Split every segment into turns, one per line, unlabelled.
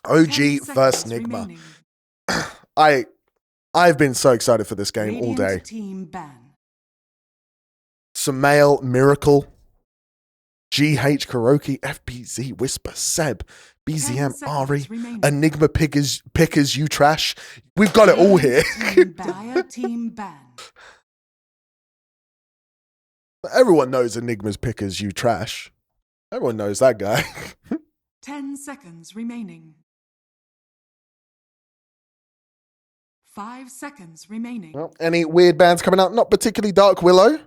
OG versus Nigma. I've been so excited for this game all day.
Team ban.
Sumail, Miracle, GH, Kuroki, FBZ, Whisper, Seb, BZM, Ari, Enigma, Pickers, You Trash. We've got it all here.
Team ban.
Everyone knows Enigma's Pickers, You Trash. Everyone knows that guy.
10 seconds remaining. 5 seconds remaining.
Well, any weird bands coming out? Not particularly Dark Willow.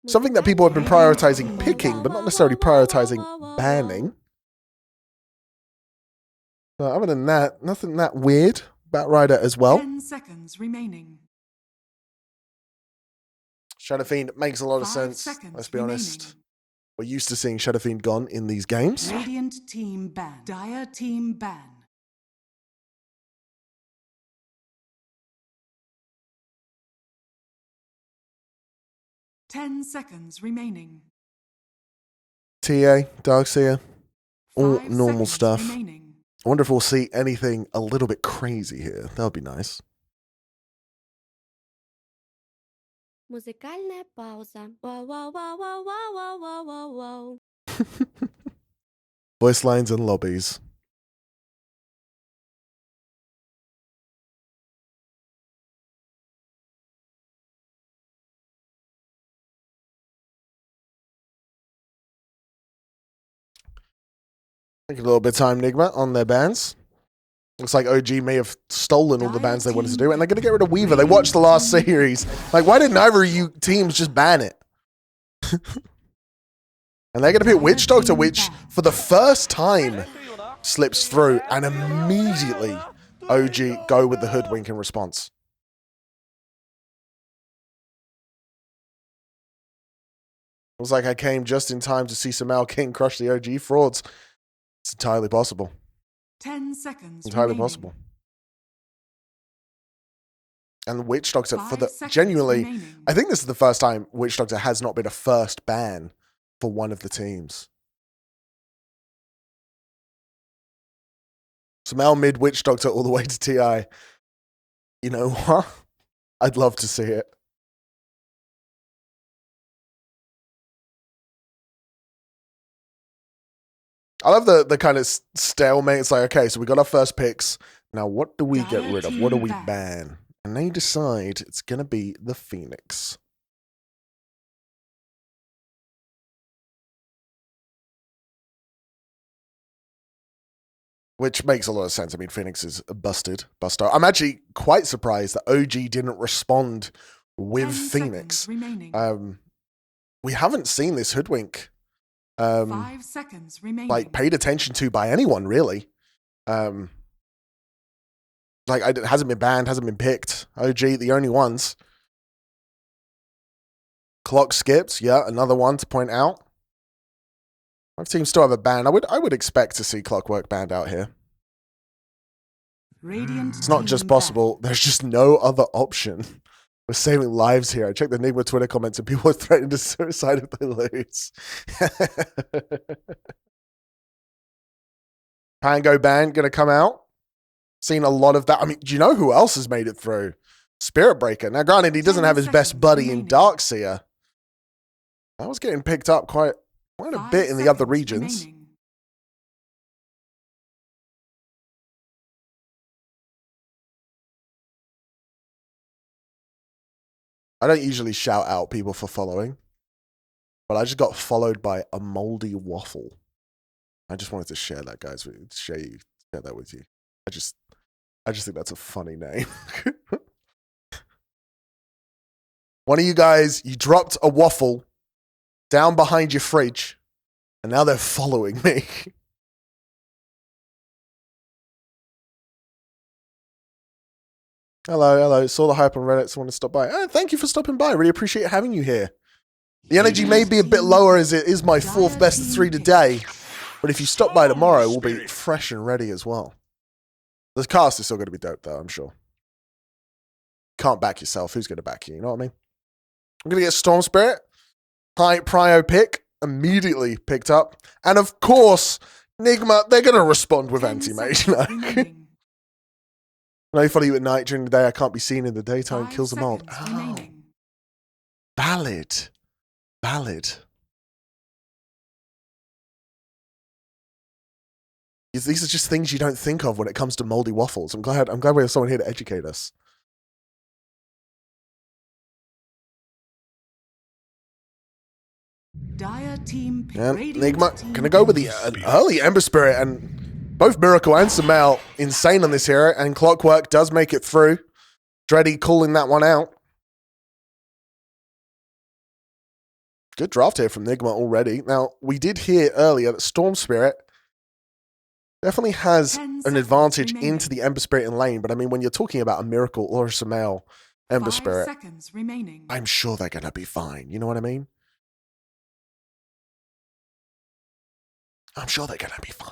Something that people have been prioritizing picking, but not necessarily prioritizing banning. But other than that, nothing that weird. Batrider as well.
10 seconds remaining.
Shadow Fiend makes a lot of sense. Let's be honest. We're used to seeing Shadow Fiend gone in these games.
Radiant team ban. Dire team ban. Ten seconds remaining.
TA, Darkseer, all
5
normal
seconds
stuff.
remaining.
I wonder if we'll see anything a little bit crazy here. That would be nice.
Музыкальная пауза. Вау-вау-вау-вау-вау-вау-вау-вау.
Voice lines and lobbies. Take a little bit of time, Nigma, on their bans. Looks like OG may have stolen all the bans they wanted to do, and they're going to get rid of Weaver. They watched the last series. Like, why didn't either of you teams just ban it? And they're going to pick Witch Doctor, which, for the first time, slips through, and immediately OG go with the Hoodwink in response. Looks like I came just in time to see Samal King crush the OG frauds. It's entirely possible.
10 seconds
Entirely
remaining.
possible. And Witch Doctor,
5
for the
seconds
genuinely,
remaining.
I think this is the first time Witch Doctor has not been a first ban for one of the teams. Samal mid Witch Doctor all the way to TI. You know what? I'd love to see it. I love the kind of stalemate. It's like, okay, so we got our first picks. Now, what do we get rid of? What do we ban? And they decide it's going to be the Phoenix. Which makes a lot of sense. I mean, Phoenix is a buster. I'm actually quite surprised that OG didn't respond with Phoenix. We haven't seen this Hoodwink
5 seconds remaining.
like paid attention to by anyone really. Like it hasn't been banned, hasn't been picked. OG, the only ones. Clock skips, yeah, another one to point out. Our teams still have a ban. I would expect to see Clockwork banned out here.
Radiant
It's not just possible. There's just no other option. We're saving lives here. I checked the Nigma Twitter comments and people are threatening to suicide if they lose. Pango ban going to come out. Seen a lot of that. I mean, do you know who else has made it through? Spirit Breaker. Now, granted, he doesn't have his best buddy in Darkseer. That was getting picked up quite a bit in the other regions.
Remaining.
I don't usually shout out people for following, but I just got followed by a moldy waffle. I just wanted to share that, guys. Share that with you. I just think that's a funny name. One of you guys, you dropped a waffle down behind your fridge, and now they're following me. Hello. Saw the hype on Reddit, so I want to stop by. Thank you for stopping by. Really appreciate having you here. The energy may be a bit lower as it is my fourth best of 3 today, but if you stop by tomorrow, we'll be fresh and ready as well. The cast is still going to be dope, though, I'm sure. Can't back yourself. Who's going to back you? You know what I mean? I'm going to get Storm Spirit. High prio pick. Immediately picked up. And of course, Nigma, they're going to respond with
10
anti-mage.
seconds
No.
remaining.
When I follow you at night, during the day I can't be seen in the daytime.
5
Kills the mold.
seconds
Oh.
remaining.
Valid. These are just things you don't think of when it comes to moldy waffles. I'm glad we have someone here to educate us.
Dire team pick.
Yeah,
Radiant
Nigma
team
gonna go with an early Ember Spirit, and both Miracle and Sumail insane on this hero, and Clockwork does make it through. Dreddy calling that one out. Good draft here from Nigma already. Now, we did hear earlier that Storm Spirit definitely has an advantage into the Ember Spirit in lane, but I mean, when you're talking about a Miracle or a Sumail Ember
5
Spirit,
seconds remaining.
I'm sure they're gonna be fine. You know what I mean? I'm sure they're gonna be fine.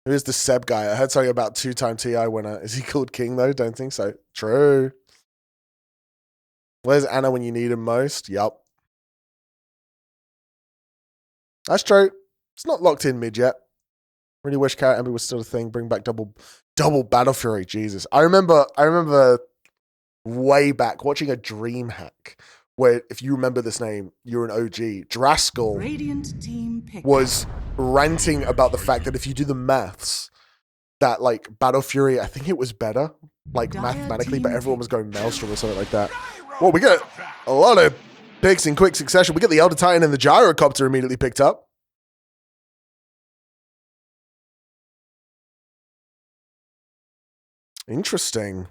Who is the Seb guy? I heard something about 2-time TI winner. Is he called King though? Don't think so. True. Where's Anna when you need him most? Yup. That's true. It's not locked in mid yet. Really wish Carrot Ember was still a thing. Bring back double Battle Fury. Jesus. I remember way back watching a dream hack where, if you remember this name, you're an OG. Draskell
Radiant team pick.
was ranting about the fact that if you do the maths, that like Battle Fury, I think it was better, like mathematically, but everyone was going Maelstrom or something like that. Well, we get a lot of picks in quick succession. We get the Elder Titan and the Gyrocopter immediately picked up. Interesting.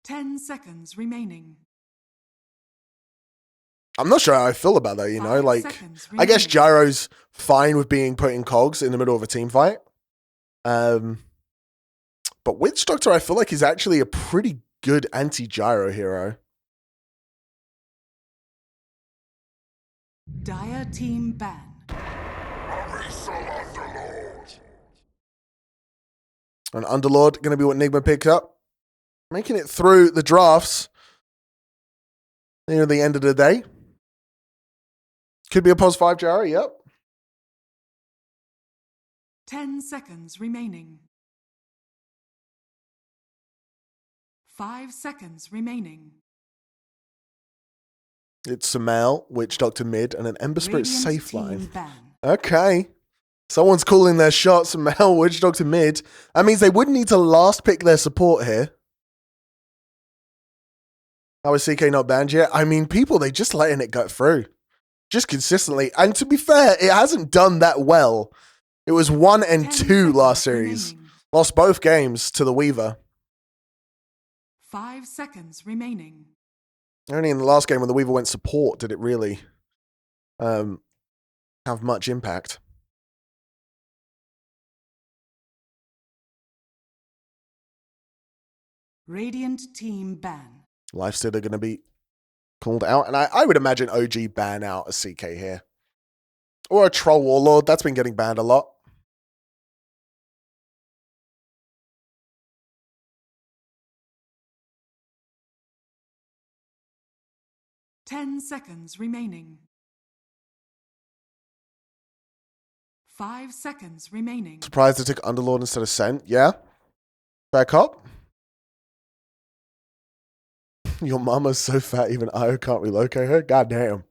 10 seconds remaining.
I'm not sure how I feel about that, you know?
5
Like,
seconds
I guess
remaining.
Gyro's fine with being put in cogs in the middle of a team fight. But Witch Doctor, I feel like, is actually a pretty good anti-Gyro hero.
Dire team ban.
An Underlord going to be what Nigma picks up. Making it through the drafts near the end of the day. Could be a pos 5 Gyro, yep.
10 seconds remaining. 5 seconds remaining.
It's Sumail, Witch Doctor mid, and an Ember Spirit
Radiant
safe
team
line.
ban.
Okay. Someone's calling their shot. Sumail, Witch Doctor mid. That means they wouldn't need to last pick their support here. How is CK not banned yet? I mean, people, they just letting it go through. Just consistently. And to be fair, it hasn't done that well. It was 1 and
10
2 last
seconds
series.
remaining.
Lost both games to the Weaver.
5 seconds remaining.
Only in the last game when the Weaver went support did it really have much impact.
Radiant team ban.
Lifesteal are going to be called out. And I would imagine OG ban out a CK here. Or a Troll Warlord. That's been getting banned a lot.
Ten seconds remaining. 5 seconds remaining.
Surprised they took Underlord instead of Scent. Yeah. Fair cop. Your mama's so fat even Io can't relocate her. God damn.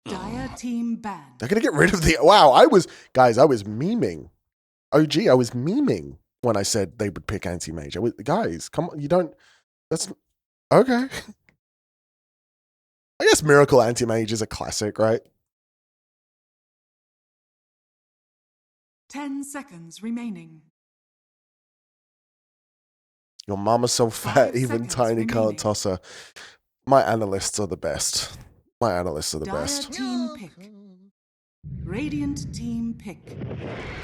Dire team ban.
They're going to get rid of the... Wow, I was memeing. OG, I was memeing when I said they would pick anti-mage. Guys, come on, you don't... That's... Okay. I guess Miracle Anti-Mage is a classic, right?
10 seconds remaining.
Your mama's so fat,
5
even
seconds
Tiny
remaining.
can't toss her. My analysts are the best. My analysts are the
Dire
best.
team pick. Radiant team pick.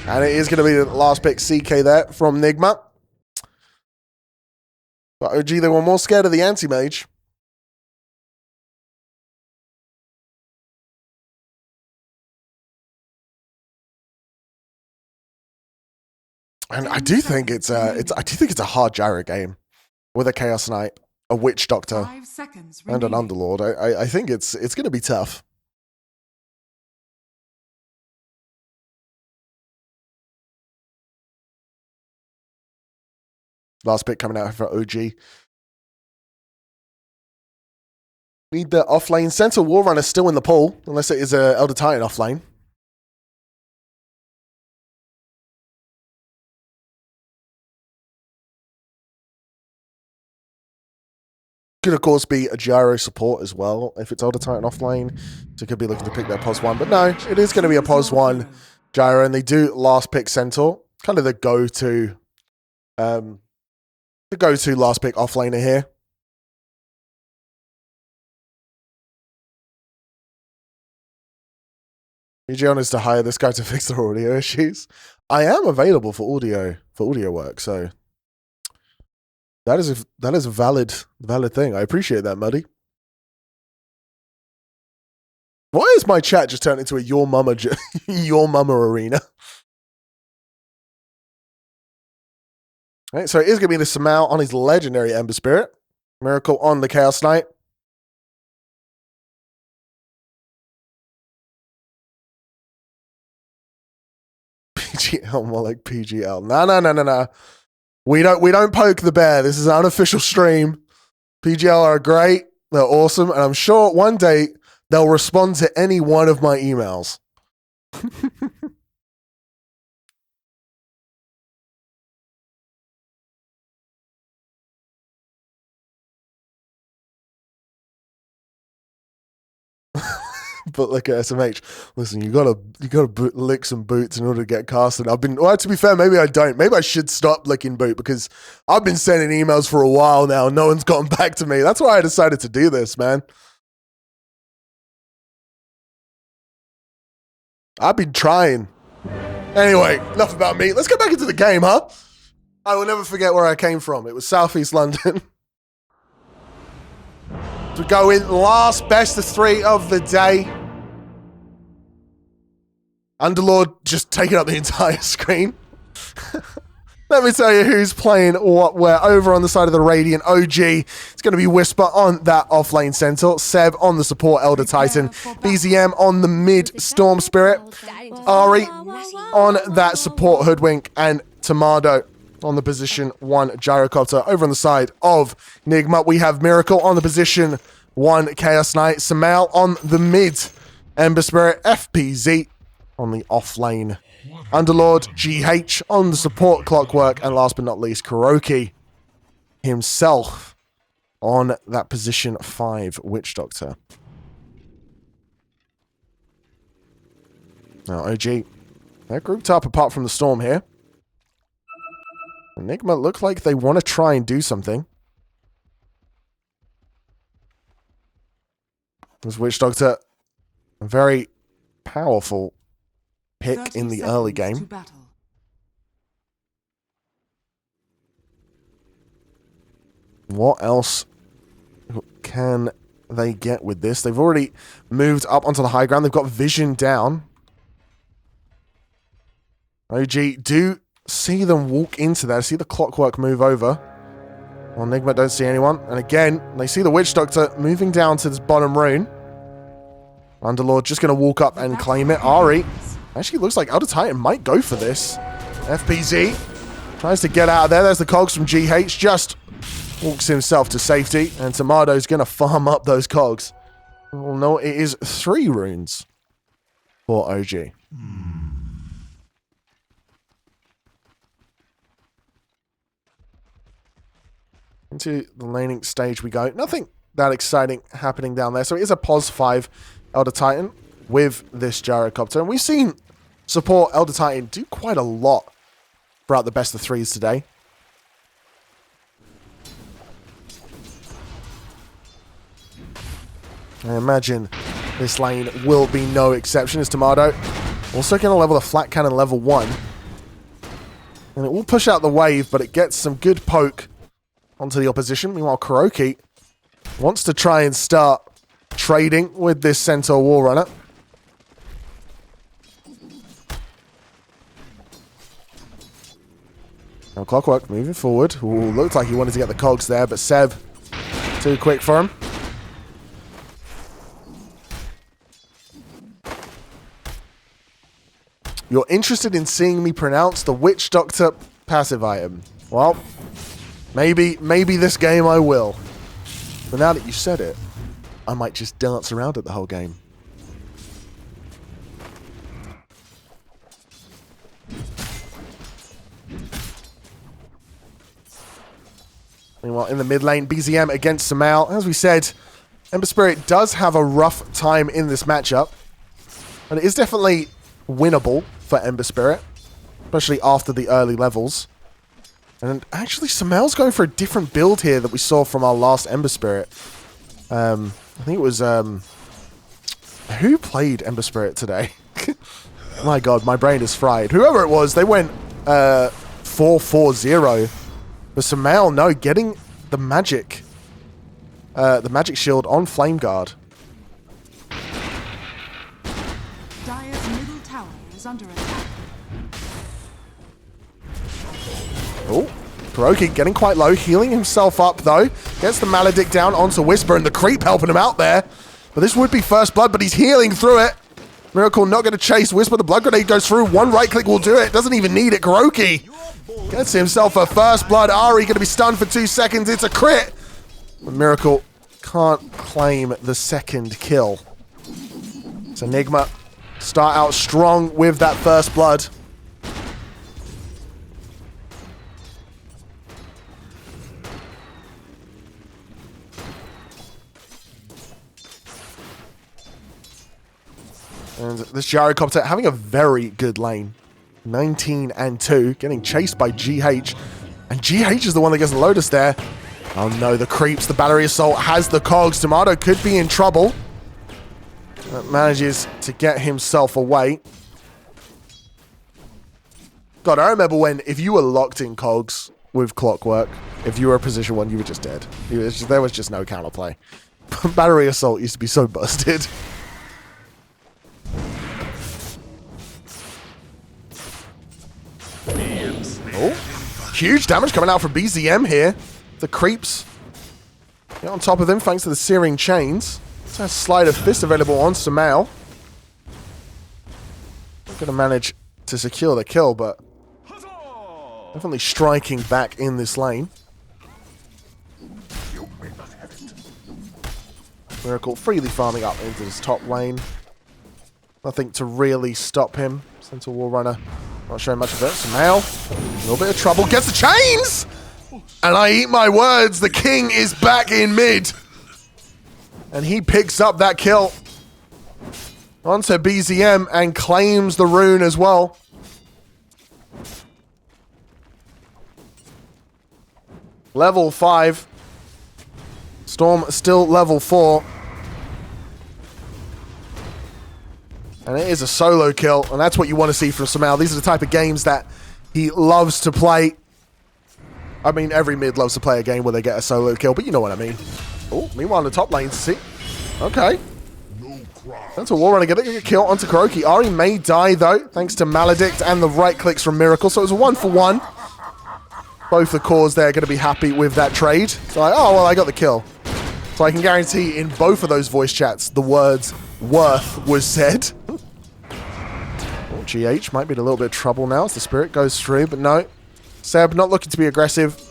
And it is going to be the last pick, CK there, from Nigma. But OG, they were more scared of the anti-mage. And I do think it's a hard gyro game with a Chaos Knight, a Witch Doctor,
5 seconds
and an
remaining.
Underlord. I think it's going to be tough. Last pick coming out for OG. Need the offlane. Centaur War Runner still in the pool, unless it is a Elder Titan offlane. Could, of course, be a gyro support as well if it's Elder Titan offlane. So could be looking to pick that POS 1. But no, it is going to be a POS 1 gyro, and they do last pick Centaur. Kind of the go-to last pick offlaner here. PG is to hire this guy to fix their audio issues. I am available for audio work, so that is a valid thing. I appreciate that, Muddy. Why is my chat just turned into a your mama arena? All right, so it is going to be the Samal on his legendary Ember Spirit. Miracle on the Chaos Knight. PGL, more like PGL. No. We don't poke the bear. This is an unofficial stream. PGL are great. They're awesome. And I'm sure one day they'll respond to any one of my emails. But look at SMH. Listen, you gotta lick some boots in order to get casted. To be fair, maybe I don't. Maybe I should stop licking boot because I've been sending emails for a while now. No one's gotten back to me. That's why I decided to do this, man. I've been trying. Anyway, enough about me. Let's get back into the game, huh? I will never forget where I came from. It was Southeast London. To go in last best of 3 of the day. Underlord just taking up the entire screen. Let me tell you who's playing what where. Over on the side of the Radiant, OG. It's going to be Whisper on that offlane Centaur. Seb on the support Elder Titan. BZM on the mid Storm Spirit. Ari on that support Hoodwink. And Tomado on the position 1 Gyrocopter. Over on the side of Nigma, we have Miracle on the position 1 Chaos Knight. Samal on the mid Ember Spirit. FPZ on the offlane Underlord. GH on the support Clockwork. And last but not least, Kuroki himself on that position 5 Witch Doctor. Now, OG, they're grouped up apart from the Storm here. Nigma look like they want to try and do something. This Witch Doctor, a very powerful pick in the early game. What else can they get with this? They've already moved up onto the high ground. They've got vision down. OG do see them walk into there. See the Clockwork move over. Well, Nigma don't see anyone. And again, they see the Witch Doctor moving down to this bottom rune. Underlord just going to walk up and claim it. Ari actually looks like Elder Titan might go for this. FPZ tries to get out of there. There's the cogs from GH. Just walks himself to safety. And Tomado's going to farm up those cogs. Well, no, it is 3 runes for OG. Into the laning stage we go. Nothing that exciting happening down there. So it is a POS 5 Elder Titan with this Gyrocopter. And we've seen support Elder Titan do quite a lot throughout the best of 3s today. I imagine this lane will be no exception as Tomato also going to level the flat cannon level 1. And it will push out the wave, but it gets some good poke onto the opposition. Meanwhile, Kuroki wants to try and start trading with this Centaur War Runner. Now Clockwork moving forward. Ooh, looked like he wanted to get the cogs there, but Seb too quick for him. You're interested in seeing me pronounce the Witch Doctor passive item. Well, maybe this game I will. But now that you said it, I might just dance around it the whole game. Meanwhile, in the mid lane, BZM against Samal. As we said, Ember Spirit does have a rough time in this matchup. And it is definitely winnable for Ember Spirit, especially after the early levels. And actually, Samal's going for a different build here that we saw from our last Ember Spirit. I think it was... who played Ember Spirit today? My god, my brain is fried. Whoever it was, they went 4-4-0. But Samal, no, getting the magic shield on Flame Guard.
Dire's middle tower is under attack.
Oh, Kuroki getting quite low, healing himself up though. Gets the Maledict down onto Whisper and the creep helping him out there. But this would be first blood, but he's healing through it. Miracle not going to chase Whisper. The blood grenade goes through. One right click will do it. Doesn't even need it. Kuroki gets himself a first blood. Ari going to be stunned for 2 seconds. It's a crit. But Miracle can't claim the second kill. So Nigma start out strong with that first blood. And this Gyrocopter having a very good lane. 19 and 2, getting chased by GH. And GH is the one that gets the Lotus there. Oh no, the creeps, the Battery Assault has the cogs. Tomato could be in trouble. But manages to get himself away. God, I remember when, if you were locked in cogs with Clockwork, if you were a position 1, you were just dead. There was just no counterplay. Battery Assault used to be so busted. Oh, huge damage coming out from BZM here. The creeps get on top of them thanks to the Searing Chains. So a Slide of Fist available on Samal. Not going to manage to secure the kill, but definitely striking back in this lane. Miracle freely farming up into this top lane. Nothing to really stop him. Central War Runner not showing much of it. Samal, a little bit of trouble. Gets the chains! And I eat my words, the king is back in mid. And he picks up that kill onto BZM and claims the rune as well. Level 5. Storm still level 4. And it is a solo kill, and that's what you want to see from Samal. These are the type of games that he loves to play. I mean, every mid loves to play a game where they get a solo kill, but you know what I mean. Oh, meanwhile in the top lane, see? Okay. That's a War Runner getting a kill onto Kuroki. Ari may die, though, thanks to Maledict and the right clicks from Miracle, so it was a 1-for-1. Both the cores there are going to be happy with that trade. So like, oh, well, I got the kill. So I can guarantee in both of those voice chats, the words worth was said. Oh, GH might be in a little bit of trouble now as the Spirit goes through, but no. Seb not looking to be aggressive.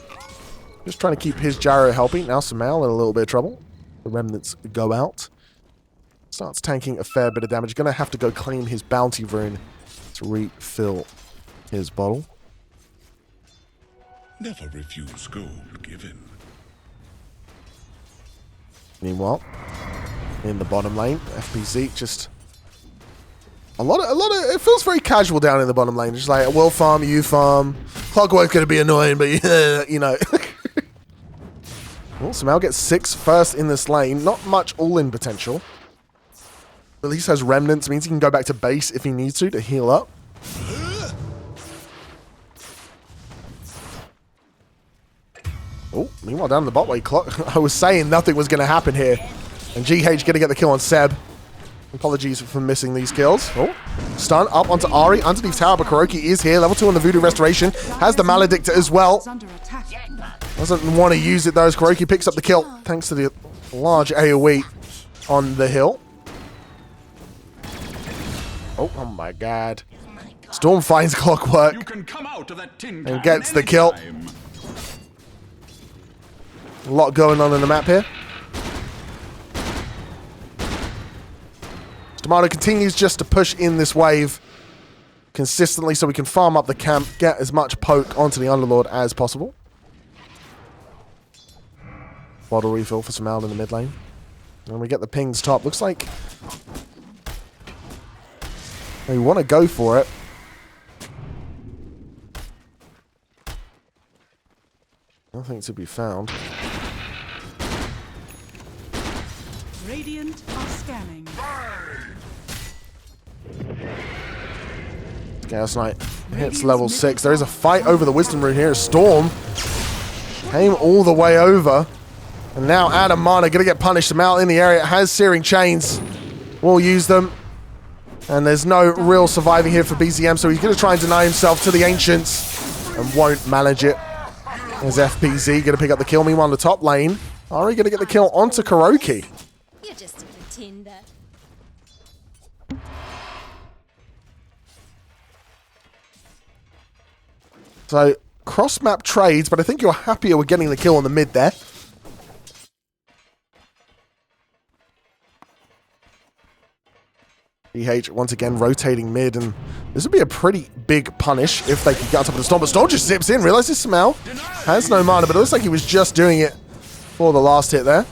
Just trying to keep his Gyro helping. Now Samal in a little bit of trouble. The remnants go out. Starts tanking a fair bit of damage. Going to have to go claim his bounty rune to refill his bottle.
Never refuse gold given.
Meanwhile, in the bottom lane, FPZ just a lot of it feels very casual down in the bottom lane. Just like, we'll farm, you farm. Clockwork's gonna be annoying, but you know. Well, Samal gets 6 first in this lane. Not much all-in potential. At least has remnants, means he can go back to base if he needs to heal up. Oh, meanwhile down in the bot lane, I was saying nothing was going to happen here. And GH going to get the kill on Seb. Apologies for missing these kills. Oh, stun up onto Ari underneath tower, but Kuroki is here. Level 2 on the Voodoo Restoration. Has the Maledict as well. Doesn't want to use it though as Kuroki picks up the kill thanks to the large AoE on the hill. Oh my god. Storm finds Clockwork and gets the kill. A lot going on in the map here. Tomato continues just to push in this wave consistently so we can farm up the camp, get as much poke onto the Underlord as possible. Bottle refill for Samal in the mid lane. And we get the pings top. Looks like they want to go for it. Nothing to be found.
Radiant are scanning.
Chaos Knight hits level 6. There is a fight over the Wisdom Rune here. Storm came all the way over. And now Adam Mana going to get punished. Samal in the area has Searing Chains. We'll use them. And there's no real surviving here for BZM, so he's going to try and deny himself to the Ancients and won't manage it. There's FPZ going to pick up the kill. Meanwhile, on the top lane, Ari going to get the kill onto Kuroki.
You're just a pretender.
So, cross-map trades, but I think you're happier with getting the kill on the mid there. EH once again rotating mid, and this would be a pretty big punish if they could get on top of the Storm. But Storm just zips in, realizes Samal has no mana, but it looks like he was just doing it for the last hit there.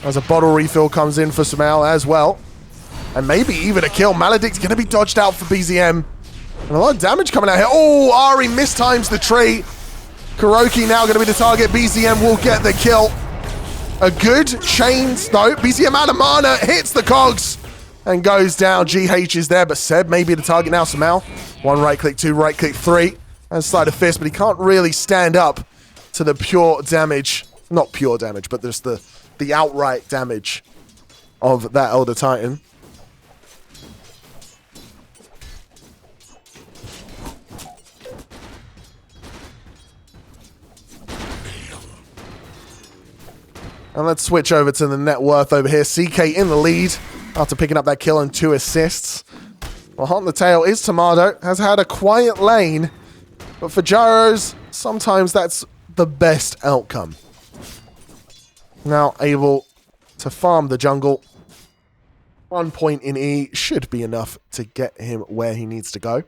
As a bottle refill comes in for Samal as well. And maybe even a kill. Maledict's going to be dodged out for BZM. And a lot of damage coming out here. Oh, Ari mistimes the tree. Kuroki now going to be the target. BZM will get the kill. A good chains, though. BZM out of mana, hits the cogs. And goes down. GH is there, but Seb may be the target now. Samal, 1 right click, 2 right click, 3. And slide of fist, but he can't really stand up to the pure damage. Not pure damage, but there's the outright damage of that Elder Titan. And let's switch over to the net worth over here. CK in the lead after picking up that kill and 2 assists. Well, hot on the tail is Tomato. Has had a quiet lane, but for Gyros, sometimes that's the best outcome. Now able to farm the jungle. 1 point in E should be enough to get him where he needs to go.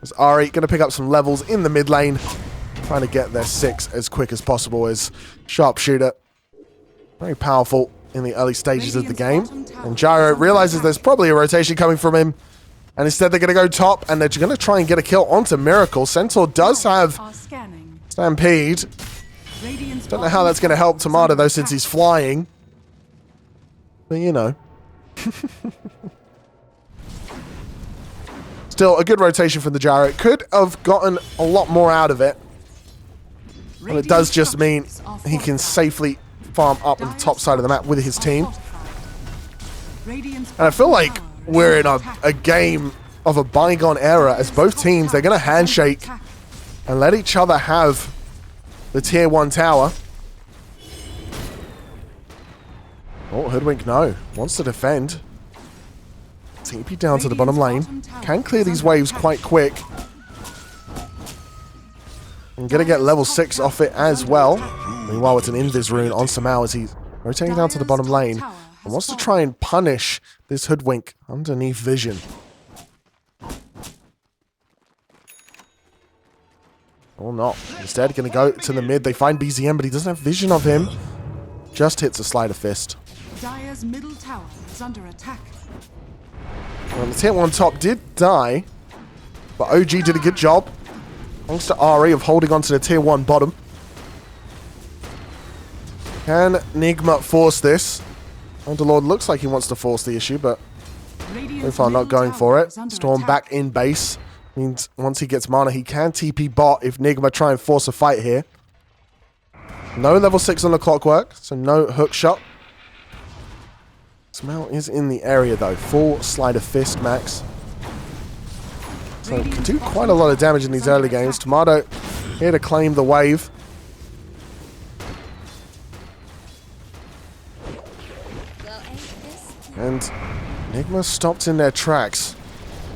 As Ari going to pick up some levels in the mid lane. Trying to get their 6 as quick as possible as Sharpshooter. Very powerful in the early stages of the game. And Gyro realizes there's probably a rotation coming from him. And instead they're going to go top and they're going to try and get a kill onto Miracle. Centaur does have Stampede. Don't know how that's going to help Tomato though since he's flying. But you know. Still a good rotation from the Gyro. Could have gotten a lot more out of it. But it does just mean he can safely farm up on the top side of the map with his team. And I feel like we're in a game of a bygone era as both teams, they're going to handshake and let each other have the tier 1 tower. Oh, Hoodwink, no. Wants to defend. TP down to the bottom lane. Can clear these waves quite quick. And going to get level 6 off it as well. Meanwhile, it's an Invis rune on Samal as he's rotating down to the bottom lane. And wants to try and punish this Hoodwink underneath vision. Or not. Instead, going to go to the mid. They find BZM, but he doesn't have vision of him. Just hits a sleight of fist.
Dire's middle tower is under attack.
Well, the tier 1 top did die, but OG did a good job. Thanks to Ari of holding on to the tier 1 bottom. Can Nigma force this? Underlord looks like he wants to force the issue, but so far not going for it. Storm back in base. Means once he gets mana, he can TP bot if Nigma try and force a fight here. No level 6 on the Clockwork, so no hook shot. Smell is in the area though. Full Sleight of Fist max. So can do quite a lot of damage in these early games. Tomato here to claim the wave. And Nigma stopped in their tracks.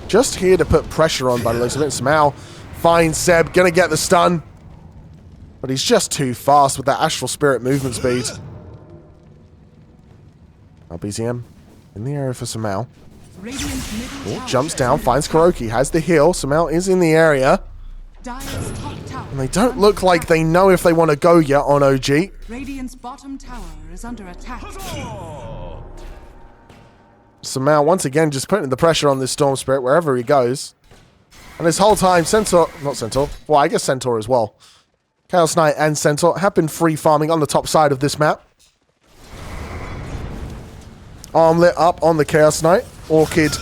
Just here to put pressure on by the looks of it. Somehow finds Seb, gonna get the stun. But he's just too fast with that Astral Spirit movement speed. Now BZM in the area for Samao. Jumps down, finds Kuroki, has the heal. Samao is in the area. And they don't look like they know if they want to go yet on OG.
Radiant's bottom tower is under attack.
Samao once again just putting the pressure on this Storm Spirit wherever he goes. And this whole time, Centaur, not Centaur, well I guess Centaur as well. Chaos Knight and Centaur have been free farming on the top side of this map. Armlet up on the Chaos Knight. Orchid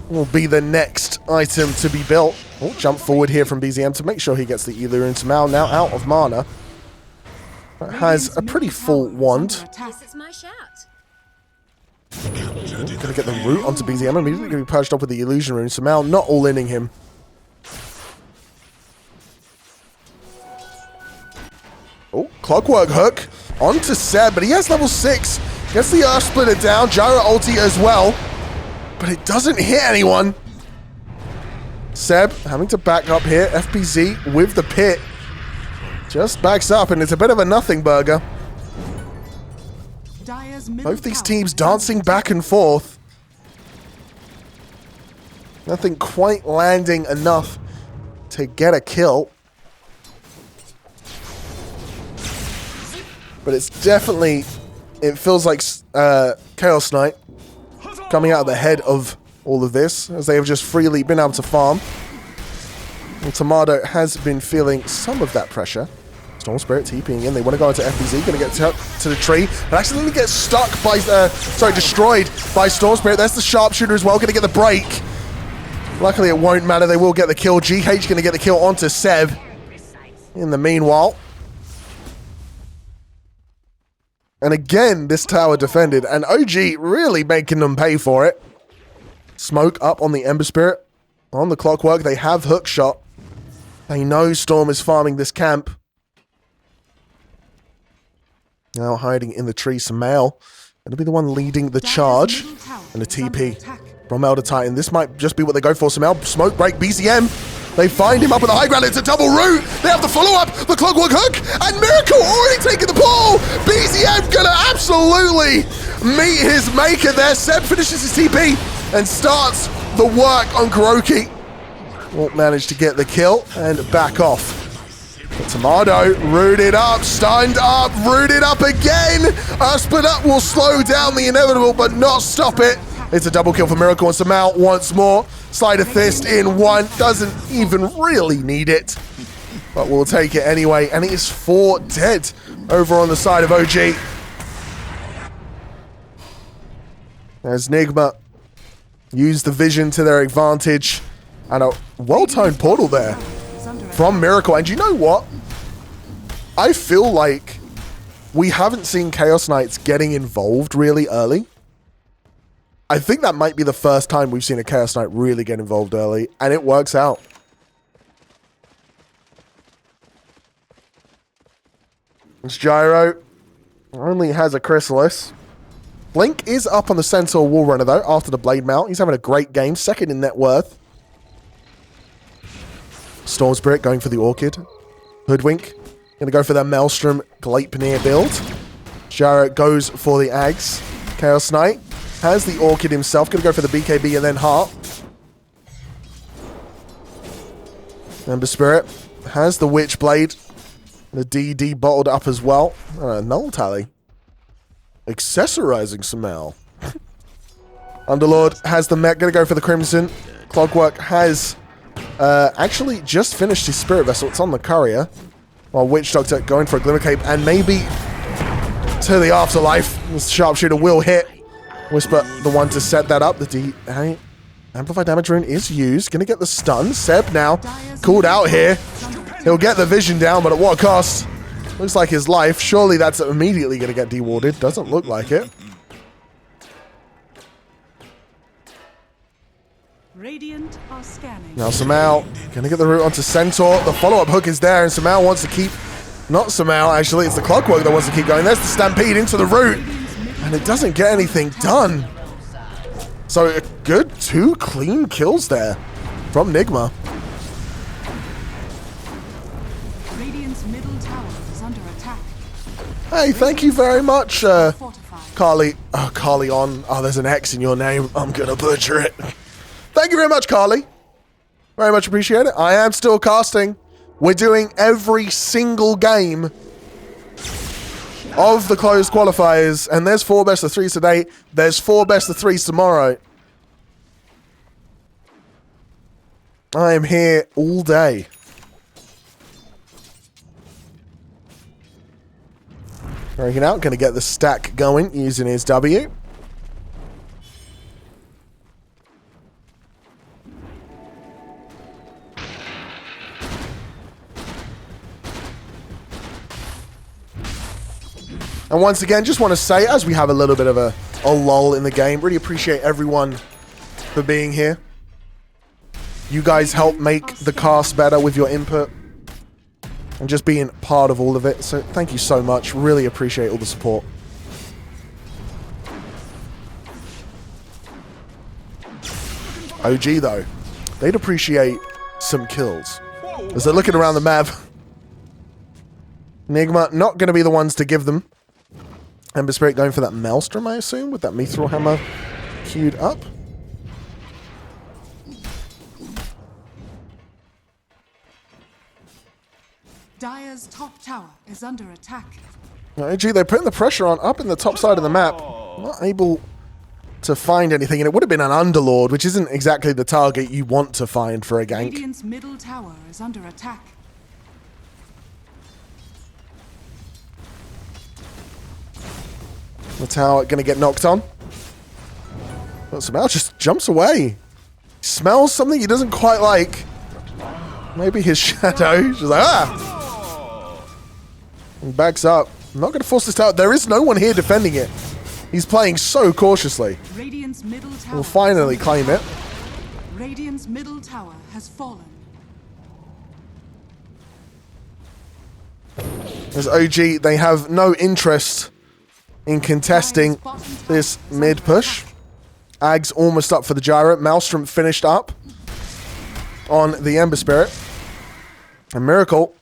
will be the next item to be built. Oh, jump forward here from BZM to make sure he gets the Elu into Samao, now out of mana. But has a pretty full wand.
This is my shout.
Gonna get the root onto BZM, immediately gonna be purged up with the illusion rune. Samao not all-inning him. Oh, Clockwork Hook onto Seb, but he has level 6. Gets the Earth Splitter down, Gyro ulti as well. But it doesn't hit anyone. Seb having to back up here. FPZ with the pit. Just backs up, and it's a bit of a nothing burger. Both these teams dancing back and forth. Nothing quite landing enough to get a kill. But it's definitely, it feels like Chaos Knight coming out of the head of all of this, as they have just freely been able to farm. And Tomato has been feeling some of that pressure. Storm Spirit TPing in. They want to go into FBZ. Going to get to the tree. But accidentally get stuck by, destroyed by Storm Spirit. There's the Sharpshooter as well. Going to get the break. Luckily, it won't matter. They will get the kill. GH going to get the kill onto Seb. In the meanwhile. And again, this tower defended. And OG really making them pay for it. Smoke up on the Ember Spirit. On the Clockwork. They have hook shot. They know Storm is farming this camp. Now hiding in the tree, Samao. Going to be the one leading the charge. And a TP from Elder Titan. This might just be what they go for. Samao, smoke break, BCM. They find him up on the high ground. It's a double root. They have the follow-up, the Clockwork Hook, and Miracle already taking the pull. BCM gonna absolutely meet his maker there. Seb finishes his TP and starts the work on Kuroki. Won't manage to get the kill and back off. But Tomato rooted up, stunned up, rooted up again. Split up will slow down the inevitable, but not stop it. It's a double kill for Miracle and Samao once more. Sleight of Fist in one, doesn't even really need it. But we'll take it anyway, and it is 4 dead over on the side of OG. As Nigma use the vision to their advantage, and a well-timed portal there from Miracle. And you know what? I feel like we haven't seen Chaos Knights getting involved really early. I think that might be the first time we've seen a Chaos Knight really get involved early, and it works out. This Gyro only has a Chrysalis. Blink is up on the Centaur Wall Runner, though, after the Blade Mount. He's having a great game, second in net worth. Storm Spirit going for the Orchid. Hoodwink going to go for their Maelstrom Gleipnir build. Gyro goes for the Ags. Chaos Knight has the Orchid himself. Going to go for the BKB and then Heart. Ember Spirit has the Witchblade. The DD bottled up as well. Null Tally. Accessorizing Samao. Underlord has the mech. Going to go for the Crimson. Clockwork has actually just finished his Spirit Vessel. It's on the Courier. While Witch Doctor going for a Glimmer Cape and maybe to the Afterlife. This Sharpshooter will hit. Whisper, the one to set that up. The Amplified Damage Rune is used. Going to get the stun. Seb now called out here. He'll get the vision down, but at what cost? Looks like his life. Surely that's immediately going to get dewarded. Doesn't look like it.
Radiant are scanning.
Now Samao gonna get the route onto Centaur. The follow-up hook is there, and Samao wants to keep... Not Samao, actually. It's the Clockwork that wants to keep going. There's the Stampede into the route. And it doesn't get anything done. So a good 2 clean kills there from Nigma.
Radiant's middle tower is under attack.
Hey, thank you very much, Carly. Oh, Carly on. Oh, there's an X in your name. I'm gonna butcher it. Thank you very much, Carly. Very much appreciate it. I am still casting. We're doing every single game of the closed qualifiers, and there's 4 best of 3s today. There's 4 best of 3s tomorrow. I am here all day. Breaking out, going to get the stack going using his W. And once again, just want to say, as we have a little bit of a lull in the game, really appreciate everyone for being here. You guys help make the cast better with your input and just being part of all of it. So thank you so much. Really appreciate all the support. OG, though, they'd appreciate some kills. As they're looking around the map, Nigma not going to be the ones to give them. Ember Spirit going for that Maelstrom, I assume, with that Mithril Hammer queued up.
Dire's top tower is under attack.
OG, they're putting the pressure on up in the top side of the map. Not able to find anything, and it would have been an Underlord, which isn't exactly the target you want to find for a gank.
Radiant's middle tower is under attack.
The tower going to get knocked on. But Samao just jumps away. Smells something he doesn't quite like. Maybe his shadow. She's like, ah! And backs up. I'm not going to force this tower. There is no one here defending it. He's playing so cautiously.
Radiant's middle tower.
We'll finally claim it.
Radiant's middle tower has fallen.
As OG, they have no interest in contesting this mid push. Ag's almost up for the gyro. Maelstrom finished up on the Ember Spirit. And Miracle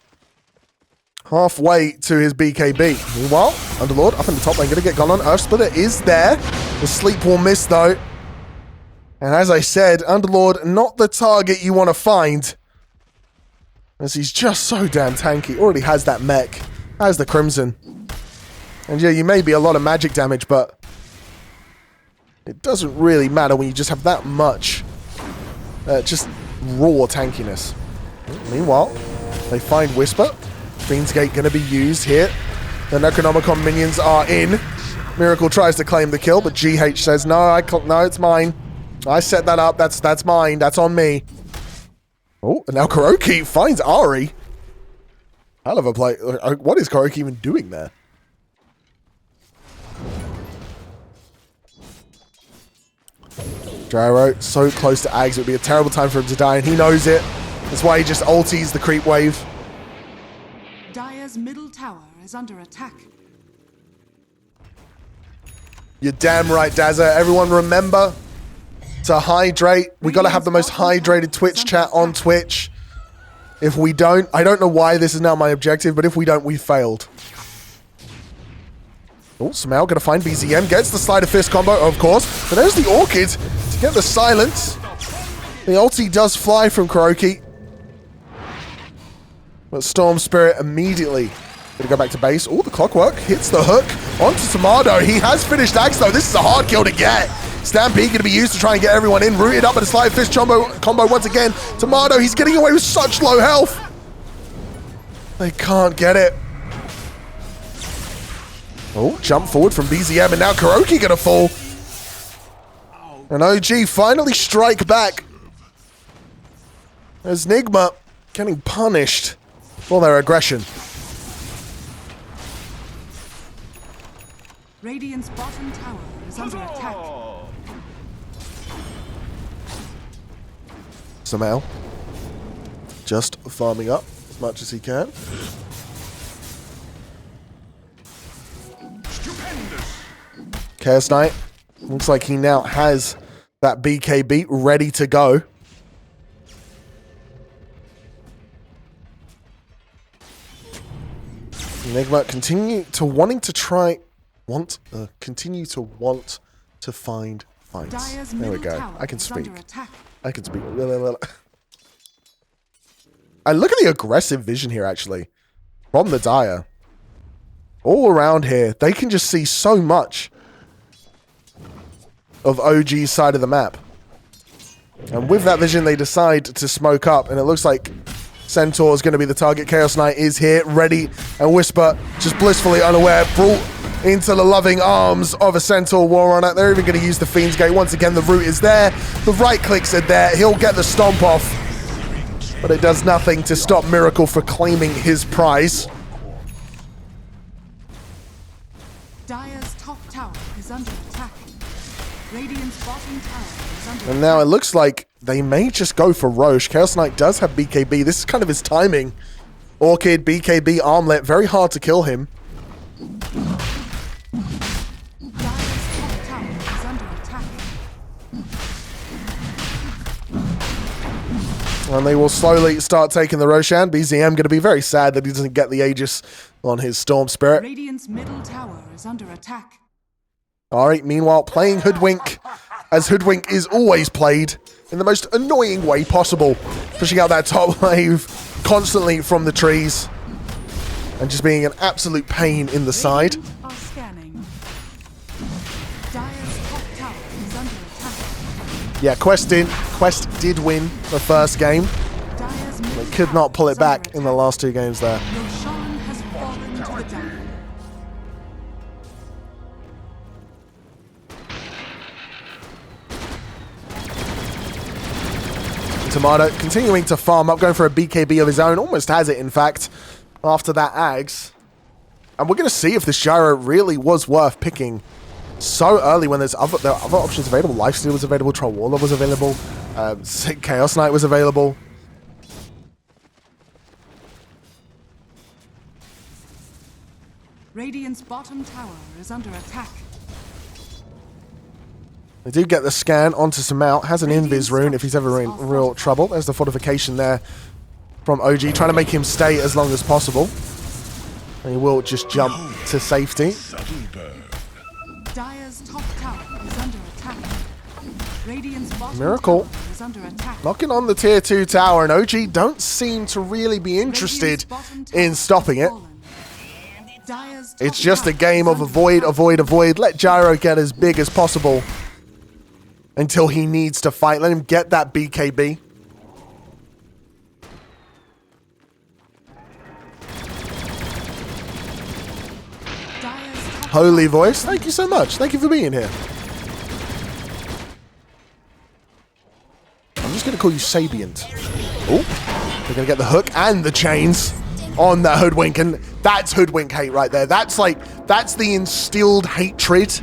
halfway to his BKB. Meanwhile, Underlord up in the top lane, going to get gone on. Earth Splitter is there. The sleep will miss though. And as I said, Underlord not the target you want to find, as he's just so damn tanky. Already has that mech, has the Crimson. And yeah, you may be a lot of magic damage, but it doesn't really matter when you just have that much just raw tankiness. Meanwhile, they find Whisper. Fiend's Gate going to be used here. The Necronomicon minions are in. Miracle tries to claim the kill, but GH says, no, no, it's mine. I set that up. That's mine. That's on me. Oh, and now Kuroki finds Ari. Hell of a play. What is Kuroki even doing there? Gyro, so close to Ags. It would be a terrible time for him to die, and he knows it. That's why he just ulties the creep wave.
Dire's middle tower is under attack.
You're damn right, Dazza. Everyone remember to hydrate. We got to have the most hydrated Twitch chat on Twitch. If we don't, I don't know why this is now my objective, but if we don't, we failed. Oh, Samao going to find BZM. Gets the Sleight of Fist combo, of course. But there's the Orchid to get the silence. The ulti does fly from Kuroki. But Storm Spirit immediately going to go back to base. Oh, the Clockwork hits the hook onto Tomato. He has finished Axe, though. This is a hard kill to get. Stampede going to be used to try and get everyone in. Rooted up at a Sleight of Fist combo once again. Tomato, he's getting away with such low health. They can't get it. Oh, jump forward from BZM, and now Kuroki gonna fall. And OG finally strike back as Nigma getting punished for their aggression.
Radiant's bottom tower is under attack.
Somehow. Just farming up as much as he can. Chaos Knight. Looks like he now has that BKB ready to go. Nigma continue to want to find fights. There we go. I can speak. I can speak. I look at the aggressive vision here, actually, from the Dire. All around here, they can just see so much of OG's side of the map. And with that vision, they decide to smoke up, and it looks like Centaur is going to be the target. Chaos Knight is here, ready, and Whisper, just blissfully unaware, brought into the loving arms of a Centaur War Runner. They're even going to use the Fiend's Gate. Once again, the root is there. The right clicks are there. He'll get the stomp off, but it does nothing to stop Miracle for claiming his prize.
Dire's top tower is under attack. Radiant's bottom tower is under
And now it looks like they may just go for Roche. Chaos Knight does have BKB. This is kind of his timing. Orchid, BKB, Armlet. Very hard to kill him.
Dire's top tower is under attack.
And they will slowly start taking the Roshan. BZM going to be very sad that he doesn't get the Aegis on his Storm Spirit.
Radiant's middle tower is under attack.
Alright, meanwhile, playing Hoodwink, as Hoodwink is always played in the most annoying way possible. Pushing out that top wave constantly from the trees. And just being an absolute pain in the side.
Radiant are scanning. Dire's top tower is under attack.
Yeah, Quest did win the first game.
Dire's
They
middle
could not pull
tower
it
is under
back in the last two games there.
attack. Roshan has fallen to the Dire.
Tomato continuing to farm up, going for a BKB of his own. Almost has it, in fact, after that Ags. And we're going to see if this Gyro really was worth picking so early when there are other options available. Lifesteal was available, Troll Warlord was available, Chaos Knight was available.
Radiant's bottom tower is under attack.
They do get the scan onto Samao. Has an Invis rune if he's ever in real trouble. There's the fortification there from OG, trying to make him stay as long as possible. And he will just jump to safety.
Dire's top tower is under attack. Radiant's bottom
Miracle.
tower is under attack.
Knocking on the tier 2 tower, and OG don't seem to really be interested in stopping it. It's just a game of avoid, avoid, avoid. Let Gyro get as big as possible until he needs to fight. Let him get that BKB. Holy Voice, thank you so much. Thank you for being here. I'm just going to call you Sapient. Oh, they're going to get the hook and the chains on that Hoodwink, and that's Hoodwink hate right there. That's the instilled hatred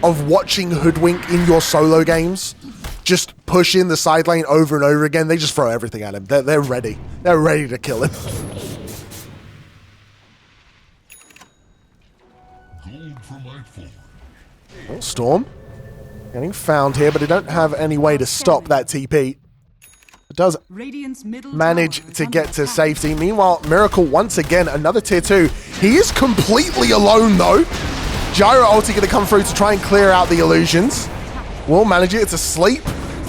of watching Hoodwink in your solo games. Just push in the side lane over and over again. They just throw everything at him. They're ready. They're ready to kill him. Oh, Storm getting found here, but they don't have any way to stop that TP. It does manage to get to safety. Meanwhile, Miracle once again, another tier 2. He is completely alone though. Gyro ulti going to come through to try and clear out the illusions. Will manage it. It's a sleep.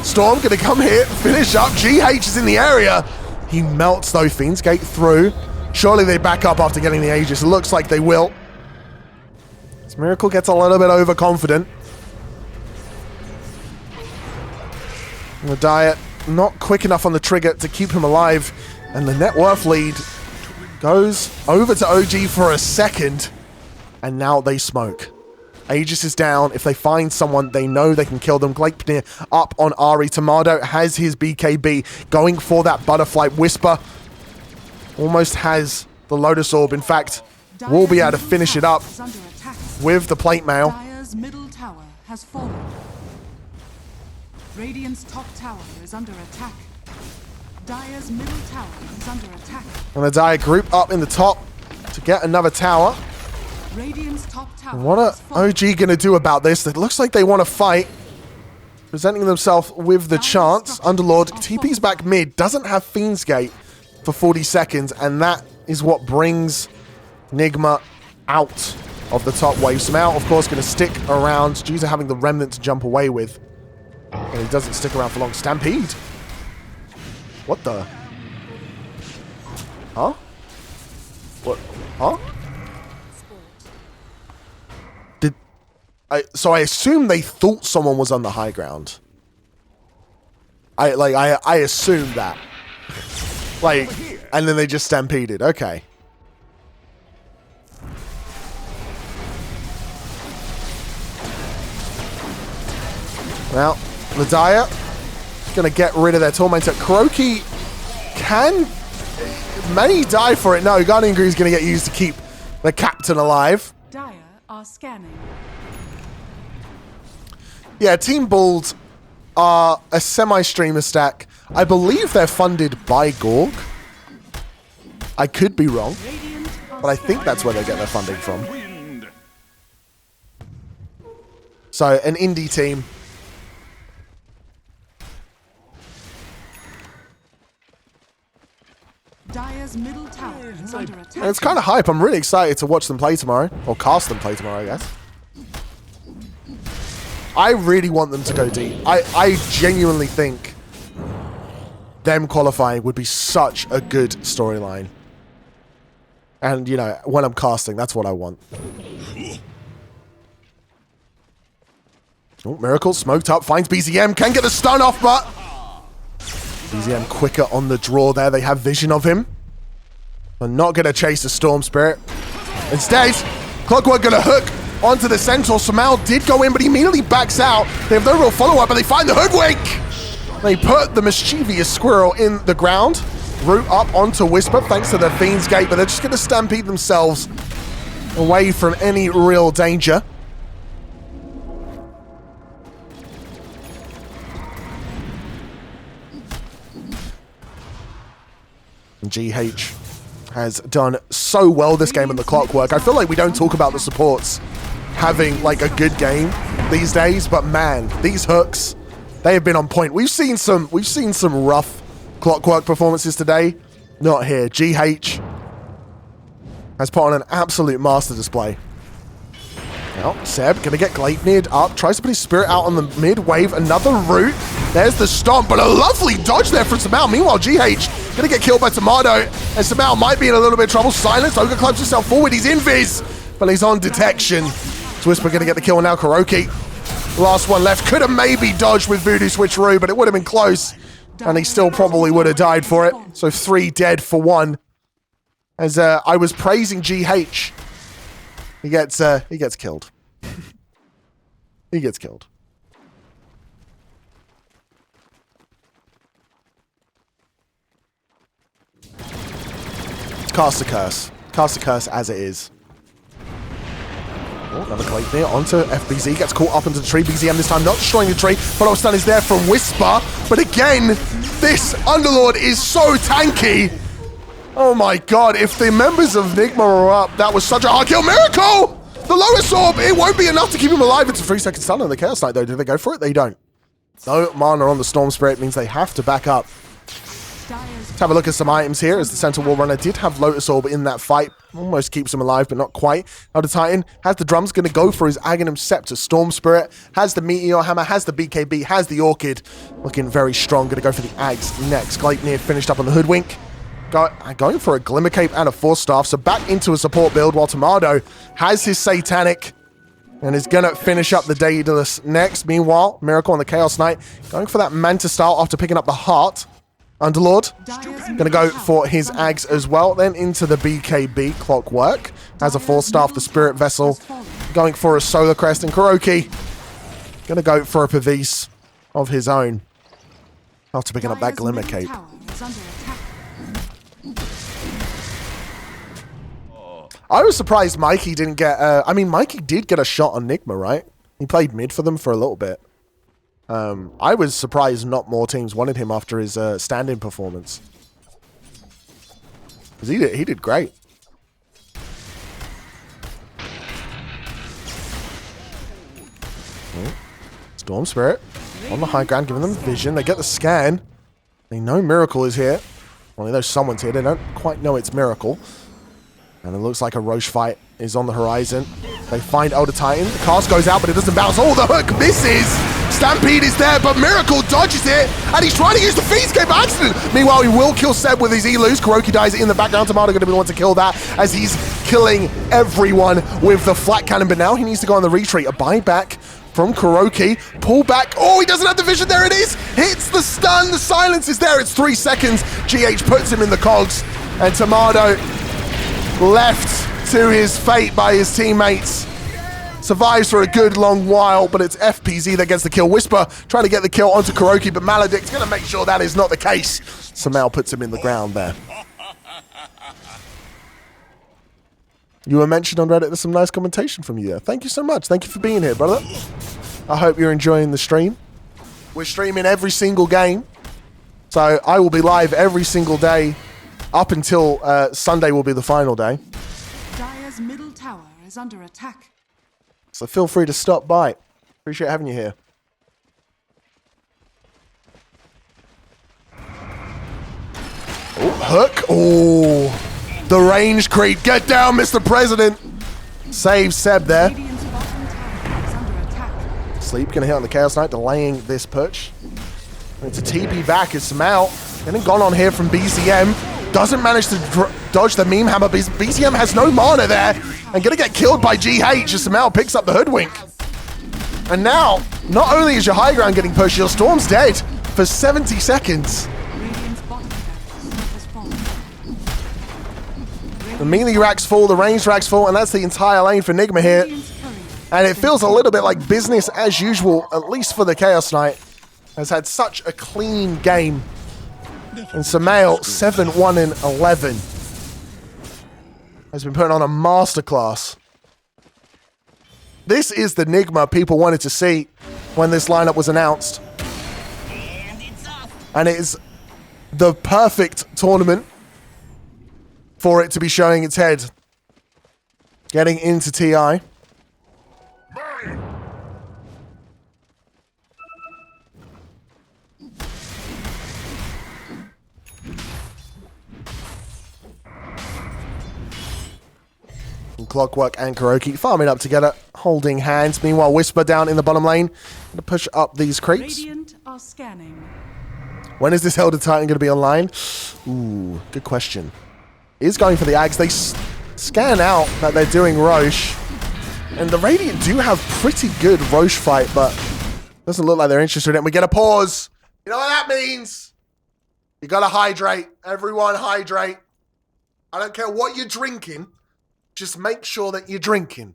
Storm going to come here, finish up. GH is in the area. He melts though. Fiend's Gate through. Surely they back up after getting the Aegis. It looks like they will. As Miracle gets a little bit overconfident. And the Diet not quick enough on the trigger to keep him alive. And the net worth lead goes over to OG for a second. And now they smoke. Aegis is down. If they find someone, they know they can kill them. Gleipnir up on Ari. Tomato has his BKB, going for that Butterfly. Whisper almost has the Lotus Orb. In fact, will be able to finish it up with the plate mail.
Dire's middle tower has fallen. Radiant's top tower is under attack. Dire's middle tower is under attack.
And the Dire group up in the top to get another tower.
Radiant's top tower.
What are
has fallen.
OG going to do about this? It looks like they want to fight. Presenting themselves with the chance. Underlord TP's back mid. Doesn't have Fiend's Gate for 40 seconds. And that is what brings Nigma out of the top wave. Smell, of course, going to stick around due to having the Remnant to jump away with. And he doesn't stick around for long. Stampede. What the? Huh? What? Huh? So I assume they thought someone was on the high ground. I assumed that. Like, and then they just stampeded. Okay. Well, the Dire gonna get rid of their Tormentor. Kuroki may die for it. No, Guardian Greaves gonna get used to keep the captain alive.
Dire are scanning.
Yeah, Team Bald are a semi-streamer stack. I believe they're funded by Gorg. I could be wrong,
Radiant are
but I think that's where they get their funding from. So, an indie team.
Dire's middle tower is under attack.
And it's kind of hype. I'm really excited to watch them play tomorrow. Or cast them play tomorrow, I guess. I really want them to go deep. I genuinely think them qualifying would be such a good storyline. And, you know, when I'm casting, that's what I want. Oh, Miracle smoked up, finds BZM, can get the stun off, but BZM quicker on the draw there. They have vision of him. They're not going to chase the Storm Spirit. Instead, Clockwork going to hook onto the Centaur. Samal did go in, but he immediately backs out. They have no real follow-up, but they find the Hoodwink. They put the mischievous squirrel in the ground. Root up onto Whisper, thanks to the Fiend's Gate, but they're just going to stampede themselves away from any real danger. GH has done so well this game in the Clockwork. I feel like we don't talk about the supports having like a good game these days, but man, these hooks, they have been on point. We've seen some rough Clockwork performances today. Not here. GH has put on an absolute master display. Now, Seb gonna get Gleipnir up, tries to put his spirit out on the mid wave, another root. There's the stomp, but a lovely dodge there from Samal. Meanwhile, GH gonna get killed by Tomato, and Samal might be in a little bit of trouble. Silence, Ogre clubs himself forward, he's invis, but he's on detection. Whisper gonna get the kill now, Kuroki. Last one left, could have maybe dodged with Voodoo Switcheroo, but it would have been close, and he still probably would have died for it. So 3 dead for 1. As I was praising GH, he gets killed. He gets killed. Cast a curse. Cast a curse as it is. Oh, another Gleipnir onto FBZ. Gets caught up into the tree. BZM this time not destroying the tree. Follow stun is there from Whisper. But again, this Underlord is so tanky. Oh my god, if the members of Nigma are up, that was such a hard kill. Miracle! The lowest orb, it won't be enough to keep him alive. It's a 3-second stun on the Chaos Knight though. Do they go for it? They don't. No mana on the Storm Spirit means they have to back up. Let's have a look at some items here, as the Center Wall Runner did have Lotus Orb in that fight. Almost keeps him alive, but not quite. Now the Titan has the drums, going to go for his Aghanim Scepter. Storm Spirit has the Meteor Hammer, has the BKB, has the Orchid. Looking very strong, going to go for the Ags next. Gleipnir finished up on the Hoodwink. Going for a Glimmer Cape and a Force Staff, so back into a support build, while Tomado has his Satanic and is going to finish up the Daedalus next. Meanwhile, Miracle on the Chaos Knight going for that Manta style after picking up the Heart. Underlord going to go for his Ags as well. Then into the BKB. Clockwork has a Force Staff, the Spirit Vessel going for a Solar Crest, and Kuroki going to go for a Pavis of his own after picking up that Glimmer Cape. I was surprised Mikey didn't get... I mean, Mikey did get a shot on Nigma, right? He played mid for them for a little bit. I was surprised not more teams wanted him after his stand-in performance. Because he did great. Oh, Storm Spirit on the high ground, giving them vision. They get the scan. They know Miracle is here. Well, they know someone's here. They don't quite know it's Miracle. And it looks like a Roche fight is on the horizon. They find Elder Titan. The cast goes out, but it doesn't bounce. Oh, the hook misses. Stampede is there, but Miracle dodges it, and he's trying to use the Feedscape by accident. Meanwhile, he will kill Seb with his Elus. Kuroki dies in the background. Tomato going to be the one to kill that as he's killing everyone with the flat cannon. But now he needs to go on the retreat. A buyback from Kuroki. Pull back. Oh, he doesn't have the vision. There it is. Hits the stun. The silence is there. It's 3 seconds. GH puts him in the cogs, and Tomato, left to his fate by his teammates, survives for a good long while, but it's FPZ that gets the kill. Whisper trying to get the kill onto Kuroki, but Maledict's going to make sure that is not the case. Samel puts him in the ground there. You were mentioned on Reddit. There's some nice commentation from you there. Thank you so much. Thank you for being here, brother. I hope you're enjoying the stream. We're streaming every single game, so I will be live every single day up until Sunday will be the final day.
Dire's middle tower is under attack.
So feel free to stop by. Appreciate having you here. Oh, hook. Oh, the range creep. Get down, Mr. President. Save Seb there.
Radiant's bottom tower is under attack.
Sleep gonna hit on the Chaos Knight, delaying this push. And it's a TP back as Samel getting gone on here from BCM. Doesn't manage to dodge the meme hammer. BCM has no mana there and gonna get killed by GH as Samel picks up the hoodwink. And now, not only is your high ground getting pushed, your Storm's dead for 70 seconds.
Radiant's bottom barracks has fallen.
The melee racks full, the range racks full, and that's the entire lane for Nigma here.
Radiant's courier
And it feels a little bit like business as usual, at least for the Chaos Knight. Has had such a clean game. And Samael, 7-1-11. Has been putting on a masterclass. This is the Nigma people wanted to see when this lineup was announced. And it is the perfect tournament for it to be showing its head. Getting into TI. Clockwork and Kuroki farming up together, holding hands. Meanwhile, Whisper down in the bottom lane to push up these creeps.
Radiant are scanning.
When is this Elder Titan going to be online? Ooh, good question. Is going for the Ags. They scan out that they're doing Roche. And the Radiant do have pretty good Roche fight, but doesn't look like they're interested in it. We get a pause. You know what that means? You got to hydrate. Everyone hydrate. I don't care what you're drinking. Just make sure that you're drinking.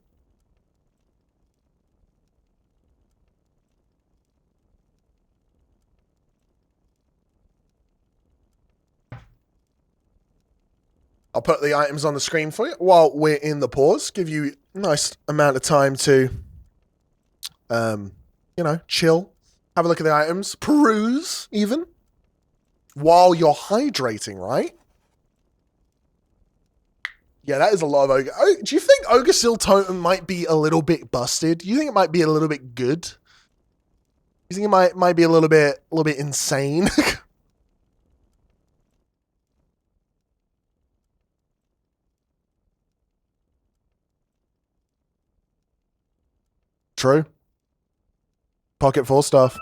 I'll put the items on the screen for you while we're in the pause. Give you a nice amount of time to, chill. Have a look at the items. Peruse, even. While you're hydrating, right? Yeah, that is a lot of Ogre. Oh, do you think Ogre Seal Totem might be a little bit busted? Do you think it might be a little bit good? You think it might be a little bit insane? True. Pocket 4 stuff.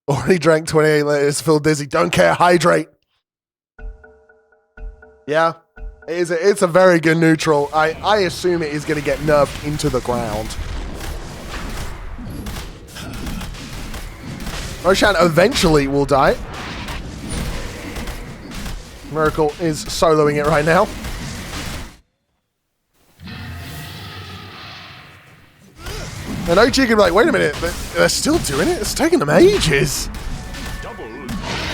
Already drank 28 liters, feel dizzy. Don't care, hydrate. Yeah, it's a very good neutral. I assume it is going to get nerfed into the ground. Roshan eventually will die. Miracle is soloing it right now. And OG can be like, wait a minute, they're still doing it? It's taking them ages.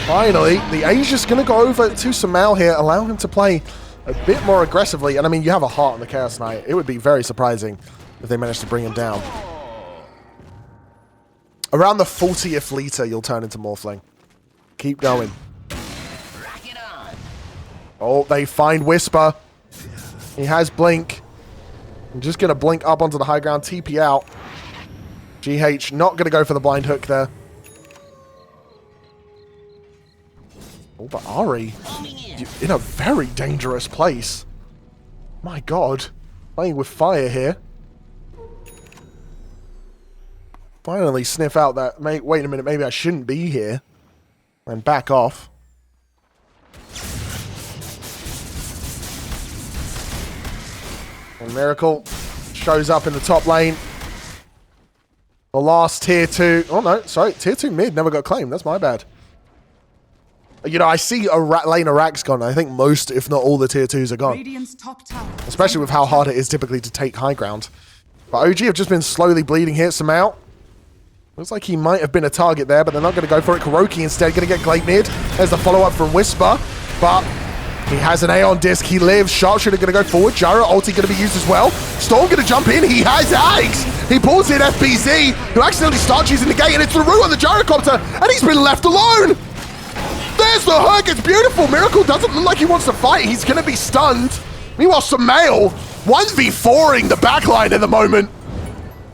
Finally, the Asia's going to go over to Samel here, allow him to play a bit more aggressively. And I mean, you have a heart on the Chaos Knight. It would be very surprising if they manage to bring him down. Around the 40th liter, you'll turn into Morphling. Keep going. Oh, they find Whisper. He has Blink. I'm just going to blink up onto the high ground, TP out. GH not going to go for the blind hook there. Oh, but Ari, in a very dangerous place. My God. Playing with fire here. Finally sniff out that, mate, wait a minute, maybe I shouldn't be here. And back off. And Miracle shows up in the top lane. The last tier 2. Oh, no, sorry. Tier 2 mid never got claimed. That's my bad. You know, I see a lane of Rax gone. I think most, if not all, the tier 2s are gone.
Radiant's top tower.
Especially with how hard it is typically to take high ground. But OG have just been slowly bleeding here. Samao. Looks like he might have been a target there, but they're not going to go for it. Kuroki instead going to get Glade mid. There's the follow-up from Whisper. But he has an Aeon disc. He lives. Sharpshooter going to go forward. Gyro ulti going to be used as well. Storm going to jump in. He has Ags. He pulls in FBZ, who accidentally starts using the gate, and it's Leroux on the gyrocopter, and he's been left alone. There's the hook. It's beautiful. Miracle doesn't look like he wants to fight. He's going to be stunned. Meanwhile, Samale 1v4ing the backline at the moment.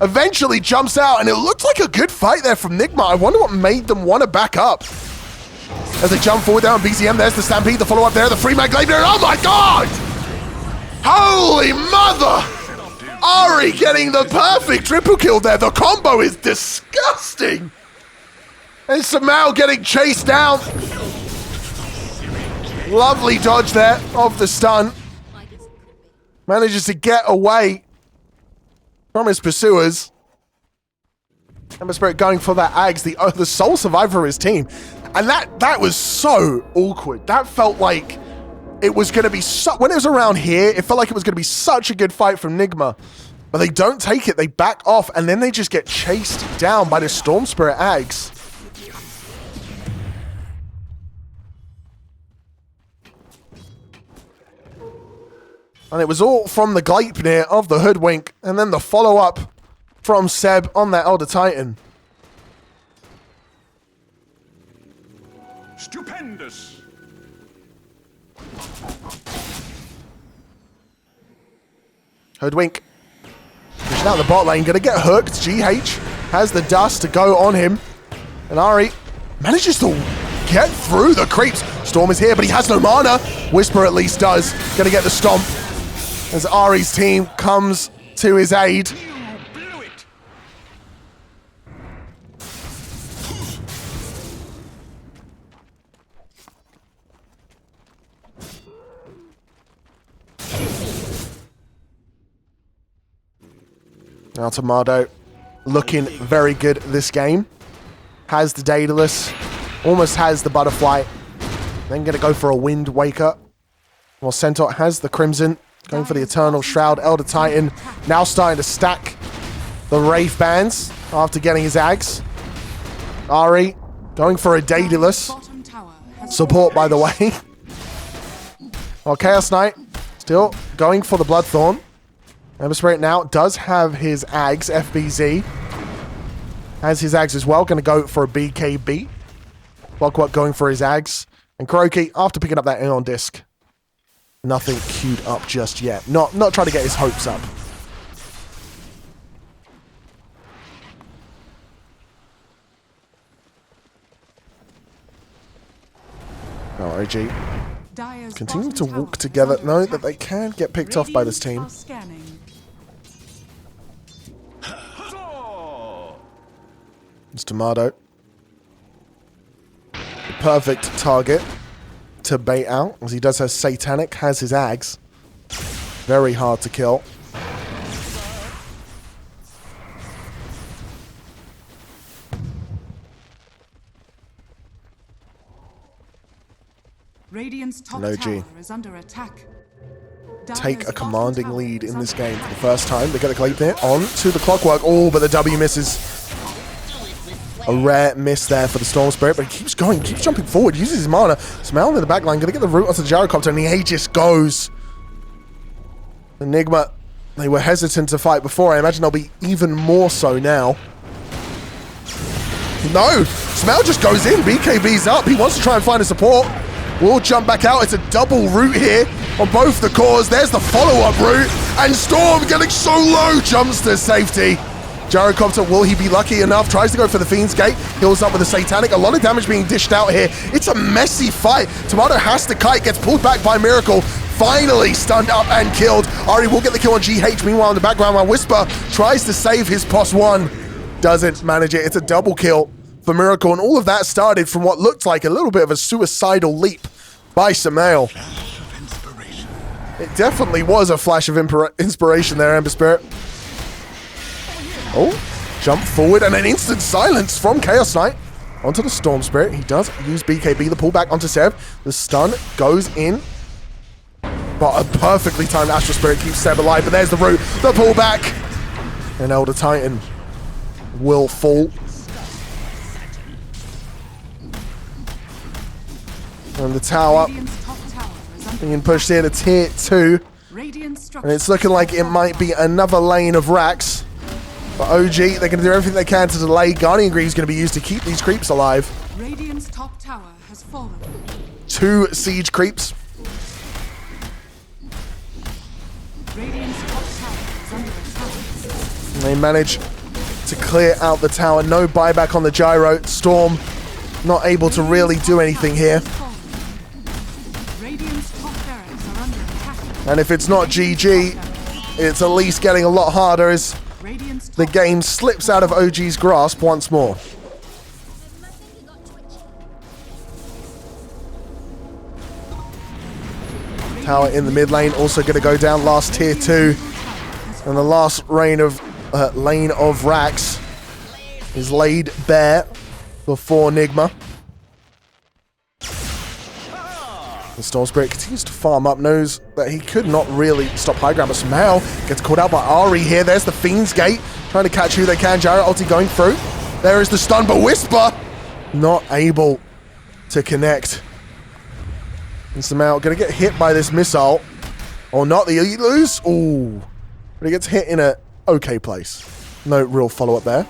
Eventually jumps out, and it looked like a good fight there from Nigma. I wonder what made them want to back up. As they jump forward down BZM, there's the Stampede, the follow-up there, the free mag Glaive. Oh my God! Holy mother! Ari getting the perfect triple kill there. The combo is disgusting. And Samao getting chased down. Lovely dodge there of the stun. Manages to get away from his pursuers. Ember Spirit going for that Ags, the sole survivor of his team. And that was so awkward. That felt like it was going to be, when it was around here, it felt like it was going to be such a good fight from Nigma. But they don't take it, they back off, and then they just get chased down by the Storm Spirit Ags. And it was all from the Gleipnir of the Hoodwink, and then the follow-up from Seb on that Elder Titan.
Stupendous.
Hoodwink pushing out the bot lane, gonna get hooked. GH has the dust to go on him, and Ari manages to get through the creeps. Storm is here, but he has no mana. Whisper at least does. Gonna get the stomp as Ari's team comes to his aid. Now Tomado looking very good this game. Has the Daedalus, almost has the Butterfly. Then going to go for a Wind Waker. While Centaur has the Crimson, going for the Eternal Shroud. Elder Titan now starting to stack the Wraith Bands after getting his Ags. Ari going for a Daedalus. Support, by the way. While Chaos Knight still going for the Bloodthorn. Ember Spirit now does have his Ags, FBZ. Has his Ags as well, going to go for a BKB. Clockwork going for his Ags. And Kuroki, after picking up that Aeon disc, nothing queued up just yet. Not trying to get his hopes up. Oh, OG continue to walk together. Know that they can get picked off by this team. It's Tomado. The perfect target to bait out, as he does have Satanic, has his Ags. Very hard to kill.
Radiant's top
No
tower
G.
is under attack.
Take a commanding lead in this game for the first time. They get a Gleipnir on to the Clockwork. Oh, but the W misses. A rare miss there for the Storm Spirit, but he keeps going, keeps jumping forward, uses his mana. Smell in the backline, gonna get the root onto the Gyrocopter, and the Aegis goes. Enigma They were hesitant to fight before. I imagine they'll be even more so now. No! Smell just goes in. BKB's up. He wants to try and find a support. We'll jump back out. It's a double route here on both the cores. There's the follow-up route. And Storm getting so low. Jumps to safety. Gyrocopter, will he be lucky enough? Tries to go for the Fiend's Gate. Heals up with a Satanic. A lot of damage being dished out here. It's a messy fight. Tomato has to kite. Gets pulled back by Miracle. Finally stunned up and killed. Ari will get the kill on GH. Meanwhile, in the background, while Whisper tries to save his POS 1. Doesn't manage it. It's a double kill for Miracle. And all of that started from what looked like a little bit of a suicidal leap by Samael. It definitely was a flash of inspiration there, Ember Spirit. Oh, jump forward and an instant silence from Chaos Knight onto the Storm Spirit. He does use BKB, the pullback onto Seb. The stun goes in. But a perfectly timed Astral Spirit keeps Seb alive. But there's the root, the pullback. And Elder Titan will fall. And the tower being pushed here to tier 2. And it's looking like it might be another lane of racks. But OG, they're going to do everything they can to delay. Guardian Greed is going to be used to keep these creeps alive.
Radiant's top tower has fallen.
2 siege creeps.
Radiant's top tower is under attack.
And they manage to clear out the tower. No buyback on the gyro. Storm not able to really do anything here.
Radiant's top barracks are under attack.
And if it's not GG, it's at least getting a lot harder as the game slips out of OG's grasp once more. Tower in the mid lane also going to go down. Last tier 2. And the last lane of racks is laid bare before Nigma. The Storm Spirit continues to farm up, knows that he could not really stop high ground, but somehow gets caught out by Ari here. There's the Fiend's Gate, trying to catch who they can. Gyro ulti going through. There is the stun, but Whisper not able to connect. And somehow going to get hit by this missile. Or not, the Elite lose. Ooh. But he gets hit in a okay place. No real follow-up there.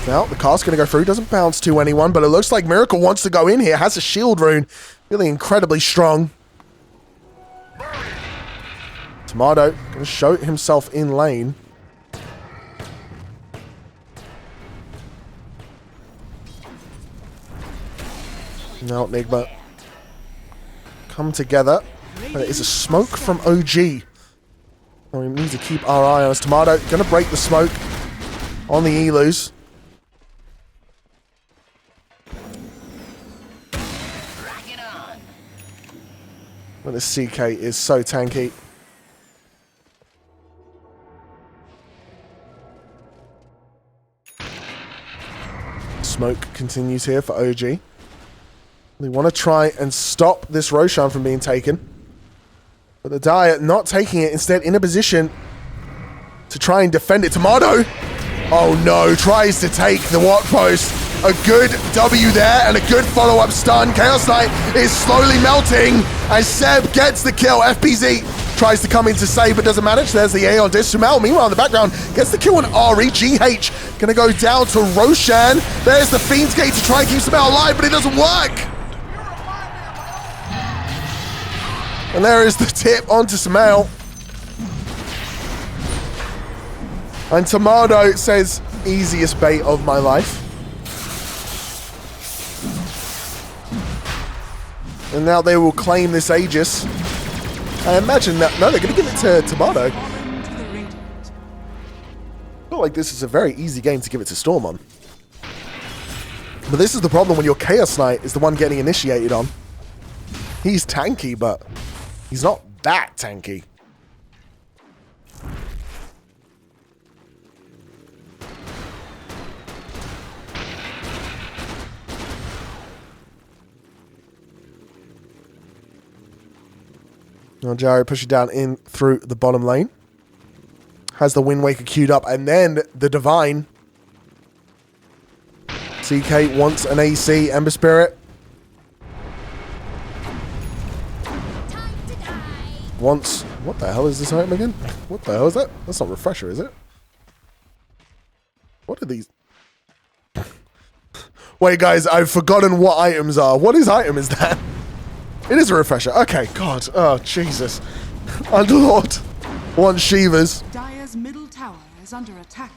Now, the cast's going to go through. Doesn't bounce to anyone, but it looks like Miracle wants to go in here. Has a shield rune. Really incredibly strong. Tomato going to show himself in lane. Now, Nigma come together. But it is a smoke from OG. And we need to keep our eye on us. Tomato going to break the smoke on the Elus. But this CK is so tanky. Smoke continues here for OG. They want to try and stop this Roshan from being taken. But the Dire not taking it, instead in a position to try and defend it. Tomato! Oh no, tries to take the Watt Post. A good W there and a good follow-up stun. Chaos Knight is slowly melting as Seb gets the kill. FPZ tries to come in to save but doesn't manage. There's the A on Dish. Sumel, meanwhile, in the background, gets the kill on Ari. GH gonna go down to Roshan. There's the Fiend's Gate to try and keep Sumel alive, but it doesn't work. And there is the tip onto Sumel. And Tomato says, easiest bait of my life. And now they will claim this Aegis. I imagine that... No, they're going to give it to Tomato. I feel like this is a very easy game to give it to Storm on. But this is the problem when your Chaos Knight is the one getting initiated on. He's tanky, but he's not that tanky. Now Jari pushes down in through the bottom lane. Has the Wind Waker queued up, and then the Divine. CK wants an AC, Ember Spirit. wants... What the hell is this item again? What the hell is that? That's not refresher, is it? What are these? Wait, guys, I've forgotten what items are. What item is that? It is a refresher. Okay, God. Oh, Jesus. Underlord wants Shivas.
Dire's middle tower is under attack.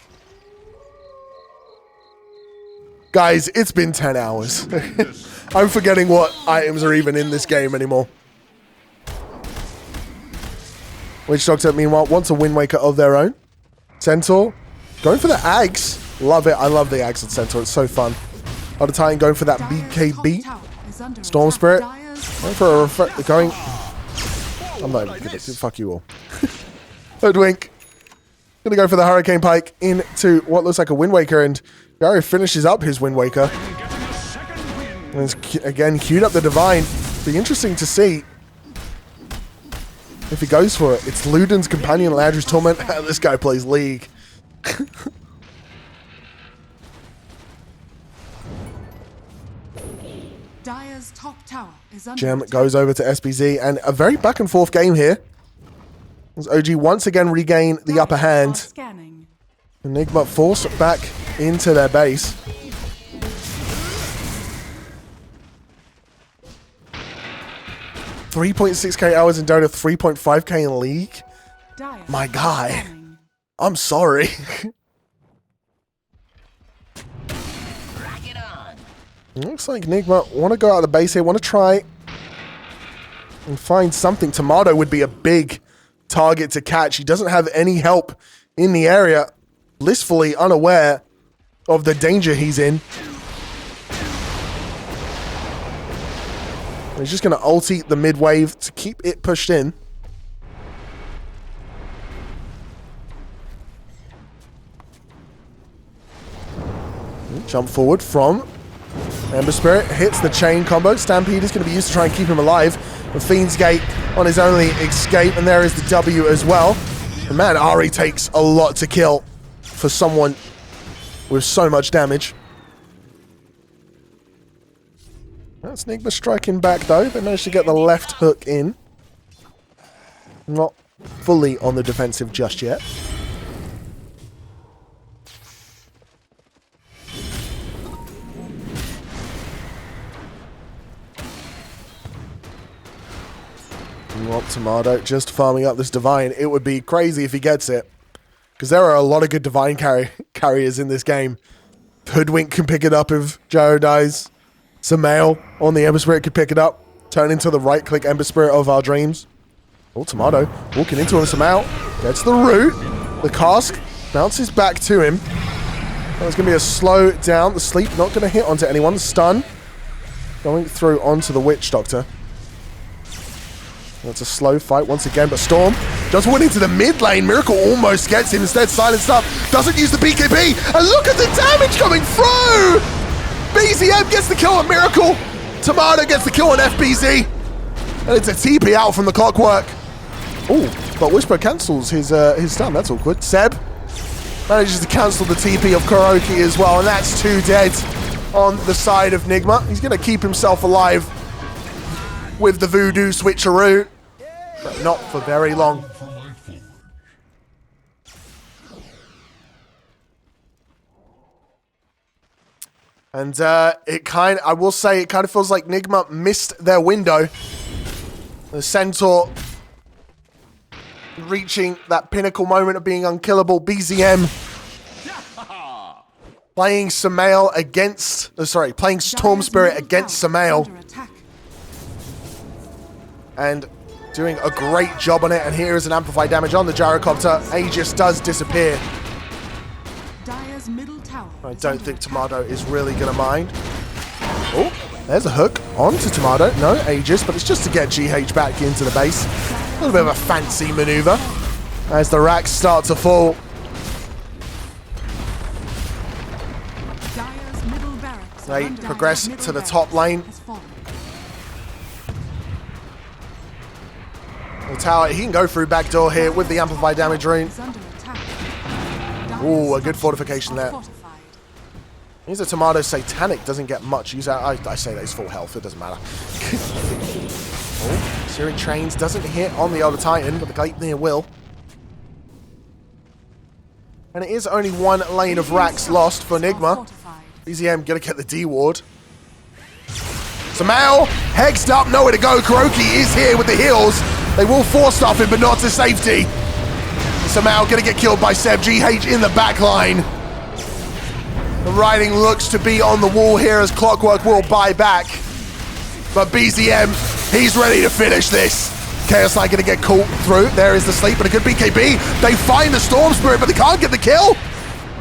Guys, it's been 10 hours. I'm forgetting what items are even in this game anymore. Witch Doctor, meanwhile, wants a Wind Waker of their own. Centaur, going for the Ags. Love it. I love the Ags and Centaur. It's so fun. Other Titan going for that BKB. Storm Spirit. Going for a going. I'm not even gonna fuck you all. Hoodwink. Gonna go for the Hurricane Pike into what looks like a Wind Waker, and Gary finishes up his Wind Waker. And again, queued up the Divine. Be interesting to see if he goes for it. It's Luden's Companion, Landry's Torment. This guy plays League.
Dire's top tower is under
Gem
attack.
goes over to SBZ, and a very back and forth game here. As OG once again regain the upper hand.
Scanning.
Nigma forced back into their base. $3.6k hours in Dota, 3.5k in League.
Dire
My guy.
scanning.
I'm sorry. Looks like Nigma want to go out of the base here, want to try and find something. Tomato would be a big target to catch. He doesn't have any help in the area, blissfully unaware of the danger he's in. He's just going to ulti the mid wave to keep it pushed in. Jump forward from Ember Spirit, hits the chain combo. Stampede is going to be used to try and keep him alive. The Fiend's Gate on his only escape, and there is the W as well. And man, Ari takes a lot to kill for someone with so much damage. That's Nigma striking back though. They managed to get the left hook in. Not fully on the defensive just yet. Tomato just farming up this Divine. It would be crazy if he gets it, because there are a lot of good Divine carriers in this game. Hoodwink can pick it up if Joe dies. Samael on the Ember Spirit could pick it up, turn into the right-click Ember Spirit of our dreams. Oh, Tomato walking into him. Samael gets the root. The cask bounces back to him. There's going to be a slow down. The sleep not going to hit onto anyone. Stun going through onto the Witch Doctor. That's a slow fight once again, but Storm just went into the mid lane. Miracle almost gets him. Instead, Silence Up doesn't use the BKB. And look at the damage coming through! BZM gets the kill on Miracle. Tomato gets the kill on FBZ. And it's a TP out from the Clockwork. Oh, but Whisper cancels his stun. That's awkward. Seb manages to cancel the TP of Kuroki as well, and that's 2 dead on the side of Nigma. He's going to keep himself alive with the Voodoo switcheroo, but not for very long. And I will say, it kind of feels like Nigma missed their window. The Centaur reaching that pinnacle moment of being unkillable. BZM playing Samael against, playing Storm Spirit against Samael. And doing a great job on it. And here is an amplified damage on the Gyrocopter. Aegis does disappear.
Dire's middle tower
I don't think Tomato is really going to mind. Oh, there's a hook onto Tomato. No, Aegis, but it's just to get GH back into the base. A little bit of a fancy maneuver as the racks start to fall.
Dire's middle barracks
They
under
progress
attack.
to the top lane.
Has fallen.
The tower, he can go through back door here with the amplified damage rune.
Is under attack.
Ooh, a
Dire's
good fortification there.
fortified.
Means that Tomato Satanic doesn't get much use out. I say that he's full health, it doesn't matter. Oh, Searing Chains doesn't hit on the Elder Titan, but the Gleipnir will. And it is only one lane of racks lost for Nigma. BZM gonna get the D ward. Samao, hexed up, nowhere to go. Kuroki is here with the heals. They will force stuff him, but not to safety. Samao gonna get killed by Seb. GH in the back line. The writing looks to be on the wall here as Clockwork will buy back. But BZM, he's ready to finish this. Chaos Knight gonna get caught through. There is the sleep, but a good BKB. They find the Storm Spirit, but they can't get the kill.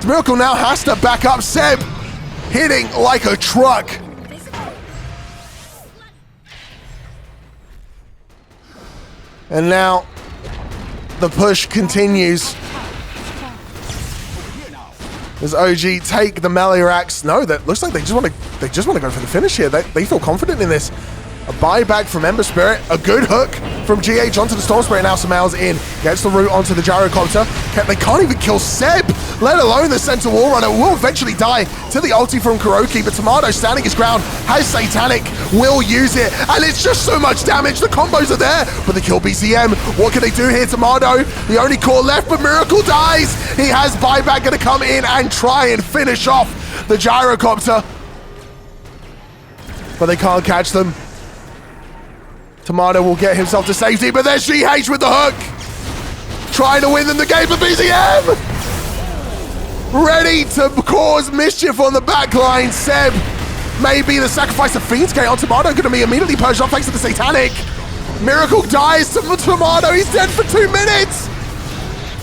Miracle now has to back up Seb, hitting like a truck. And now the push continues. Does OG take the melee racks? No, that looks like they just want to go for the finish here. They feel confident in this. A buyback from Ember Spirit, a good hook from GH onto the Storm Spirit. Now Samael's in, gets the root onto the Gyrocopter. They can't even kill Seb, let alone the Center Wall Runner. Will eventually die to the ulti from Kuroki, but Tomato standing his ground, has Satanic, will use it, and it's just so much damage. The combos are there, but they kill BCM. What can they do here, Tomato? The only core left, but Miracle dies. He has buyback gonna come in and try and finish off the Gyrocopter, but they can't catch them. Tomato will get himself to safety, but there's GH with the hook. Trying to win them the game for BZM. Ready to cause mischief on the backline. Seb, maybe the sacrifice of Fiend's Gate on Tomato going to be immediately purged off thanks to the Satanic. Miracle dies to Tomato. He's dead for 2 minutes.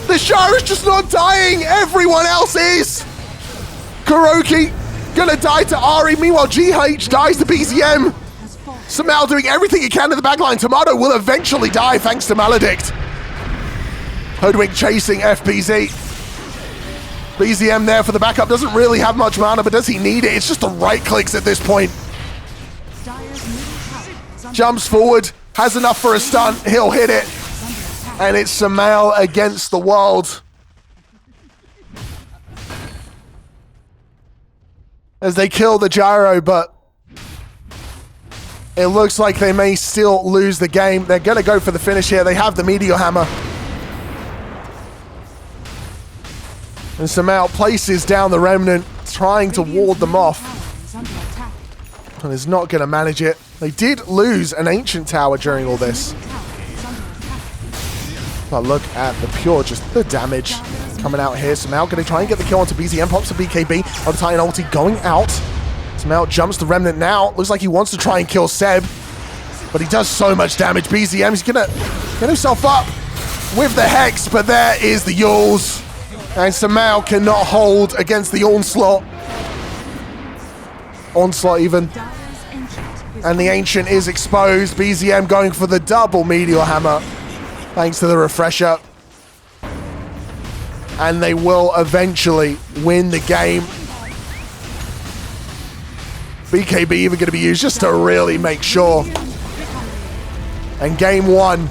The Shah is just not dying. Everyone else is. Kuroki gonna die to Ari. Meanwhile, GH dies to BZM. Samal doing everything he can in the backline. Tomato will eventually die thanks to Maledict. Hoodwink chasing FPZ. BZM there for the backup. Doesn't really have much mana, but does he need it? It's just the right clicks at this point. Jumps forward, has enough for a stun. He'll hit it. And it's Samal against the world. As they kill the Gyro, but it looks like they may still lose the game. They're going to go for the finish here. They have the Meteor Hammer. And Samal places down the Remnant, trying to ward them off. And is not going to manage it. They did lose an Ancient Tower during all this. But look at the pure, just the damage coming out here. Samal going to try and get the kill onto BZM. Pops a BKB. Elder Titan ulti going out. Samal jumps the Remnant now. Looks like he wants to try and kill Seb, but he does so much damage. BZM, he's gonna get himself up with the Hex, but there is the Yules. And Samal cannot hold against the Onslaught. Onslaught even. And the Ancient is exposed. BZM going for the double Meteor Hammer, thanks to the refresher. And they will eventually win the game. BKB even going to be used just to really make sure. And game one,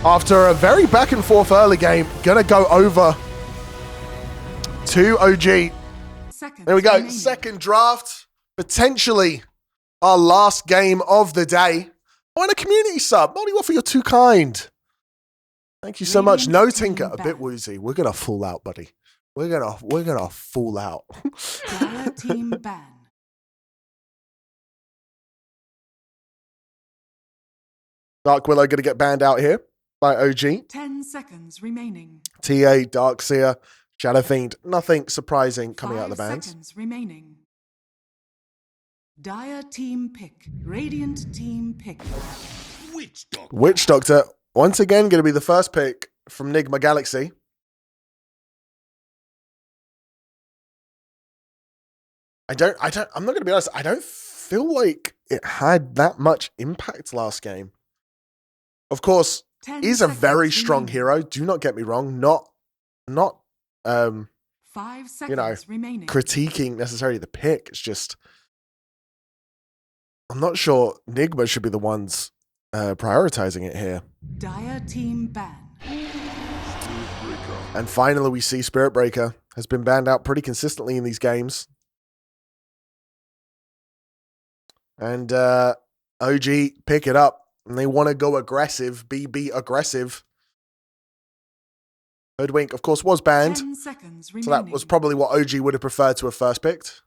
after a very back and forth early game, going to go over to OG. There we go, second draft, potentially our last game of the day. Oh, and a community sub. Molly Waffle, you're too kind. Thank you so much. No Tinker, a bit woozy. We're going to fall out, buddy. We're gonna fall out.
Team ban.
Dark Willow going to get banned out here by OG.
10 seconds remaining.
TA, Darkseer, Shadow Fiend. Nothing surprising coming out of the bans.
5 seconds remaining. Dire team pick. Radiant team pick.
Witch Doctor, once again, going to be the first pick from Nigma Galaxy. I'm not going to be honest, I don't feel like it had that much impact last game. Of course, he's a very strong hero. Do not get me wrong. Not
5 seconds remaining.
Critiquing necessarily the pick. It's just, I'm not sure Nigma should be the ones prioritizing it here.
Dire team ban.
And finally, we see Spirit Breaker has been banned out pretty consistently in these games. And OG pick it up. And they want to go aggressive, be aggressive. Hoodwink, of course, was banned.
10 seconds
So
remaining.
that was probably what OG would have preferred to have first picked.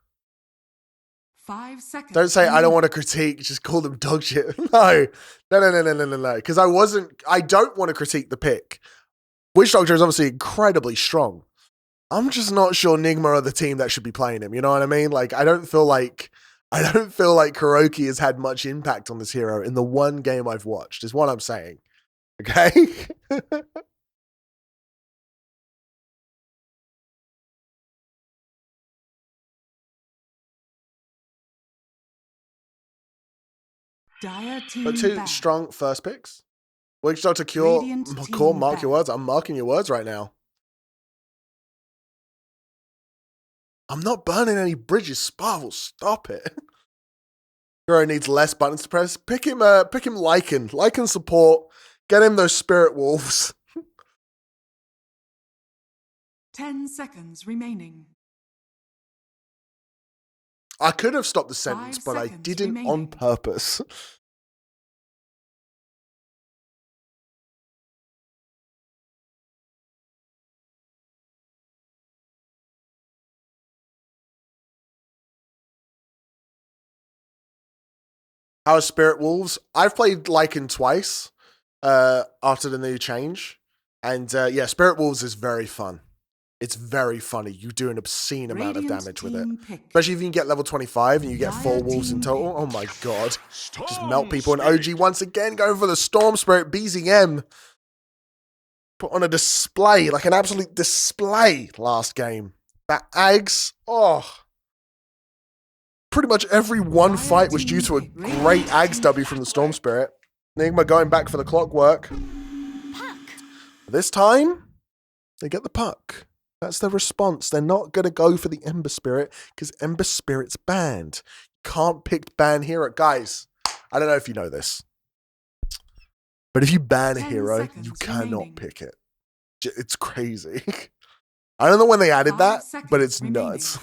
5 seconds.
Don't say I don't
remaining.
want to critique, just call them dog shit. No. Because I don't want to critique the pick. Witch Doctor is obviously incredibly strong. I'm just not sure Nigma are the team that should be playing him. You know what I mean? Like, I don't feel like Kuroki has had much impact on this hero in the one game I've watched, is what I'm saying. Okay?
Dire team
But two
back.
strong first picks. Witch Doctor Cure,
Radiant
Core,
team
mark your
back.
words. I'm marking your words right now. I'm not burning any bridges, Sparvel. Stop it. Hero needs less buttons to press. Pick him Lycan. Lycan support. Get him those spirit wolves.
10 seconds remaining.
I could have stopped the sentence,
5
but I
seconds
didn't on
remaining.
purpose. How are Spirit Wolves? I've played Lycan twice after the new change. And yeah, Spirit Wolves is very fun. It's very funny. You do an obscene amount of
Radiant
damage with it.
team pick.
Especially if you can get level 25 and you get 4
Dire
wolves in
team
total.
pick.
Oh my god.
Storm
Just melt people. And
Spirit.
OG once again going for the Storm Spirit BZM. Put on a display, like an absolute display last game. That Ags, oh. Pretty much every one
Dire
fight was due
team
to a
pick.
great Ags W from the Storm Spirit. Nigma going back for the clockwork.
Puck.
This time, they get the puck. That's their response. They're not going to go for the Ember Spirit because Ember Spirit's banned. Can't pick ban hero. Guys, I don't know if you know this, but if you ban a
10
hero,
seconds
you cannot
remaining.
pick it. It's crazy. I don't know when they added
5
that, but
seconds
it's
remaining.
nuts.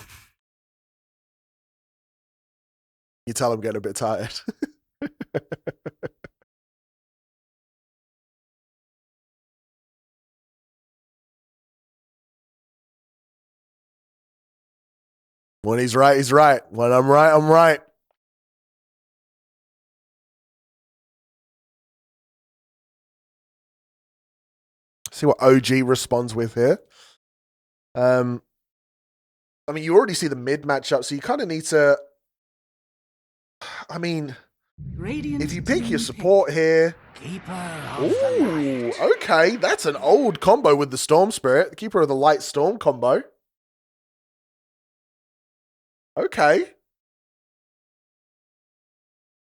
You tell I'm getting a bit tired. When he's right, he's right. When I'm right, I'm right. See what OG responds with here. I mean, you already see the mid matchup, so you kind of need to. I mean,
Radiant
if you pick
team
your support here. Ooh, okay. That's an old combo with the Storm Spirit. The Keeper of the Light Storm combo. Okay.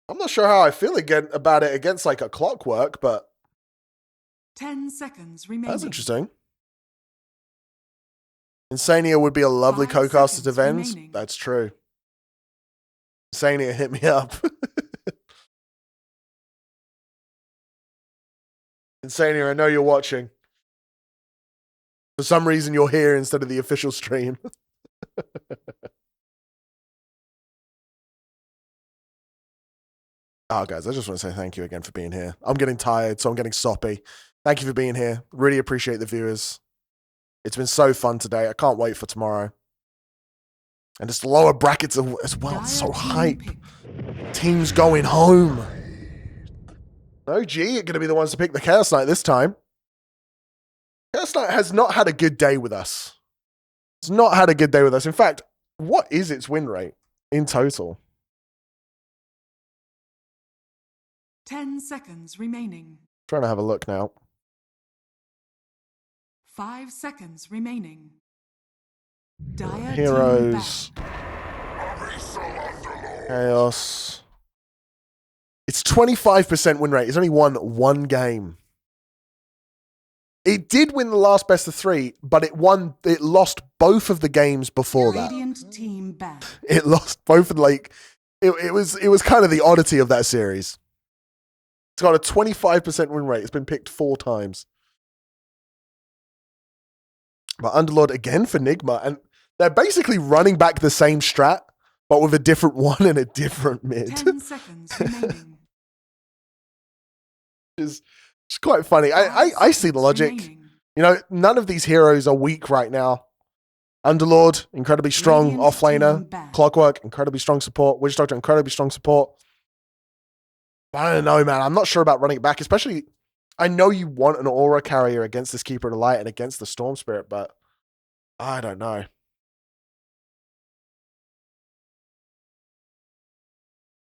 I'm not sure how I feel again about it against like a clockwork, but
10 seconds remaining.
that's interesting. Insania would be a lovely
5
co-caster to
seconds
Vens.
remaining.
That's true. Insania, hit me up. Insania, I know you're watching. For some reason, you're here instead of the official stream. Oh, guys, I just want to say thank you again for being here. I'm getting tired, so I'm getting soppy. Thank you for being here. Really appreciate the viewers. It's been so fun today. I can't wait for tomorrow. And just lower brackets as well. It's so
Dire team
hype.
pick.
Teams going home. OG are going to be the ones to pick the Chaos Knight this time. Chaos Knight has not had a good day with us. It's not had a good day with us. In fact, what is its win rate in total?
10 seconds remaining.
Trying to have a look now.
5 seconds remaining. Dire
Heroes.
team back.
Chaos. It's 25% win rate. It's only won one game. It did win the last best of 3, but it lost both of the games before that.
Radiant team back.
It lost both of it was kind of the oddity of that series. It's got a 25% win rate. It's been picked 4 times. But Underlord again for Nigma, and they're basically running back the same strat, but with a different one and a different mid.
10 seconds remaining.
It's quite funny. I see the logic. You know, none of these heroes are weak right now. Underlord, incredibly strong offlaner. Clockwork, incredibly strong support. Witch Doctor, incredibly strong support. But I don't know, man. I'm not sure about running it back, especially I know you want an aura carrier against this Keeper of the Light and against the Storm Spirit, but I don't know.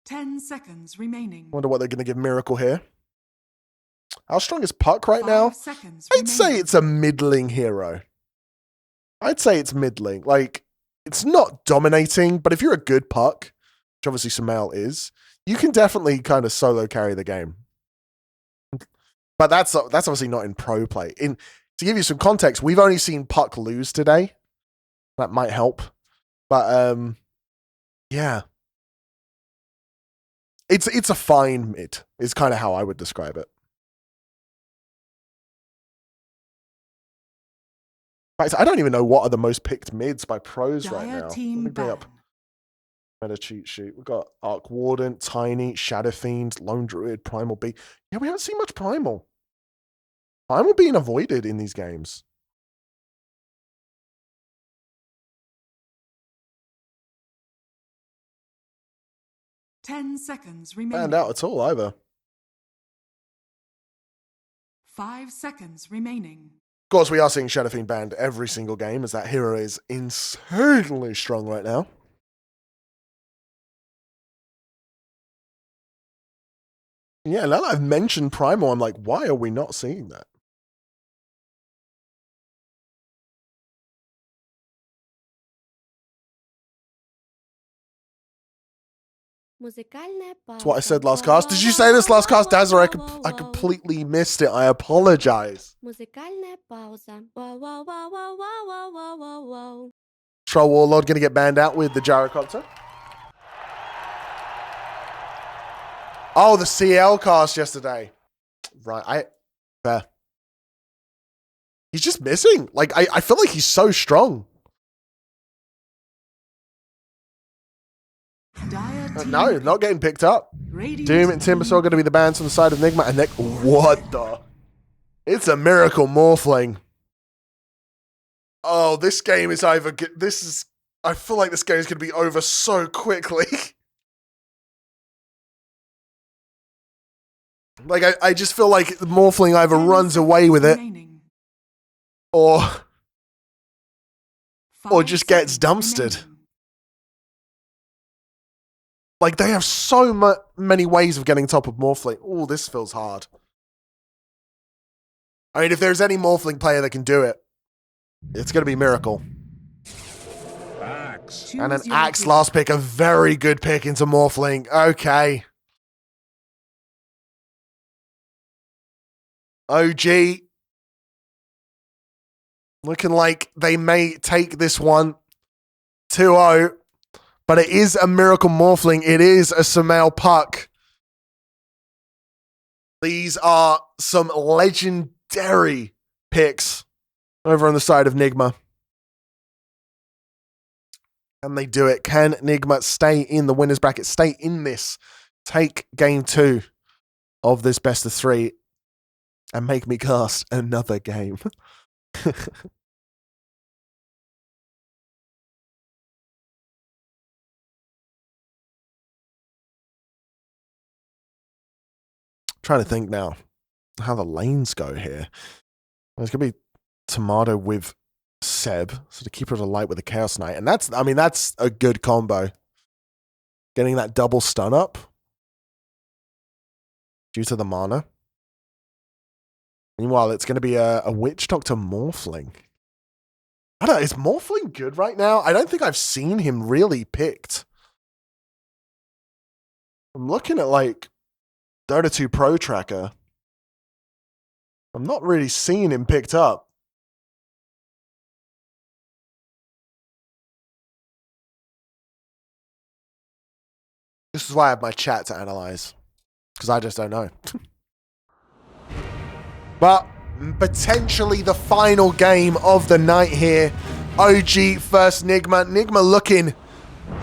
10 seconds remaining.
Wonder what they're going to give Miracle here. How strong is Puck right now? I'd say it's a middling hero. I'd say it's middling. Like, it's not dominating, but if you're a good Puck, which obviously Sumail is, you can definitely kind of solo carry the game. But that's obviously not in pro play. To give you some context, we've only seen Puck lose today. That might help. But yeah. It's a fine mid, is kind of how I would describe it. Right, so I don't even know what are the most picked mids by pros right now. Let me bring up meta cheat sheet. We've got Arc Warden, Tiny, Shadow Fiend, Lone Druid, Primal Bee. Yeah, we haven't seen much Primal. Primal being avoided in these games.
Ten seconds remaining.
Stand out at all either.
5 seconds remaining.
Of course, we are seeing Shadow Fiend banned every single game, as that hero is insanely strong right now. Yeah, now that I've mentioned Primal, I'm like, why are we not seeing that? That's what I said last cast. Did you say this last cast, Dazzer? I completely missed it. I apologize. Troll Warlord going to get banned out with the Gyrocopter. Oh, the CL cast yesterday. Right, fair. He's just missing. Like, I feel like he's so strong. No, not getting picked up. Doom and Timbersaw are going to be the bans on the side of Nigma. And what the? It's a miracle Morphling. Oh, this game is I feel like this game is going to be over so quickly. Like, I just feel like Morphling either runs away with it or just gets dumpstered. Like, they have so many ways of getting top of Morphling. Oh, this feels hard. I mean, if there's any Morphling player that can do it, it's going to be Miracle.
Axe.
And an Axe last pick, a very good pick into Morphling. Okay. OG. Looking like they may take this one 2-0. But it is a Miracle Morphling. It is a Sumail Puck. These are some legendary picks over on the side of Nigma. And they do it. Can Nigma stay in the winner's bracket? Stay in this. Take game 2 of this best of 3 and make me cast another game. Trying to think now how the lanes go here. There's going to be Tomato with Seb, so the Keeper of the Light with the Chaos Knight. And that's a good combo. Getting that double stun up due to the mana. Meanwhile, it's going to be a Witch Doctor Morphling. I don't know, is Morphling good right now? I don't think I've seen him really picked. I'm looking at like Dota 2 Pro Tracker. I'm not really seeing him picked up. This is why I have my chat to analyze. Because I just don't know. But potentially the final game of the night here. OG versus Nigma. Nigma looking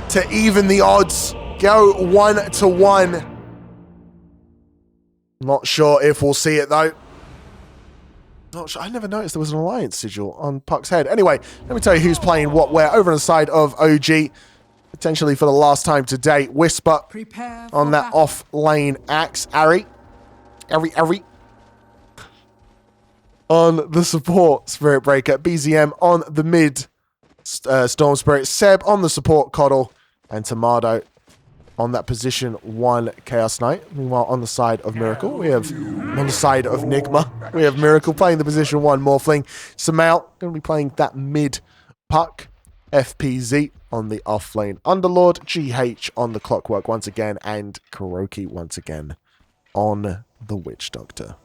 to even the odds. Go 1-1. Not sure if we'll see it, though. Not sure. I never noticed there was an alliance sigil on Puck's head. Anyway, let me tell you who's playing what where. Over on the side of OG, potentially for the last time today, Whisper
Prepare
on
for
that
battle.
off-lane axe. Ari. On the support, Spirit Breaker. BZM on the mid, Storm Spirit. Seb on the support, Coddle. And Tomato on that position 1 Chaos Knight. Meanwhile, on the side of Miracle, we have, on the side of Nigma, we have Miracle playing the position 1 Morphling. Samau going to be playing that mid Puck. FPZ on the off-lane Underlord. GH on the Clockwork once again. And Kuroki once again on the Witch Doctor.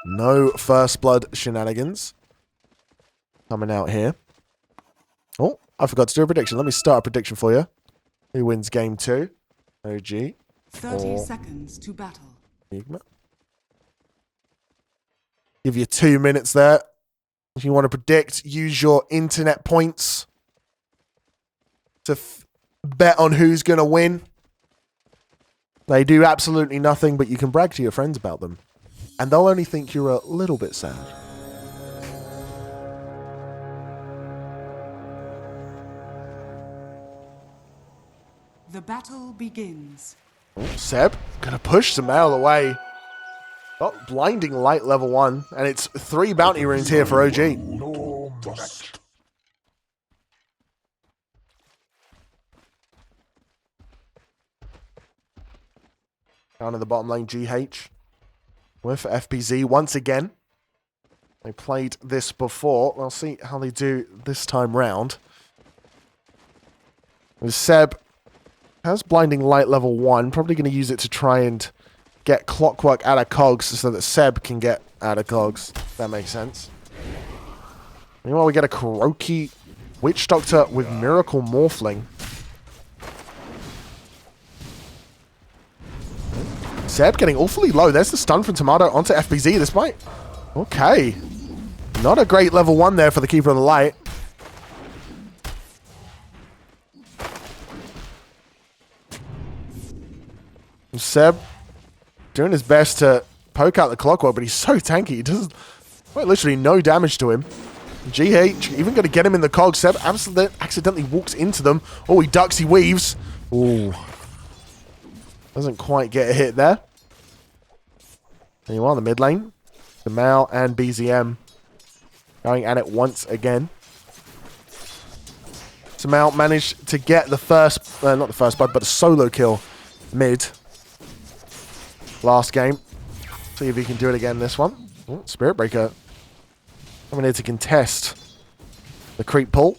No First Blood shenanigans coming out here. Oh, I forgot to do a prediction. Let me start a prediction for you. Who wins game 2? OG.
30 seconds to battle.
Nigma. Give you 2 minutes there. If you want to predict, use your internet points to bet on who's going to win. They do absolutely nothing, but you can brag to your friends about them. And they'll only think you're a little bit sad.
The battle begins.
Oh, Seb, gonna push Samel away. Oh, blinding light level 1. And it's 3 bounty runes here for OG.
No must.
Down in the bottom lane, GH. With FPZ once again. They played this before. We'll see how they do this time round. Seb has blinding light level 1. Probably going to use it to try and get Clockwork out of cogs so that Seb can get out of cogs. If that makes sense. Meanwhile, we get a Kuroki Witch Doctor with Miracle Morphling. Seb getting awfully low. There's the stun from Tomato onto FBZ. This might... Okay. Not a great level 1 there for the Keeper of the Light. Seb doing his best to poke out the Clockwork, but he's so tanky. He does quite literally no damage to him. GH even going to get him in the cog. Seb accidentally walks into them. Oh, he ducks, he weaves. Ooh. Doesn't quite get a hit there. There you are, the mid lane. The Mal and BZM going at it once again. So Mal managed to get the first, not the first blood, but a solo kill mid. Last game. See if he can do it again this one. Oh, Spirit Breaker coming here to contest the creep pull.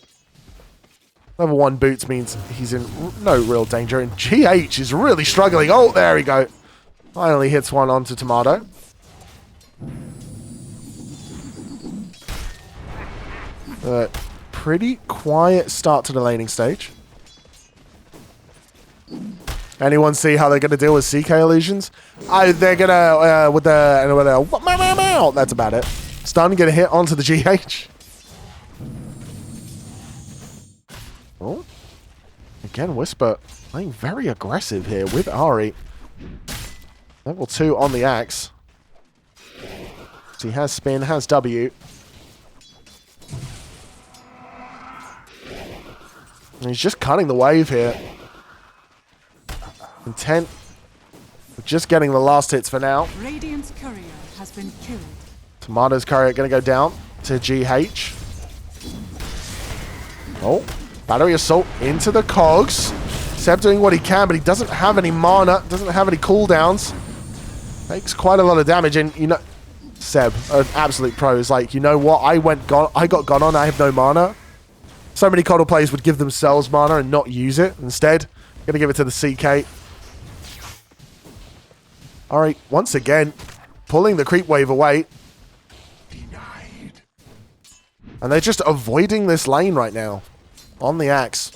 Level 1 boots means he's in no real danger. And GH is really struggling. Oh, there we go. Finally hits one onto Tomato. Pretty quiet start to the laning stage. Anyone see how they're going to deal with CK illusions? They're going to, with the, that's about it. Stun, get a hit onto the GH. Oh. Again, Whisper playing very aggressive here with Ari. Level 2 on the axe. So he has spin, has W. And he's just cutting the wave here. Content with just getting the last hits for now.
Radiant's courier has been killed.
Tomato's courier going to go down to GH. Oh, battery assault into the cogs. Seb doing what he can, but he doesn't have any mana, doesn't have any cooldowns. Takes quite a lot of damage, and you know, Seb, an absolute pro, is like, you know what? I got gone on. I have no mana. So many Coddle players would give themselves mana and not use it. Instead, going to give it to the CK. All right, once again, pulling the creep wave away.
Denied.
And they're just avoiding this lane right now on the axe.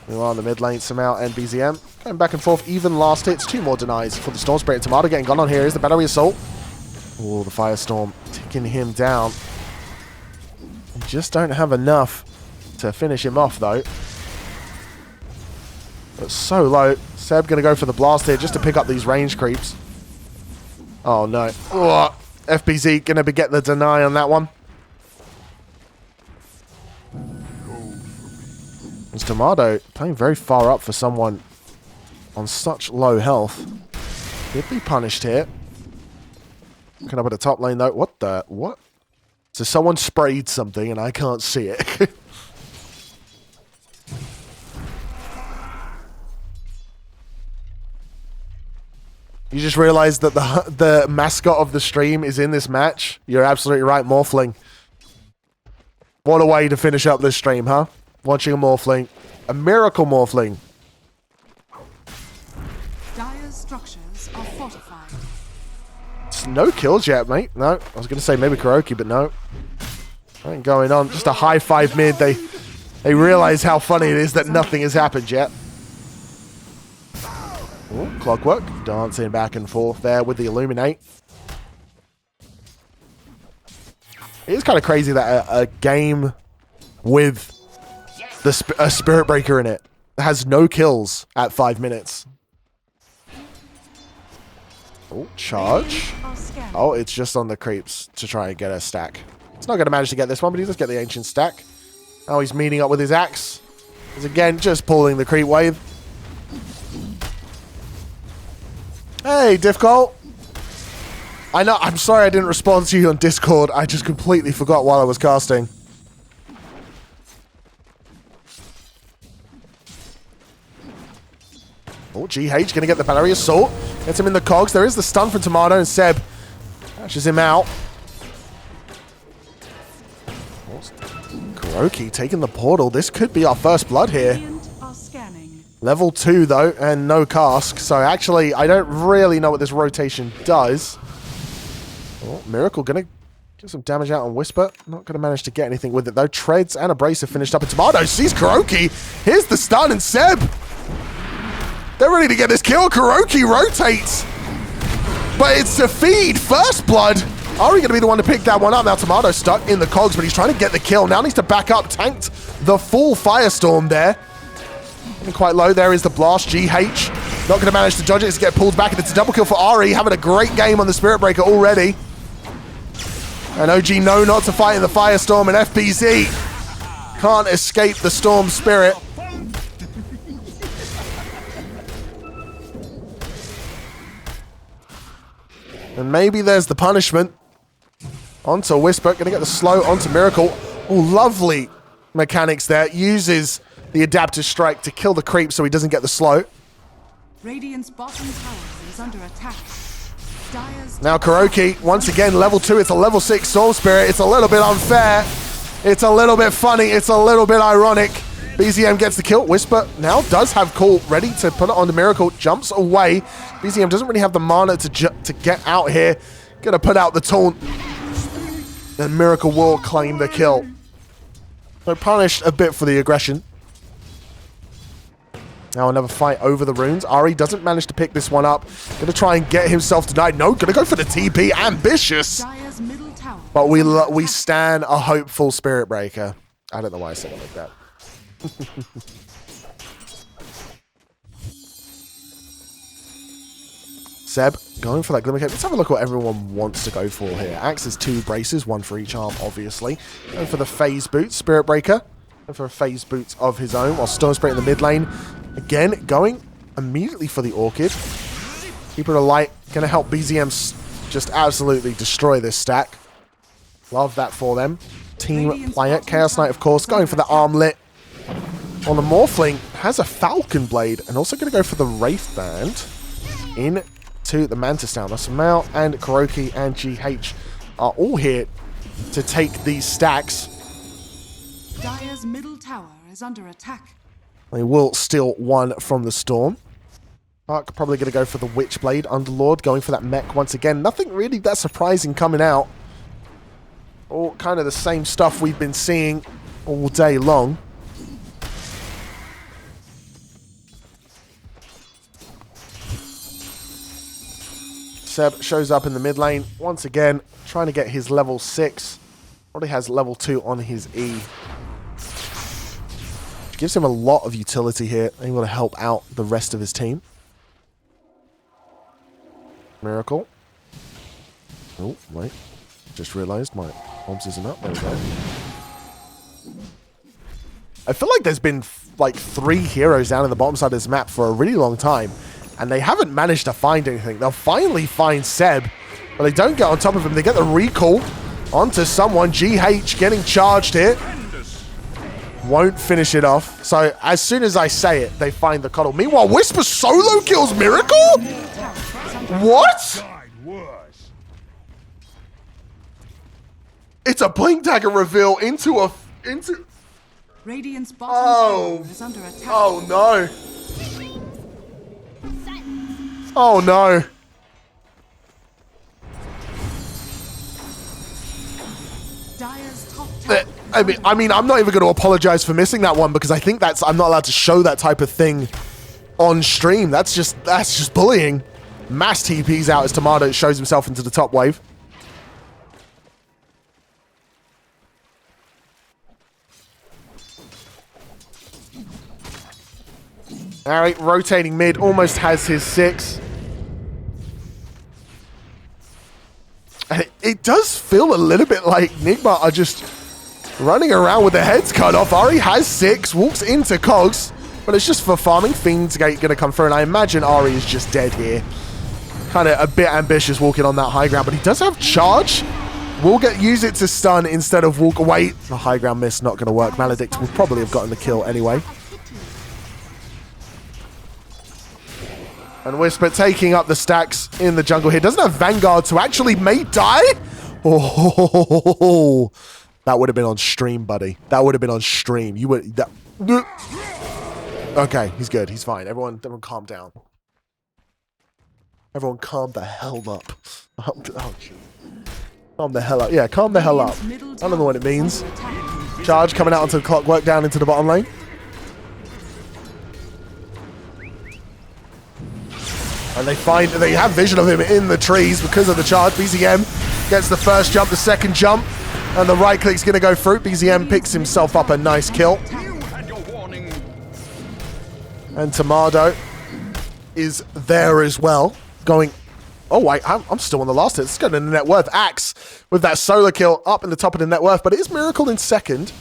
Meanwhile, on the mid lane, Samau and BZM going back and forth. Even last hits. 2 more denies for the Storm Spirit. Tomato getting gone on here. Is the battery assault. Oh, the Firestorm ticking him down. Just don't have enough to finish him off, though. But so low. Seb going to go for the blast here just to pick up these range creeps. Oh, no. Oh, FBZ going to get the deny on that one. It's Tomato playing very far up for someone on such low health. He'd be punished here. Looking up at the top lane, though. What the? What? So someone sprayed something and I can't see it. You just realized that the mascot of the stream is in this match? You're absolutely right, Morphling. What a way to finish up this stream, huh? Watching a Morphling. A miracle Morphling.
Dire's structures are fortified.
It's no kills yet, mate. No. I was going to say maybe Kuroki, but no. Nothing going on. Just a high five mid. They realize how funny it is that nothing has happened yet. Ooh, Clockwork dancing back and forth there with the Illuminate. It is kind of crazy that a game with a Spirit Breaker in it has no kills at 5 minutes. Oh, charge. Oh, it's just on the creeps to try and get a stack. He's not going to manage to get this one, but he does get the Ancient stack. Oh, he's meeting up with his axe. He's again just pulling the creep wave. Hey, Diffcult. I know, I'm sorry I didn't respond to you on Discord. I just completely forgot while I was casting. Oh, GH going to get the Battery Assault. Gets him in the cogs. There is the stun from Tomato, and Seb catches him out. Kuroki taking the portal. This could be our first blood here. Level 2, though, and no cask. So, actually, I don't really know what this rotation does. Oh, Miracle going to get some damage out on Whisper. Not going to manage to get anything with it, though. Treads and Abrasive finished up. And Tomato sees Kuroki. Here's the stun, and Seb. They're ready to get this kill. Kuroki rotates. But it's to feed First Blood. Are we going to be the one to pick that one up? Now, Tomato stuck in the cogs, but he's trying to get the kill. Now needs to back up. Tanked the full Firestorm there. Getting quite low. There is the blast. GH not going to manage to dodge it. It's get pulled back, and it's a double kill for Ari. Having a great game on the Spirit Breaker already. And OG know not to fight in the Firestorm, and FBZ can't escape the Storm Spirit. And maybe there's the punishment. Onto Whisper. Going to get the slow onto Miracle. Oh, lovely mechanics there. Uses the Adaptive Strike to kill the creep so he doesn't get the slow.
Radiant's bottom tower is under attack. Dire's
now Kuroki, once again, level 2. It's a level 6 Soul Spirit. It's a little bit unfair. It's a little bit funny. It's a little bit ironic. BZM gets the kill. Whisper now does have Call ready to put it onto Miracle. Jumps away. BZM doesn't really have the mana to get out here. Gonna put out the taunt. Then Miracle will claim the kill. So punished a bit for the aggression. Now another fight over the runes. Ari doesn't manage to pick this one up. Gonna try and get himself denied. No, gonna go for the TP. Ambitious. But we stand a hopeful Spirit Breaker. I don't know why I said it like that. Seb going for that Glimmer Cape. Let's have a look at what everyone wants to go for here. Axe is 2 braces, 1 for each arm, obviously. Going for the Phase Boot, Spirit Breaker. Going for a Phase Boot of his own, while Storm Spirit in the mid lane. Again, going immediately for the Orchid. Keeper of Light, going to help BZM just absolutely destroy this stack. Love that for them. Team player. Chaos Knight, of course, going for the Armlet. On the Morphling, has a Falcon Blade, and also going to go for the Wraith Band into the Mantis down. That's Mao and Kuroki and GH are all here to take these stacks.
Dire's middle tower is under attack.
They will steal one from the Storm. Ark probably going to go for the Witchblade. Underlord going for that mech once again. Nothing really that surprising coming out. All kind of the same stuff we've been seeing all day long. Seb shows up in the mid lane once again, trying to get his level 6. Already has level 2 on his E. Which gives him a lot of utility here, able to help out the rest of his team. Miracle. Oh, wait. Just realized my bombs isn't up. There we go. I feel like there's been like 3 heroes down in the bottom side of this map for a really long time, and they haven't managed to find anything. They'll finally find Seb, but they don't get on top of him. They get the recall onto someone. GH getting charged here. Won't finish it off. So as soon as I say it, they find the cuddle. Meanwhile, Whisper solo kills Miracle? What? It's a blink dagger reveal into
Radiant's bottom tower is under attack.
Oh no. Oh no.
Dire's top tower.
I mean, I'm not even going to apologize for missing that one because I think I'm not allowed to show that type of thing on stream. That's just bullying. Mass TPs out as Tomato shows himself into the top wave. Alright, rotating mid, almost has his 6. It does feel a little bit like Nigma are just running around with their heads cut off. Ari has 6, walks into Cogs, but it's just for farming. Fiend's Gate going to come through, and I imagine Ari is just dead here. Kind of a bit ambitious walking on that high ground, but he does have charge. We'll use it to stun instead of walk away. The high ground miss, not going to work. Maledict will probably have gotten the kill anyway. And Whisper taking up the stacks in the jungle here. Doesn't have Vanguard, so actually may die. Oh, that would have been on stream, buddy. That would have been on stream. You would. Okay, he's good. He's fine. Everyone calm down. Everyone calm the hell up. Oh, calm the hell up. Yeah, calm the hell up. I don't know what it means. Charge coming out onto the clockwork, down into the bottom lane. And they have vision of him in the trees because of the charge. BZM gets the first jump, the second jump, and the right click's going to go through. BZM picks himself up a nice kill. And Tomato is there as well. Going, oh wait, I'm still on the last hit. Let's go to the net worth. Axe with that solo kill up in the top of the net worth, but it is Miracle in second.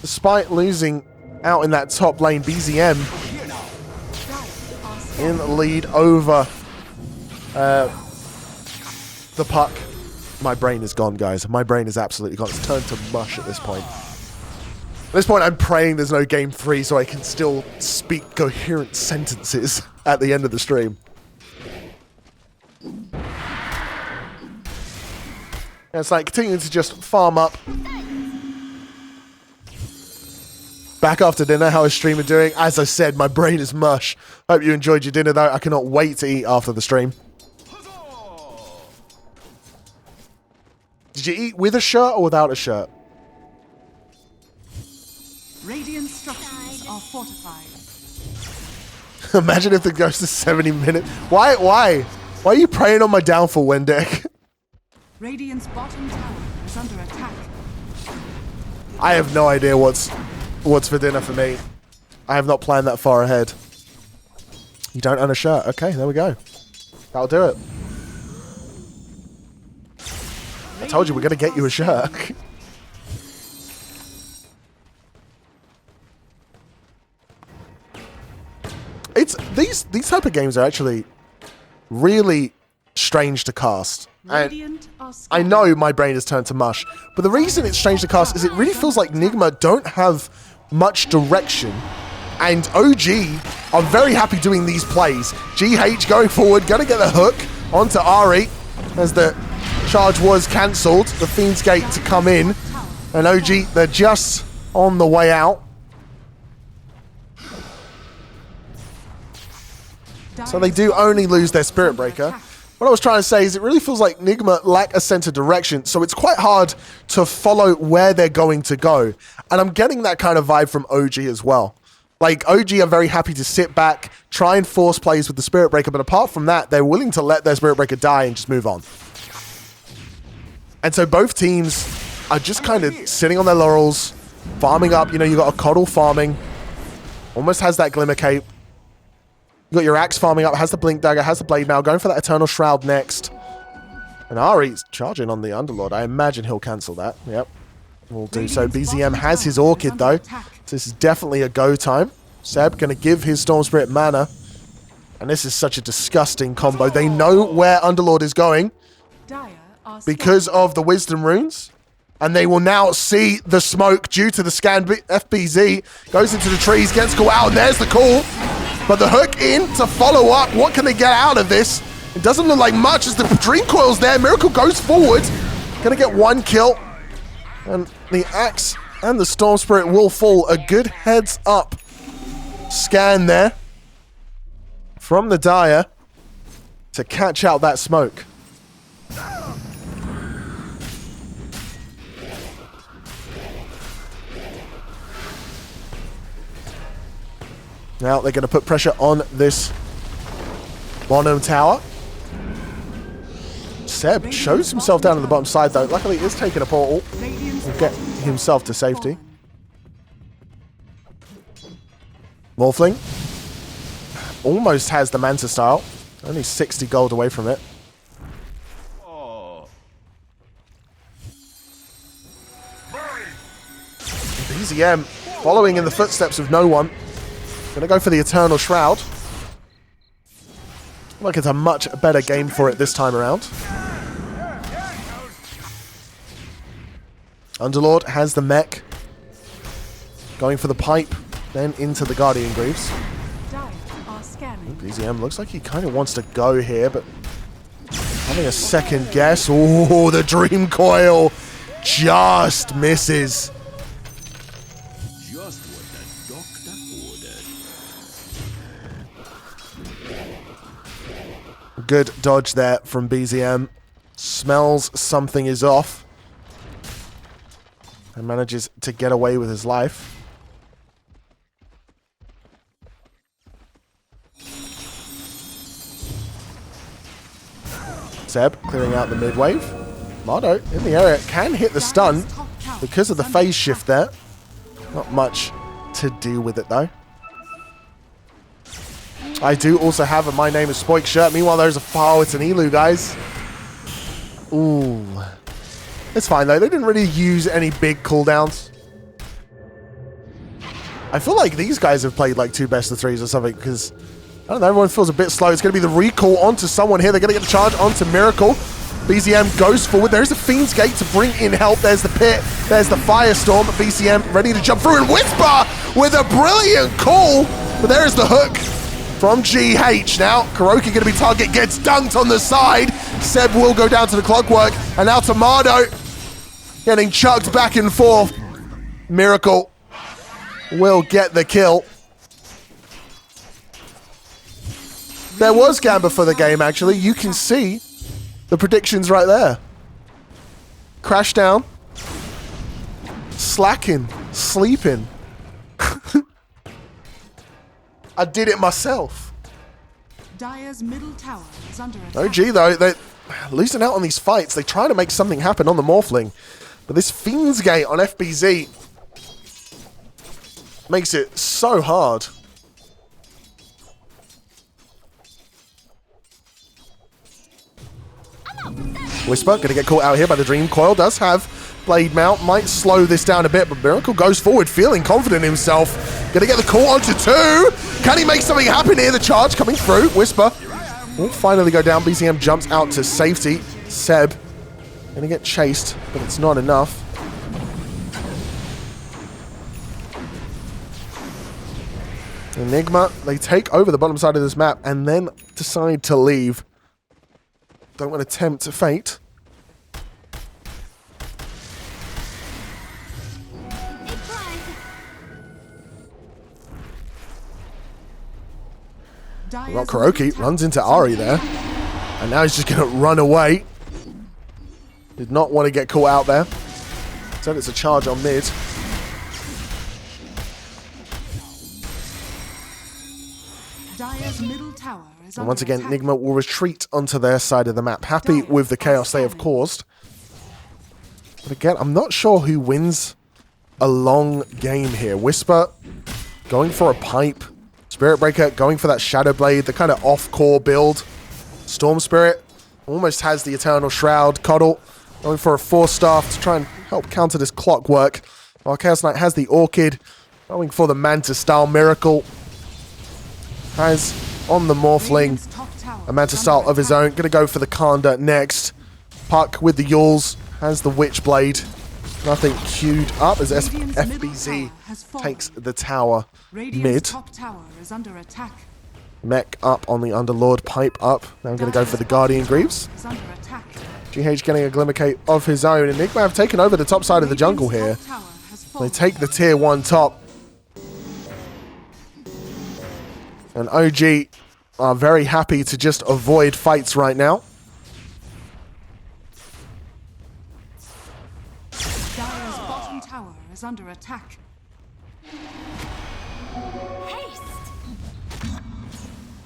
Despite losing out in that top lane, BZM in the lead over the puck. My brain is gone, guys. My brain is absolutely gone. It's turned to mush at this point. At this point, I'm praying there's no game 3 so I can still speak coherent sentences at the end of the stream. And it's like continuing to just farm up. Back after dinner, how is streamer doing? As I said, my brain is mush. Hope you enjoyed your dinner though. I cannot wait to eat after the stream. Did you eat with a shirt or without a shirt?
Radiant structures are fortified.
Imagine if it goes to 70 minutes. Why? Why are you preying on my downfall, Wendek?
Radiant's bottom tower is under attack.
I have no idea what's for dinner for me. I have not planned that far ahead. You don't own a shirt. Okay, there we go. That'll do it. I told you we're going to get you a shirt. These type of games are actually really strange to cast. And I know my brain has turned to mush, but the reason it's strange to cast is it really feels like Nigma don't have much direction, and OG are very happy doing these plays. GH going forward, gonna get the hook onto Ari as the charge was cancelled. The Fiend's Gate to come in, and OG, they're just on the way out. So they do only lose their Spirit Breaker. What I was trying to say is it really feels like Nigma lack a center direction, so it's quite hard to follow where they're going to go. And I'm getting that kind of vibe from OG as well. Like, OG are very happy to sit back, try and force plays with the Spirit Breaker, but apart from that, they're willing to let their Spirit Breaker die and just move on. And so both teams are just kind of sitting on their laurels, farming up. You know, you got a Coddle farming, almost has that Glimmer Cape. You got your Axe farming up, has the Blink Dagger, has the Blade Mail, going for that Eternal Shroud next. And Ari's charging on the Underlord. I imagine he'll cancel that. Yep. Will do so. BZM has his Orchid, though. So this is definitely a go time. Seb going to give his Storm Spirit mana. And this is such a disgusting combo. They know where Underlord is going because of the Wisdom Runes. And they will now see the smoke due to the scan. FBZ goes into the trees, gets caught out, and there's the call. But the hook in to follow up. What can they get out of this? It doesn't look like much as the Dream Coil's there. Miracle goes forward. Going to get one kill. And the Axe and the Storm Spirit will fall. A good heads up scan there from the Dire to catch out that smoke. Now they're going to put pressure on this bottom tower. Seb shows himself down on the bottom side, though. Luckily, he is taking a portal. Will get himself to safety. Morphling almost has the Manta style. Only 60 gold away from it. BZM following in the footsteps of no one. Gonna go for the Eternal Shroud. Like it's a much better game for it this time around. Underlord has the mech. Going for the pipe, then into the Guardian Greaves. BZM looks like he kind of wants to go here, but having a second guess. Oh, the Dream Coil just misses.
Just what the doctor ordered.
Good dodge there from BZM. Smells something is off. And manages to get away with his life. Seb clearing out the mid wave. Mardo in the area can hit the stun because of the phase shift there. Not much to do with it though. I do also have a My Name is Spoik shirt. Meanwhile, there's a foul. It's an Elu, guys. Ooh. It's fine, though. They didn't really use any big cooldowns. I feel like these guys have played like 2 best of 3s or something because, I don't know, everyone feels a bit slow. It's going to be the recall onto someone here. They're going to get the charge onto Miracle. BZM goes forward. There's the Fiend's Gate to bring in help. There's the Pit. There's the Firestorm. BZM ready to jump through. And Whisper with a brilliant call. But there is the hook from GH. Now, Kuroki going to be target, gets dunked on the side. Seb will go down to the clockwork. And now Tomado getting chucked back and forth. Miracle will get the kill. There was Gamba for the game, actually. You can see the predictions right there. Crash down. Slacking. Sleeping. I did it myself.
Dire's middle tower is under attack.
OG, though, they're losing out on these fights. They try to make something happen on the Morphling. But this Fiend's Gate on FBZ makes it so hard. Whisper going to get caught out here by the Dream Coil. Does have Blade Mount. Might slow this down a bit, but Miracle goes forward, feeling confident in himself. Going to get the call onto 2. Can he make something happen here? The charge coming through. Whisper will finally go down. BZM jumps out to safety. Seb going to get chased, but it's not enough. Nigma, they take over the bottom side of this map and then decide to leave. Don't want to tempt fate. Well, Kuroki runs into Ari there. And now he's just going to run away. Did not want to get caught out there. So it's a charge on mid.
Dire's middle tower is
And once
under
again,
attack.
Nigma will retreat onto their side of the map, happy with the chaos they have caused. But again, I'm not sure who wins a long game here. Whisper going for a pipe. Spirit Breaker going for that Shadow Blade, the kind of off-core build. Storm Spirit almost has the Eternal Shroud. Coddle going for a Force Staff to try and help counter this Clockwork. While Chaos Knight has the Orchid, going for the Mantis-style Miracle. Has on the Morphling
Radiant's top tower
a Mantis
is
style
under
of his
attack.
own. Gonna go for the Kanda next. Puck with the Yules has the Witch Blade. Nothing queued up as
Radiant's middle
FBZ
tower has fallen.
takes the tower
Radiant's
mid.
top tower is under attack.
Mech up on the Underlord, pipe up. Now I'm gonna go for the Guardian Greaves.
Is under attack.
GH getting a Glimmer Cape of his own, and Nigma have taken over the top side of the jungle here.
Radiant's top tower has
They
fallen.
take the tier 1 top. And OG are very happy to just avoid fights right now.
Dire's bottom tower is under attack.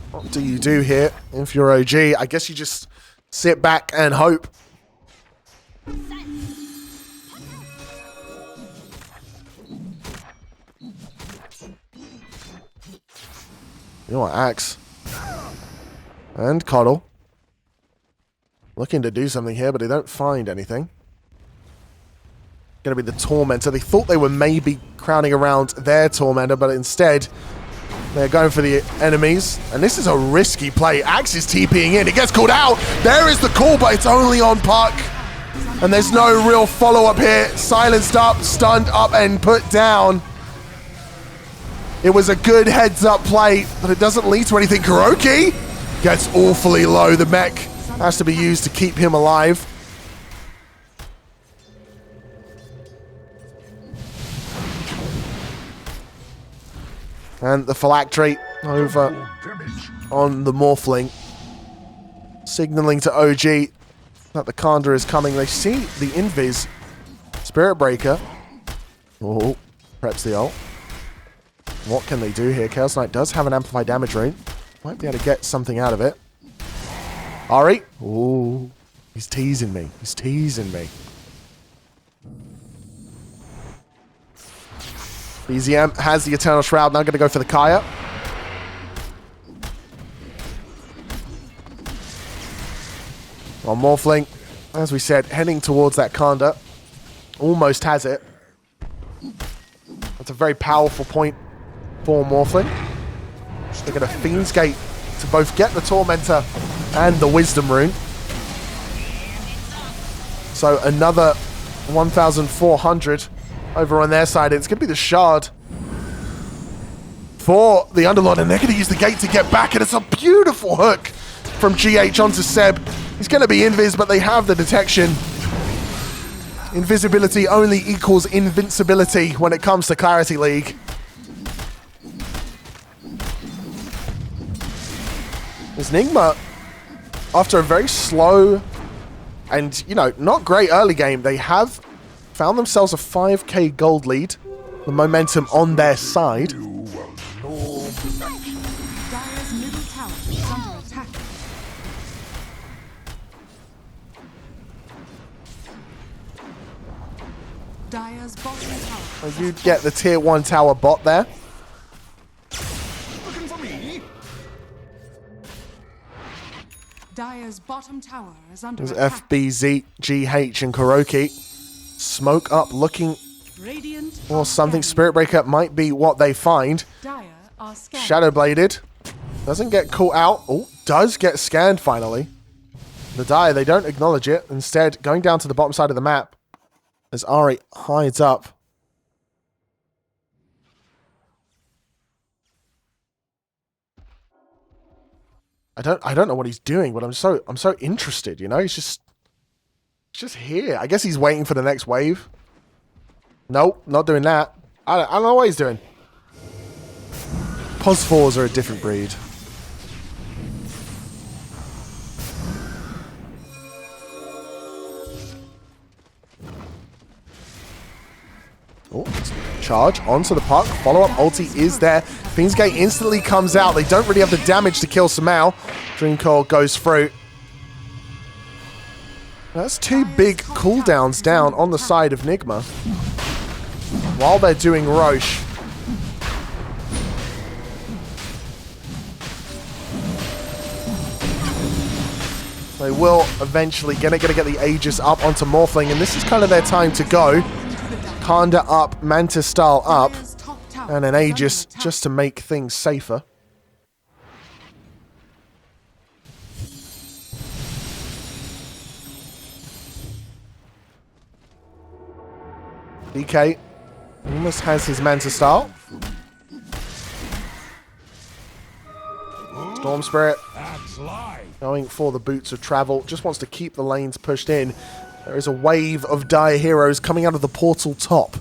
What do you do here if you're OG? I guess you just sit back and hope. You know what, Axe and Coddle looking to do something here, but they don't find anything. Going to be the Tormentor. They thought they were maybe crowding around their Tormentor, but instead they're going for the enemies. And this is a risky play. Axe is TPing in. It gets called out. There is the call, but it's only on Puck. And there's no real follow-up here. Silenced up, stunned up, and put down. It was a good heads-up play, but it doesn't lead to anything. Kuroki gets awfully low. The mech has to be used to keep him alive. And the Phylactery over
Damage.
on the Morphling, signaling to OG that the Kanda is coming. They see the Invis. Spirit Breaker. Oh, preps the ult. What can they do here? Chaos Knight does have an amplified damage rune. Might be able to get something out of it. Ari. Ooh, he's teasing me. He's teasing me. BZM has the Eternal Shroud. Now going to go for the Kaya. Well, Morphling, as we said, heading towards that Kanda. Almost has it. That's a very powerful point for Morphling. They get a Fiend's Gate to both get the Tormentor and the Wisdom Rune. So another 1,400 over on their side. It's going to be the Shard for the Underlord, and they're going to use the gate to get back, and it's a beautiful hook from GH onto Seb. He's going to be invis, but they have the detection. Invisibility only equals invincibility when it comes to Clarity League. As Nigma, after a very slow and, you know, not great early game, they have found themselves a 5k gold lead. The momentum on their side.
Dire's middle tower is under attack. Dire's bottom tower.
You get the tier 1 tower bot there.
Looking for me?
Dire's bottom tower is under
There's
attack.
FBZ, GH, and Kuroki. Smoke up, looking
Radiant
for
are
something.
scanning.
Spirit Breaker might be what they find.
Dire are scanning.
Shadow Bladed. Doesn't get caught out. Oh, does get scanned finally. The Dire, they don't acknowledge it. Instead, going down to the bottom side of the map as Ari hides up. I don't know what he's doing, but I'm so interested, you know? He's just here. I guess he's waiting for the next wave. Nope, not doing that. I don't know what he's doing. Pos 4s are a different breed. Oh, Charge onto the puck. Follow-up ulti is there. Fiend's Gate instantly comes out. They don't really have the damage to kill Samao. Dream Coil goes through. That's 2 big cooldowns down on the side of Nigma. While they're doing Roche. They will eventually gonna get the Aegis up onto Morphling, and this is kind of their time to go. Kanda up, Mantis Style up, and an Aegis just to make things safer. DK almost has his Mantis Style. Storm Spirit going for the boots of travel. Just wants to keep the lanes pushed in. There is a wave of Dire heroes coming out of the portal top.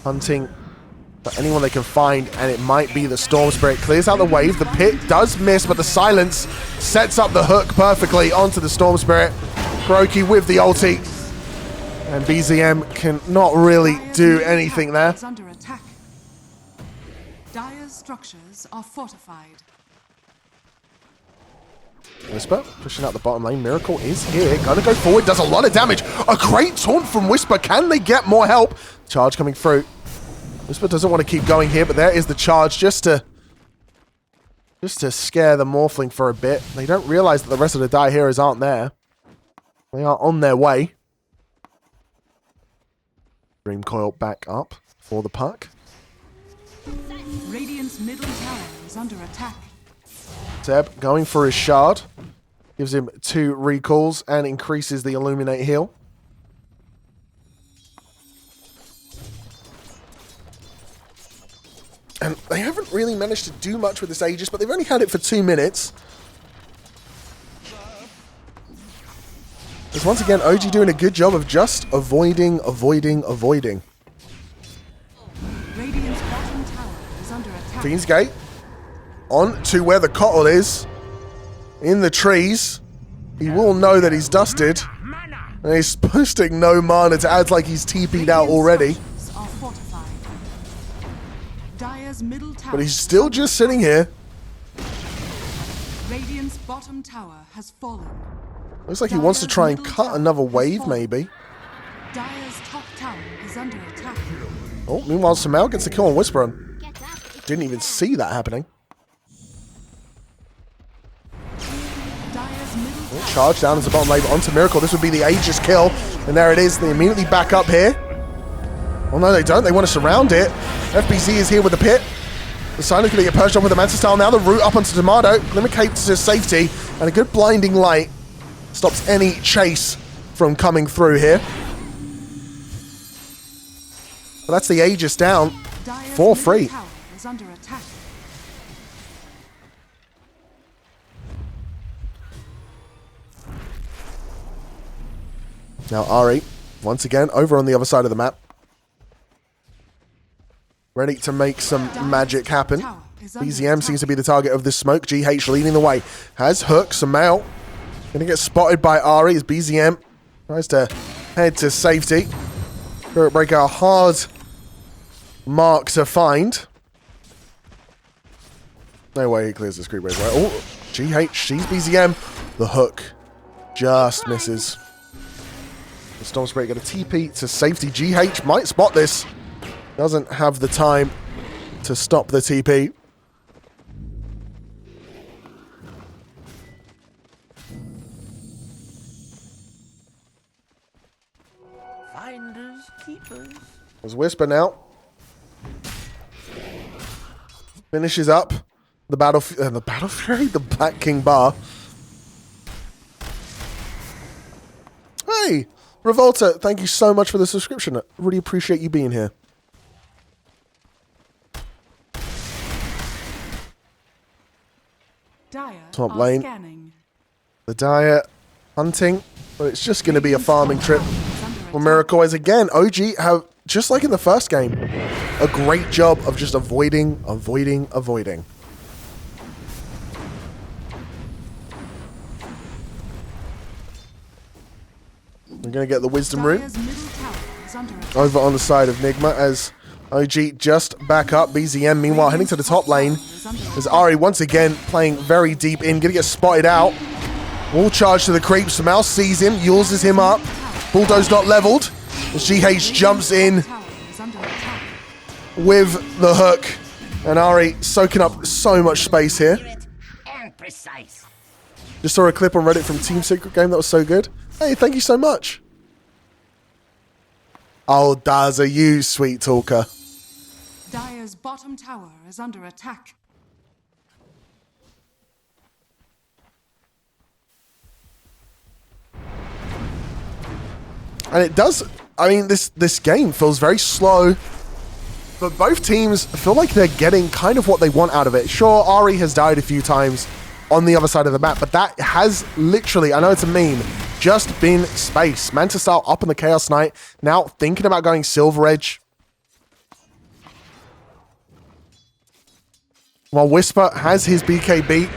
Hunting for anyone they can find, and it might be the Storm Spirit. Clears out the wave. The pit does miss, but the silence sets up the hook perfectly onto the Storm Spirit. Kuroki with the ulti. And BZM can not really do anything there.
Under attack. Dire's structures are fortified.
Whisper pushing out the bottom lane. Miracle is here. Gonna go forward. Does a lot of damage. A great taunt from Whisper. Can they get more help? Charge coming through. Whisper doesn't want to keep going here, but there is the charge just to scare the Morphling for a bit. They don't realize that the rest of the Dire heroes aren't there. They are on their way. Dream Coil back up for the puck.
Radiant's middle tower is under attack.
Zeb going for his shard. Gives him 2 recalls and increases the Illuminate heal. And they haven't really managed to do much with this Aegis, but they've only had it for 2 minutes. There's once again OG doing a good job of just avoiding.
Radiant's bottom tower is under attack.
Fiend's Gate on to where the Cottle is. In the trees. He will know that he's dusted. And he's posting no mana to add like he's TP'd out already.
Are fortified. Dire's middle tower
But he's still just sitting here.
Radiant's bottom tower has fallen.
Looks like he wants to try and cut another wave, maybe.
Dire's top tower is under attack.
Oh, meanwhile, Samao gets the kill on Whisper. Didn't even see that happening.
Dire's middle tower.
Charge down as the bottom lane onto Miracle. This would be the Aegis kill. And there it is. They immediately back up here. Oh, no, they don't. They want to surround it. FBZ is here with the pit. The Silence going to get perched up with the Mantis Style. Now the route up onto Tomato. Limitates to safety. And a good blinding light stops any chase from coming through here. But that's the Aegis down for free.
Tower is under attack.
Now Ari, once again, over on the other side of the map. Ready to make some magic happen. BZM seems to be the target of this smoke. GH leading the way. Has Hook, Samao. Gonna get spotted by Ari as BZM tries to head to safety. Spirit Breaker, a hard mark to find. No way he clears the creep wave, right? Oh, GH sees BZM. The Hook just misses. The Storm Spirit got a TP to safety. GH might spot this. Doesn't have the time to stop the TP.
Finders, keepers.
There's Whisper now. Finishes up the Battle Fury, the Black King Bar. Hey, Revolta, thank you so much for the subscription. I really appreciate you being here.
Dire
Top
are
lane.
scanning.
The Dire hunting, but it's just going to be a farming trip for Miracle. As again, OG have, just like in the first game, a great job of just avoiding. We're going to get the Wisdom Room
Dire's middle tower is under attack.
over on the side of Nigma as OG just back up. BZM, meanwhile, heading to the top lane. As Ari once again playing very deep in. Gonna get spotted out. Wall charge to the creeps. Mouse sees him, uses him up. Bulldoze not leveled. As GH jumps in with the hook. And Ari soaking up so much space here.
And precise.
Just saw a clip on Reddit from Team Secret Game that was so good. Hey, thank you so much. Oh, does a you, sweet talker.
Dire's bottom tower is under attack.
And it does, I mean, this game feels very slow. But both teams feel like they're getting kind of what they want out of it. Sure, Ari has died a few times on the other side of the map, but that has literally, I know it's a meme, just been space. Manta Style up on the Chaos Knight, now thinking about going Silver Edge. While Whisper has his BKB.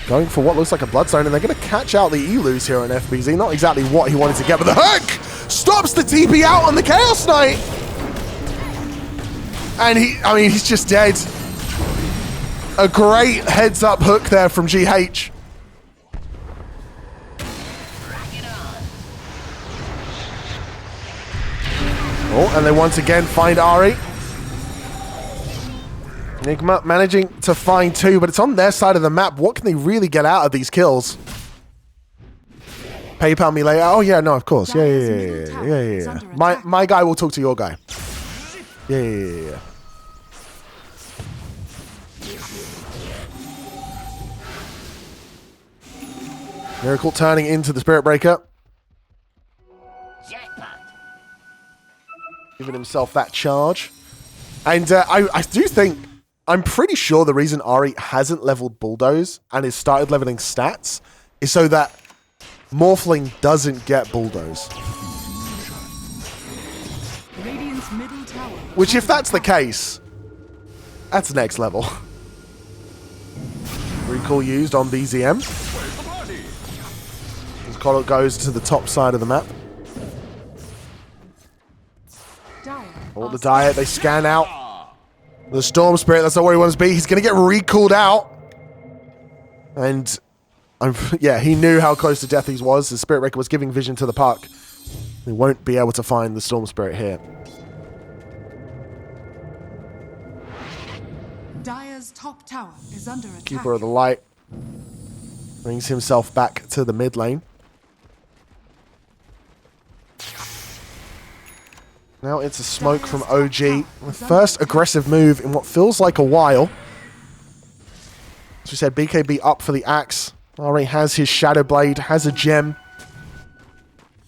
Going for what looks like a Bloodstone, and they're going to catch out the Elus here on FBZ. Not exactly what he wanted to get, but the hook stops the TP out on the Chaos Knight. And he's just dead. A great heads-up hook there from GH. Oh, and they once again find Ari. Nigma managing to find two, but it's on their side of the map. What can they really get out of these kills? PayPal me later. Oh yeah, no, of course. Yeah. My guy will talk to your guy. Yeah. Miracle turning into the Spirit Breaker.
Jackpot.
Giving himself that charge. And I do think, I'm pretty sure the reason Ari hasn't leveled Bulldoze and has started leveling stats is so that Morphling doesn't get Bulldoze.
Radiant's middle tower.
Which, if that's the case, that's next level. Recall used on BZM. As Cottle goes to the top side of the map. All the diet, they scan out. The Storm Spirit, that's not where he wants to be. He's going to get recalled out. And, yeah, he knew how close to death he was. The Spirit Breaker was giving vision to the park. He won't be able to find the Storm Spirit here.
Dire's top tower is under attack.
Keeper of the Light brings himself back to the mid lane. Now it's a smoke from OG. The first aggressive move in what feels like a while. As we said, BKB up for the axe. Already has his Shadow Blade, has a gem.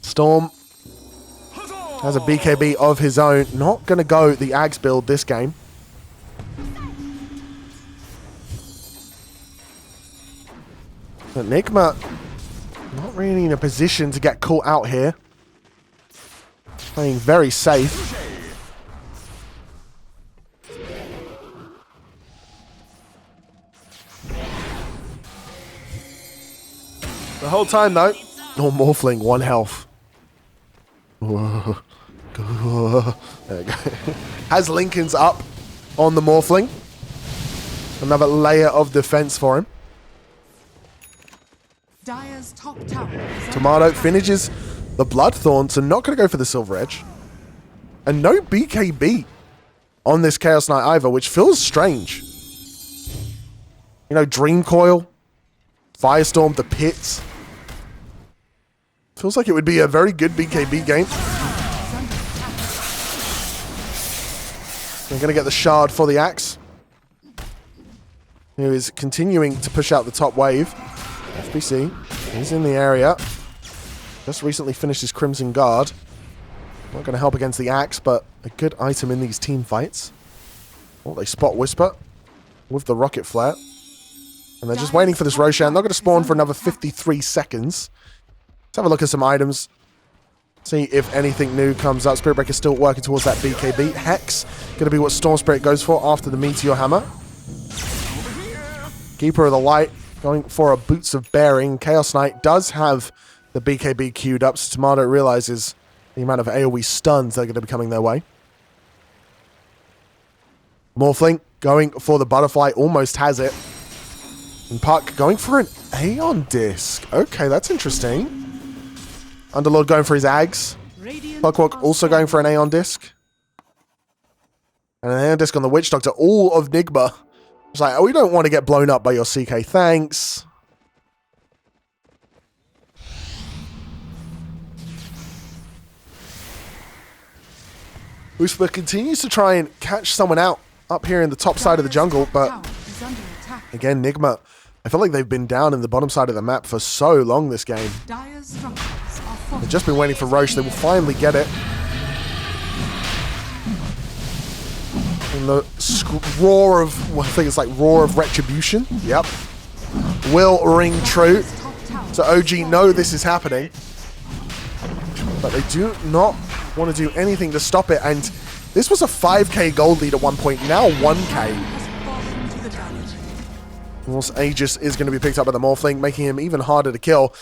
Storm has a BKB of his own. Not going to go the axe build this game. But Nigma not really in a position to get caught out here. Playing very safe. The whole time though, Morphling, 1 health. Whoa. There we go. Has Lincoln's up on the Morphling. Another layer of defense for him.
Dire's top tower is
Tomato finishes the Bloodthorn, so not going to go for the Silver Edge. And no BKB on this Chaos Knight either, which feels strange. You know, Dream Coil, Firestorm, the Pits. Feels like it would be a very good BKB game. They're going to get the Shard for the Axe, who is continuing to push out the top wave. FBC is in the area. Just recently finished his Crimson Guard. Not going to help against the Axe, but a good item in these team fights. Oh, they spot Whisper with the Rocket Flare. And they're just waiting for this Roshan. Not going to spawn for another 53 seconds. Let's have a look at some items. See if anything new comes up. Spirit Breaker still working towards that BKB. Hex going to be what Storm Spirit goes for after the Meteor Hammer. Keeper of the Light going for a Boots of Bearing. Chaos Knight does have the BKB queued up, so Tomato realizes The amount of AoE stuns that are going to be coming their way. Morphling going for the butterfly, almost has it. And Puck going for an Aeon Disc. Okay, that's interesting. Underlord going for his Ags. Puckwalk also going for an Aeon Disc. And an Aeon Disc on the Witch Doctor. All of Nigma. It's like, oh, we don't want to get blown up by your CK. Thanks. Whisper continues to try and catch someone out up here in the top side of the jungle, but again, Nigma, I feel like they've been down in the bottom side of the map for so long this game. They've just been waiting for Roche. They will finally get it. And the roar of, well, I think it's like roar of retribution. Yep. Will ring true. So OG know this is happening. But they do not want to do anything to stop it. And this was a 5k gold lead at one point. Now 1k. Chaos Aegis is going to be picked up by the Morphling, making him even harder to kill.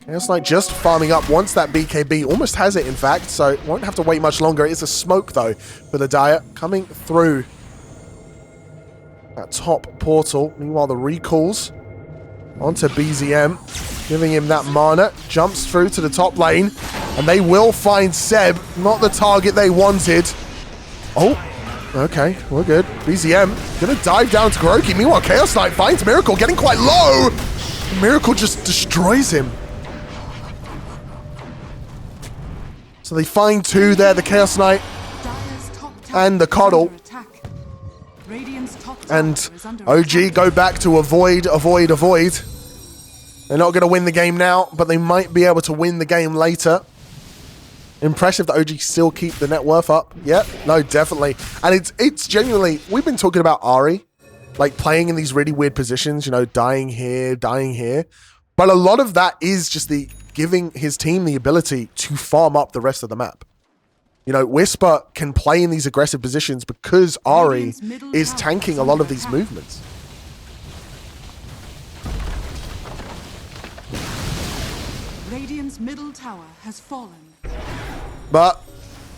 Chaos Knight just farming up, wants that BKB, almost has it in fact, so won't have to wait much longer. It's a smoke though for the Dire coming through that top portal. Meanwhile, the recalls onto BZM, giving him that mana, jumps through to the top lane, and they will find Seb, not the target they wanted. Oh, okay, we're good. BZM gonna dive down to Kuroki. Meanwhile, Chaos Knight finds Miracle, getting quite low. Miracle just destroys him. So they find two there, the Chaos Knight and the Coddle. And OG go back to avoid. They're not going to win the game now, but they might be able to win the game later. Impressive that OG still keep the net worth up. Yeah, no, definitely. And it's genuinely, we've been talking about Ahri, like playing in these really weird positions, you know, dying here. But a lot of that is just the giving his team the ability to farm up the rest of the map. You know, Whisper can play in these aggressive positions because Ahri is tanking a lot of these movements.
Radiant's middle tower has fallen.
But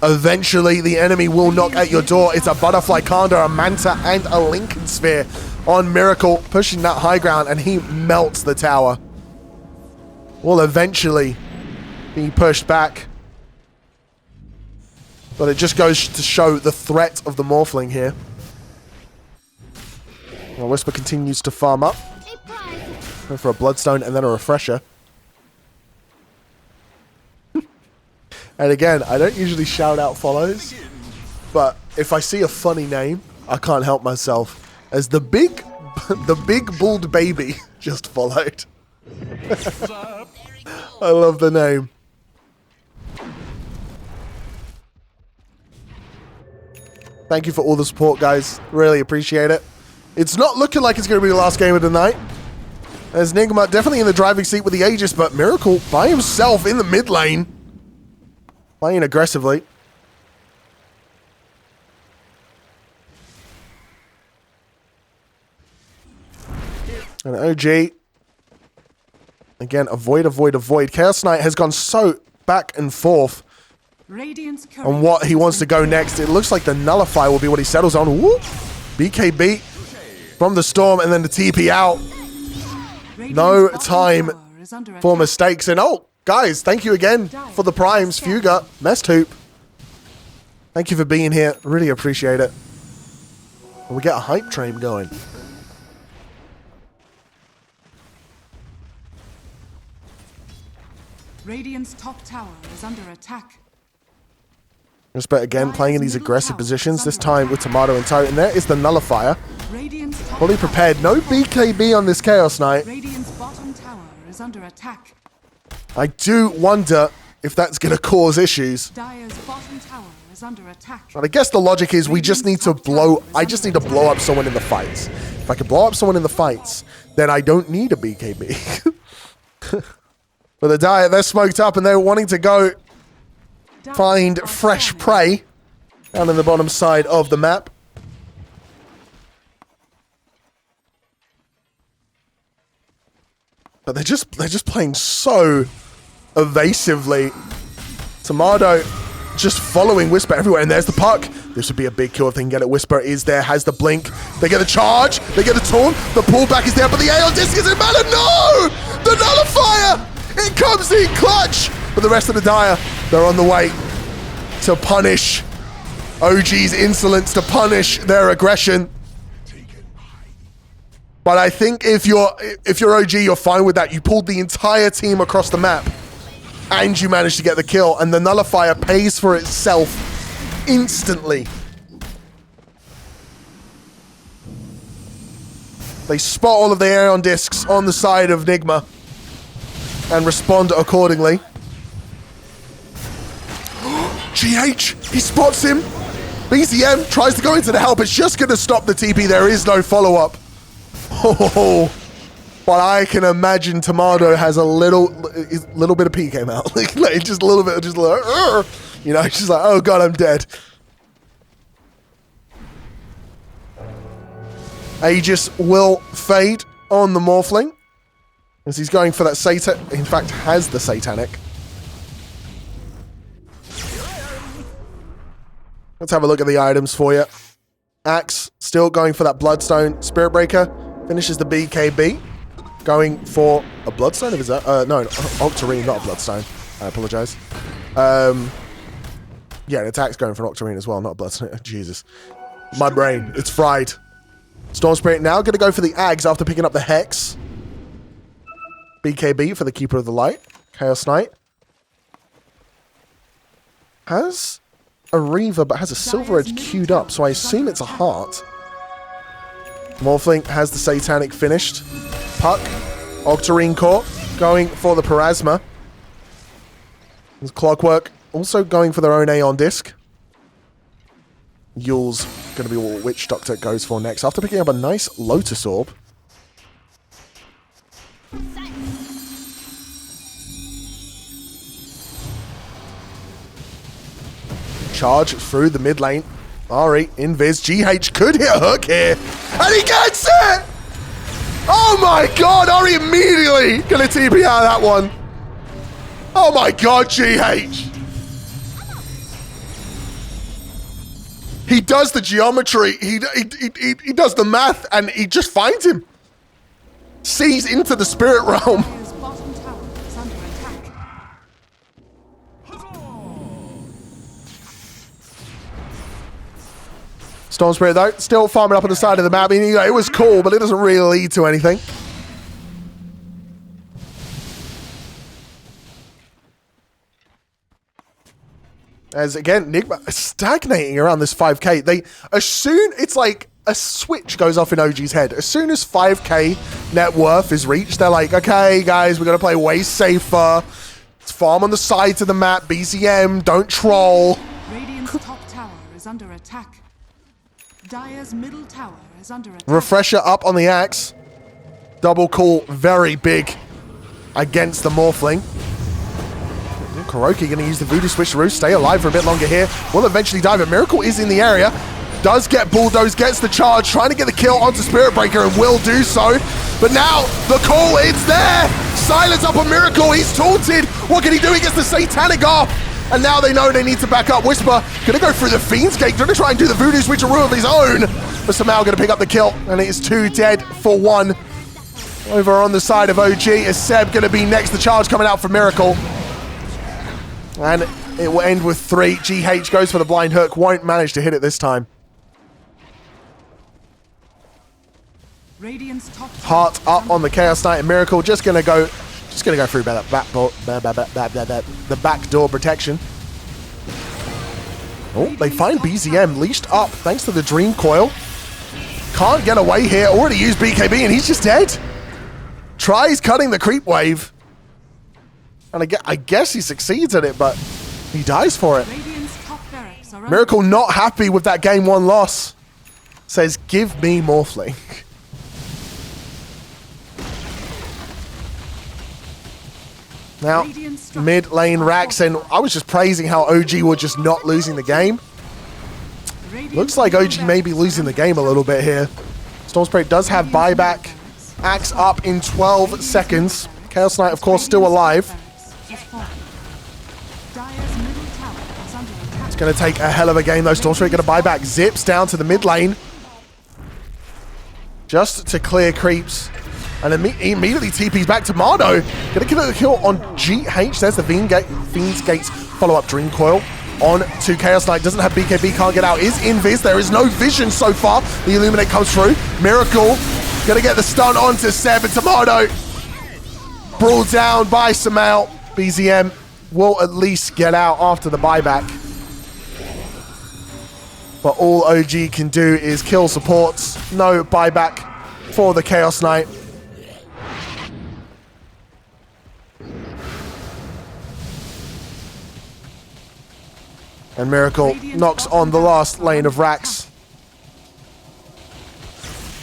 eventually the enemy will knock at your door. It's a Butterfly Kanda, a Manta, and a Lincoln Sphere on Miracle, pushing that high ground, and he melts the tower. Will eventually be pushed back. But it just goes to show the threat of the Morphling here. Well, Whisper continues to farm up. Go for a Bloodstone and then a Refresher. And again, I don't usually shout out follows, but if I see a funny name, I can't help myself. As the big bald baby just followed. I love the name. Thank you for all the support, guys. Really appreciate it. It's not looking like it's going to be the last game of the night. As Nigma definitely in the driving seat with the Aegis, but Miracle by himself in the mid lane. Playing aggressively. And OG. Again, avoid. Chaos Knight has gone so back and forth on what he wants to go next. It looks like the Nullifier will be what he settles on. Whoop. BKB from the Storm and then the TP out. No time for mistakes. And oh, guys, thank you again for the primes. Fuga, Mesthoop. Thank you for being here. Really appreciate it. And we get a hype train going.
Radiant's top tower is under attack.
But again, playing in these aggressive positions, this time with Tomato and Toad. And there is the Nullifier. Fully prepared. No BKB on this Chaos Knight.
Radiant's bottom tower is under attack.
I do wonder if that's going to cause issues.
Dire's bottom tower is under attack.
But I guess the logic is we just need to I just need to blow up someone in the fights. If I can blow up someone in the fights, then I don't need a BKB. But the Dire, they're smoked up and they're wanting to go find fresh prey down in the bottom side of the map. But they're just playing so evasively. Tomato just following Whisper everywhere, and there's the puck. This would be a big kill if they can get it. Whisper is there, has the blink. They get the charge, they get the taunt, the pullback is there, but the Aeon Disc isn't matter. No! The Nullifier! It comes in clutch! But the rest of the Dire, they're on the way to punish OG's insolence, to punish their aggression. But I think if you're OG, you're fine with that. You pulled the entire team across the map, and you managed to get the kill, and the Nullifier pays for itself instantly. They spot all of the Aeon Discs on the side of Nigma and respond accordingly. GH, he spots him. BZM tries to go into the help. It's just going to stop the TP. There is no follow-up. Oh, but I can imagine Tomato has a little bit of pee came out. like just a little bit, just like, you know, she's like, oh god, I'm dead. Aegis will fade on the Morphling as he's going for that Satan. In fact, has the Satanic. Let's have a look at the items for you. Axe still going for that Bloodstone. Spirit Breaker finishes the BKB. Going for a Bloodstone of his own. No, Octarine, not a Bloodstone. I apologize. Yeah, an attack's going for an Octarine as well, not a Bloodstone. Jesus. My brain, it's fried. Storm Spirit now going to go for the Ags after picking up the Hex. BKB for the Keeper of the Light. Chaos Knight. Has a Reaver, but has a Silver Edge queued up, so I assume it's a Heart. Morphling has the Satanic finished. Puck, Octarine Core, going for the Parasma. There's Clockwork, also going for their own Aeon Disc. Yule's going to be what Witch Doctor goes for next, after picking up a nice Lotus Orb. Charge through the mid lane. Ari, Invis, GH could hit a hook here, and he gets it! Oh my god, Ari immediately gonna TP out of that one. Oh my god, GH. He does the geometry, he does the math, and he just finds him. Sees into the spirit realm.
Dire's bottom tower is under attack.
Storm Spirit, though, still farming up on the side of the map. I mean, you know, it was cool, but it doesn't really lead to anything. As, again, Nigma stagnating around this 5k. It's like a switch goes off in OG's head. As soon as 5k net worth is reached, they're like, okay, guys, we're going to play way safer. Let's farm on the sides of the map. BZM, don't troll.
Radiant's top tower is under attack. Dire's middle tower is under attack.
Refresher up on the Axe. Double call, very big against the Morphling. Kuroki going to use the Voodoo Switcheroo, stay alive for a bit longer here. Will eventually die, but Miracle is in the area. Does get bulldozed, gets the charge, trying to get the kill onto Spirit Breaker, and will do so. But now, the call, it's there! Silence up on Miracle, he's taunted! What can he do? He gets the Satanic off! And now they know they need to back up. Whisper gonna go through the Fiend's Gate, gonna try and do the Voodoo Switcheroo of his own, but somehow gonna pick up the kill, and it is 2 dead for 1. Over on the side of OG is Seb gonna be next. The charge coming out for Miracle. And it will end with 3. GH goes for the blind hook, won't manage to hit it this time.
Radiant's top
Heart up on the Chaos Knight, and Miracle just gonna go through the back door protection. Oh, they find BZM leashed up thanks to the Dream Coil. Can't get away here. Already used BKB, and he's just dead. Tries cutting the creep wave. And I guess he succeeds at it, but he dies for it.
Radiant's top barracks are
Miracle not happy with that game 1 loss. Says, give me Morphling. Now, mid lane Rax, and I was just praising how OG were just not losing the game. Looks like OG may be losing the game a little bit here. Storm Spirit does have buyback. Axe up in 12 seconds. Chaos Knight, of course, still alive.
Dire's middle
It's going to take a hell of a game, though. Stormstreak going to buy back. Zips down to the mid lane. Just to clear creeps. And immediately TP's back to Mardo. Going to get a kill on GH. There's the Fiend's Gates follow-up Dream Coil. On to Chaos Knight. Doesn't have BKB, can't get out. Is Invis. There is no vision so far. The Illuminate comes through. Miracle. Going to get the stun onto Seb and Tomato. Brought down by Samael. BZM will at least get out after the buyback. But all OG can do is kill supports. No buyback for the Chaos Knight. And Miracle knocks on the last lane of Rax.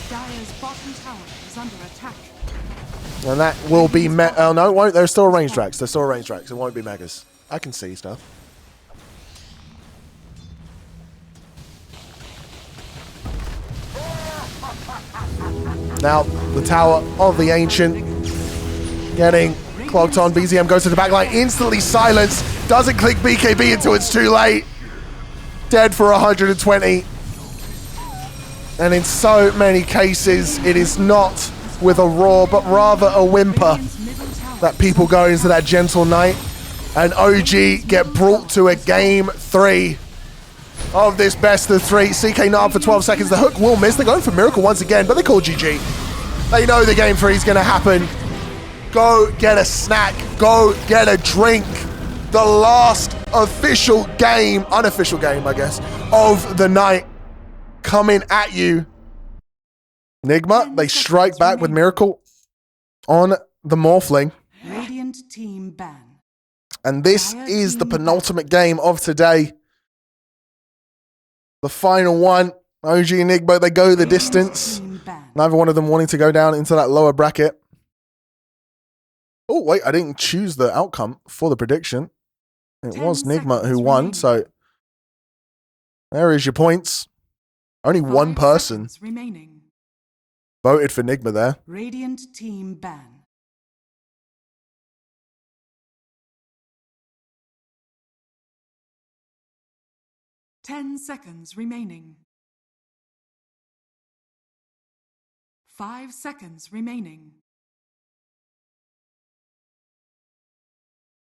Dire's bottom tower is under attack.
And that will be... oh, no, it won't. There's still ranged Rax. There's still ranged Rax. It won't be Megas. I can see stuff. Now, the Tower of the Ancient getting clogged on. BZM goes to the backline, instantly silenced. Doesn't click BKB until it's too late. Dead for 120. And in so many cases, it is not with a roar, but rather a whimper that people go into that gentle night. And OG get brought to a game 3 of this best of 3. CK Nab for 12 seconds. The hook will miss. They're going for Miracle once again, but they call GG. They know the game 3 is going to happen. Go get a snack. Go get a drink. The last official game, unofficial game, I guess, of the night coming at you. Nigma, they strike back with Miracle on the Morphling.
Radiant team ban.
And this is the penultimate game of today. The final one. OG and Nigma, they go the distance. Neither one of them wanting to go down into that lower bracket. Oh, wait, I didn't choose the outcome for the prediction. It was Nigma who won, so there is your points. Only one person voted for Nigma there.
Radiant team ban. Ten seconds remaining. 5 seconds remaining.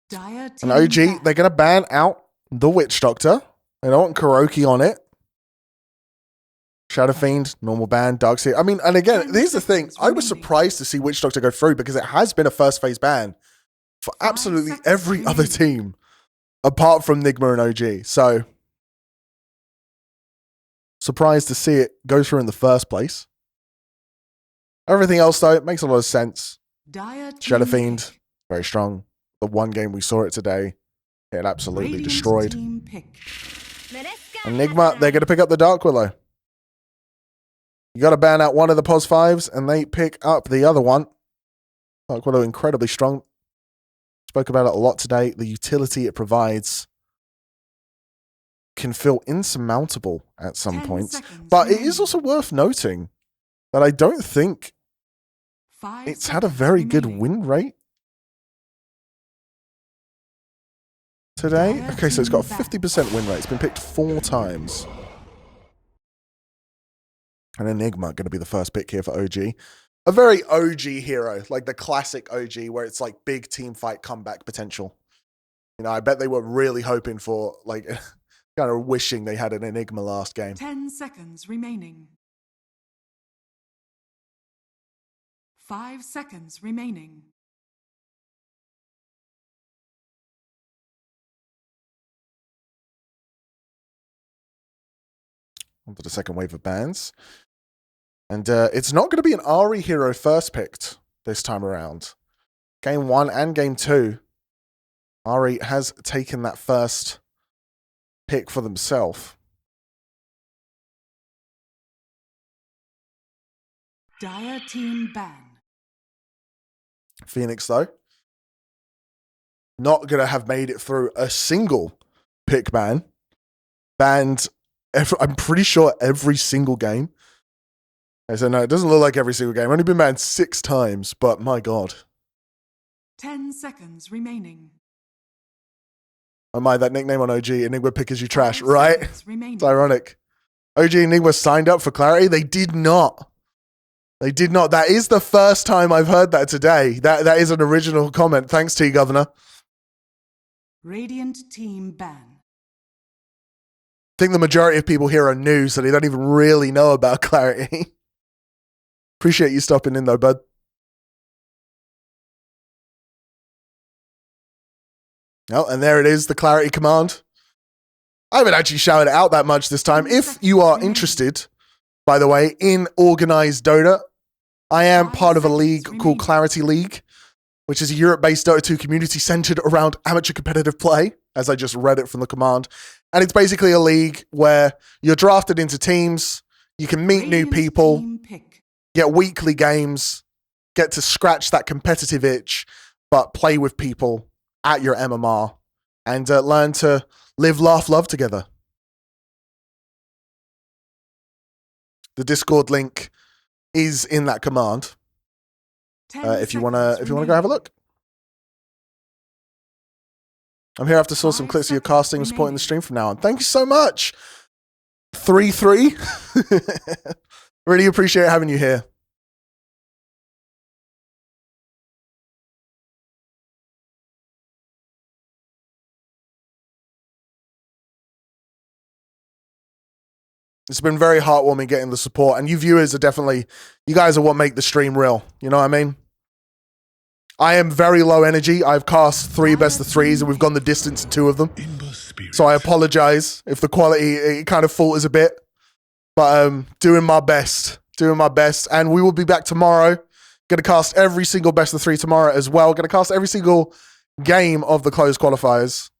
Dire
And OG, they're going to ban out the Witch Doctor. They don't want Kuroki on it. Shadow Fiend, normal ban, Darkseer. I mean, and again, here's the thing. I was surprised to see Witch Doctor go through because it has been a first phase ban for absolutely every other team apart from Nigma and OG. So, surprised to see it go through in the first place. Everything else, though, it makes a lot of sense. Shadow Fiend, very strong. The one game we saw it today, it absolutely destroyed. And Nigma, they're going to pick up the Dark Willow. You got to ban out one of the POS 5s, and they pick up the other one. Dark Willow, incredibly strong. Spoke about it a lot today. The utility it provides can feel insurmountable at some points. But it is also worth noting that I don't think it's had a very good win rate today. Okay, so it's got a 50% win rate. It's been picked 4 times. And Enigma going to be the first pick here for OG. A very OG hero, like the classic OG, where it's like big team fight comeback potential. You know, I bet they were really hoping for, like, kind of wishing they had an Enigma last game.
10 seconds remaining. 5 seconds remaining.
On to the second wave of bans. And it's not going to be an Ari hero first picked this time around. Game 1 and Game 2, Ari has taken that first pick for themselves.
Dire team ban.
Phoenix, though, not going to have made it through a single pick ban. Banned, I'm pretty sure, every single game. I said, no, it doesn't look like every single game. Only been banned 6 times, but my God.
10 seconds remaining.
Oh my, that nickname on OG, Enigma pick as you trash,
5
right?
seconds remaining.
It's ironic. OG Enigma signed up for Clarity. They did not. They did not. That is the first time I've heard that today. That is an original comment. Thanks to you, Governor.
Radiant team ban.
I think the majority of people here are new, so they don't even really know about Clarity. Appreciate you stopping in though, bud. Oh, and there it is, the Clarity command. I haven't actually shouted it out that much this time. If you are interested, by the way, in organized Dota, I am part of a league called Clarity League, which is a Europe-based Dota 2 community centered around amateur competitive play, as I just read it from the command. And it's basically a league where you're drafted into teams, you can meet new people, get weekly games, get to scratch that competitive itch, but play with people at your MMR and learn to live, laugh, love together. The Discord link is in that command. If you wanna go have a look. I'm here after saw some clips of your casting and supporting the stream from now on. Thank you so much. 3-3. Really appreciate having you here. It's been very heartwarming getting the support, and you viewers are definitely, you guys are what make the stream real. You know what I mean? I am very low energy. I've cast 3 best of 3s, and we've gone the distance in 2 of them. So I apologize if the quality it kind of falters a bit, but doing my best, and we will be back tomorrow. Going to cast every single best of 3 tomorrow as well. Going to cast every single game of the closed qualifiers.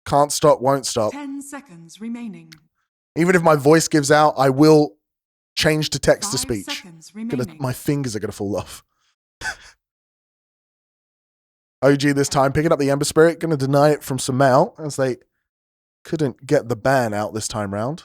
Can't stop, won't stop.
10 seconds remaining.
Even if my voice gives out, I will change to text to
5
speech.
seconds remaining.
My fingers are going to fall off. OG this time, picking up the Ember Spirit, going to deny it from Sumail as they couldn't get the ban out this time round.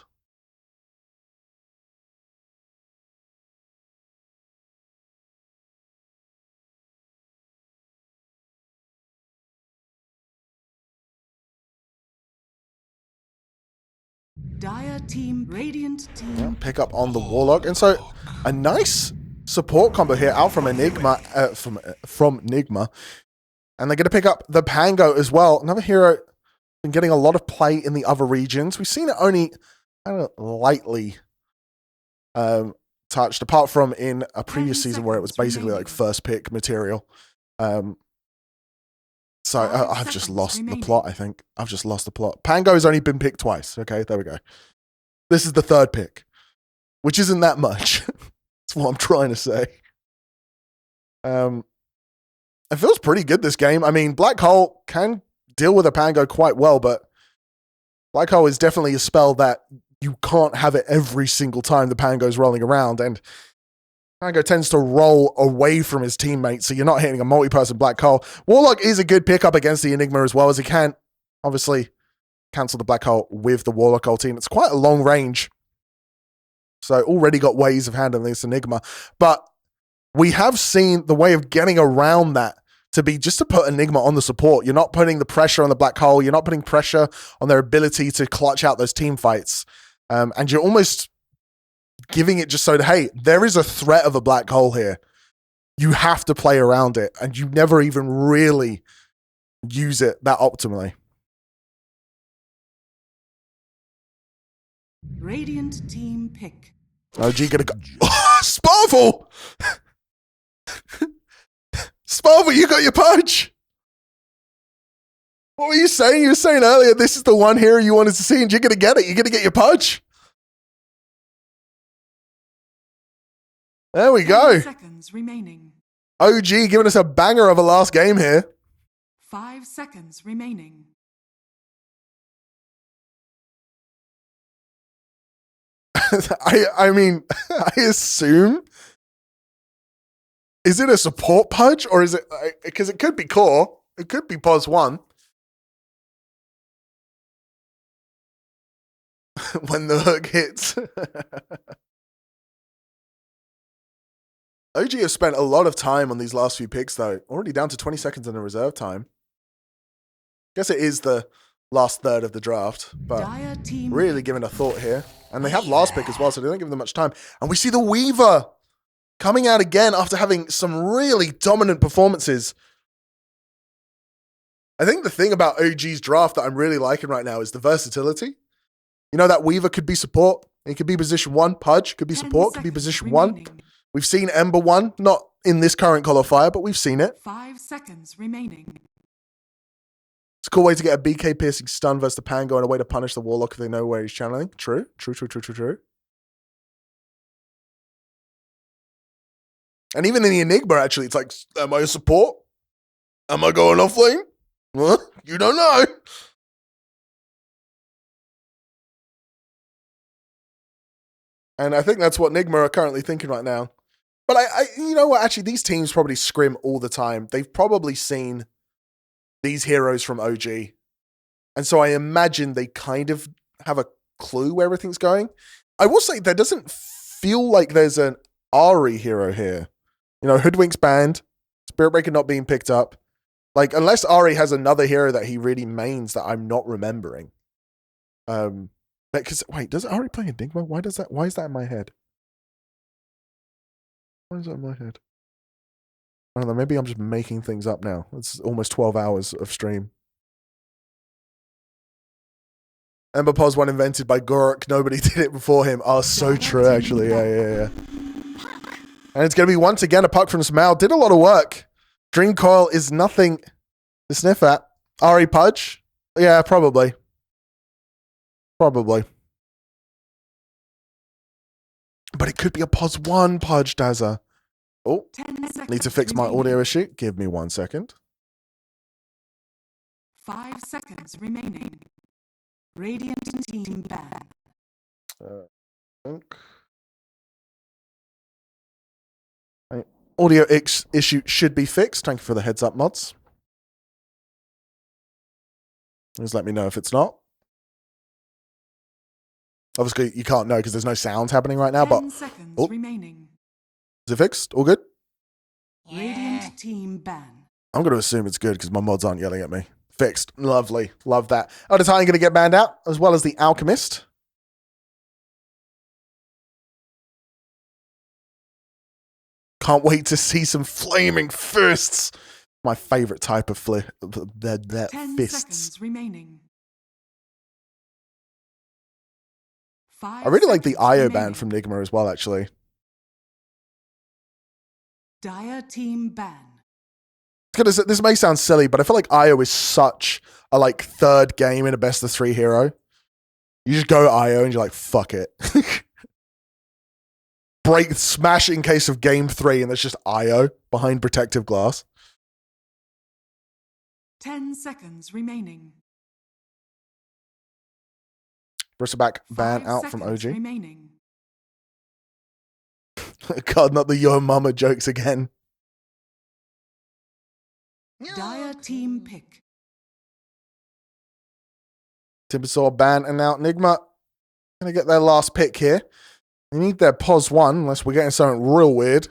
Dire team, Radiant team.
Yeah, pick up on the Warlock. And so a nice support combo here out from Enigma, from Nigma. And they're going to pick up the Pango as well. Another hero been getting a lot of play in the other regions. We've seen it only lightly touched, apart from in a previous season where it was basically like first pick material. So I've just lost the plot, I think. I've just lost the plot. Pango's only been picked twice. Okay, there we go. This is the 3rd pick, which isn't that much. That's what I'm trying to say. It feels pretty good, this game. I mean, Black Hole can deal with a Pango quite well, but Black Hole is definitely a spell that you can't have it every single time the Pango's rolling around, and Pango tends to roll away from his teammates, so you're not hitting a multi-person Black Hole. Warlock is a good pickup against the Enigma as well, as he can obviously cancel the Black Hole with the Warlock ulti, and it's quite a long range. So already got ways of handling this Enigma, but we have seen the way of getting around that to be just to put Enigma on the support. You're not putting the pressure on the Black Hole. You're not putting pressure on their ability to clutch out those team fights. And you're almost giving it just so that, hey, there is a threat of a Black Hole here. You have to play around it. And you never even really use it that optimally.
Radiant team pick.
OG gonna go. Oh, Sparvel! Sparvel, you got your punch! What were you saying? You were saying earlier this is the one hero you wanted to see, and you're gonna get it. You're gonna get your punch. There we go.
10 seconds remaining.
OG giving us a banger of a last game here.
5 seconds remaining.
I mean, I assume. Is it a support punch or is it, because it could be core, it could be pos 1. When the hook hits. OG has spent a lot of time on these last few picks though. Already down to 20 seconds in the reserve time. Guess it is the last third of the draft, but
Dire team
really giving a thought here. And they have last pick as well, so they don't give them much time. And we see the Weaver coming out again after having some really dominant performances. I think the thing about OG's draft that I'm really liking right now is the versatility. You know, that Weaver could be support. He could be position 1. Pudge could be
10
support, could be
seconds
position 1.
remaining.
We've seen Ember 1, not in this current qualifier, but we've seen it.
5 seconds remaining.
It's a cool way to get a BK piercing stun versus the Pango and a way to punish the Warlock if they know where he's channeling. True. And even in the Enigma, actually, it's like, am I a support? Am I going off lane? Huh? You don't know. And I think that's what Nigma are currently thinking right now. But I you know what? Actually, these teams probably scrim all the time. They've probably seen these heroes from OG. And so I imagine they kind of have a clue where everything's going. I will say there doesn't feel like there's an Ari hero here. You know, Hoodwink's banned, Spirit Breaker not being picked up. Like, unless Ari has another hero that he really mains that I'm not remembering. Because wait, does Ari play Enigma? Why is that in my head? Why is that in my head? I don't know, maybe I'm just making things up now. It's almost 12 hours of stream. Ember Pos 1 invented by Gork. Nobody did it before him. Oh, so true, actually. Yeah. And it's going to be once again a puck from Smal. Did a lot of work. Dream Coil is nothing to sniff at. Ari Pudge? Yeah, probably. But it could be a Pos 1 Pudge, Dazza. Oh,
10 seconds
need to fix my
remaining.
audio issue. Give me 1 second.
5 seconds remaining. Radiant team ban.
Right. Audio issue should be fixed. Thank you for the heads up, mods. Just let me know if it's not. Obviously, you can't know because there's no sounds happening right now,
10
but
seconds remaining.
is it fixed? All good?
Radiant team ban.
I'm going to assume it's good because my mods aren't yelling at me. Fixed. Lovely. Love that. Other going to get banned out, as well as the Alchemist. Can't wait to see some flaming fists. My favorite type of
10
fists.
seconds remaining.
I really like the IO ban from Nigma as well, actually.
Dire team ban.
This may sound silly, but I feel like IO is such a like third game in a best of 3 hero. You just go IO and you're like, fuck it. Smash in case of game 3 and there's just IO behind protective glass.
10 seconds remaining.
Bristleback ban
5
out from
seconds
OG.
remaining.
God, not the Yo Mama jokes again.
Dire team pick.
Timbersaw ban and out Nigma. Gonna get their last pick here. They need their Pos 1, unless we're getting something real weird.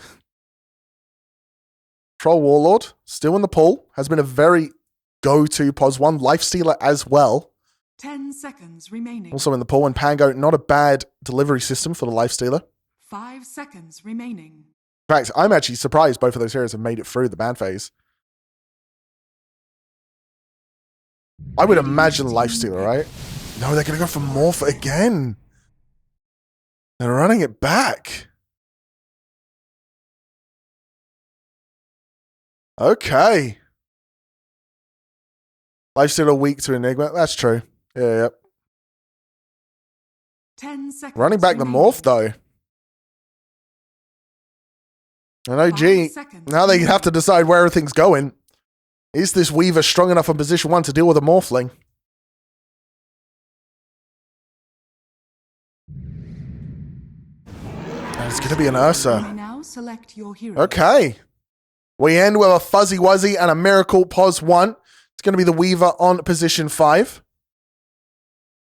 Troll Warlord, still in the pool. Has been a very go-to Pos 1. Lifestealer as well.
10 seconds remaining.
Also in the pool. And Pango, not a bad delivery system for the Lifestealer.
5 seconds remaining.
In fact, I'm actually surprised both of those heroes have made it through the ban phase. I would imagine Lifestealer, right? No, they're going to go for Morph again. They're running it back. Okay. Lifestealer weak to Enigma. That's true. Yeah.
10 seconds.
Running back the
remaining.
Morph, though. And OG,
5 seconds
now they
remaining.
have to decide where everything's going. Is this Weaver strong enough on position 1 to deal with a Morphling? And it's going to be an
You
Ursa.
may now select your hero.
Okay. We end with a Fuzzy Wuzzy and a Miracle Pos 1. It's going to be the Weaver on position 5.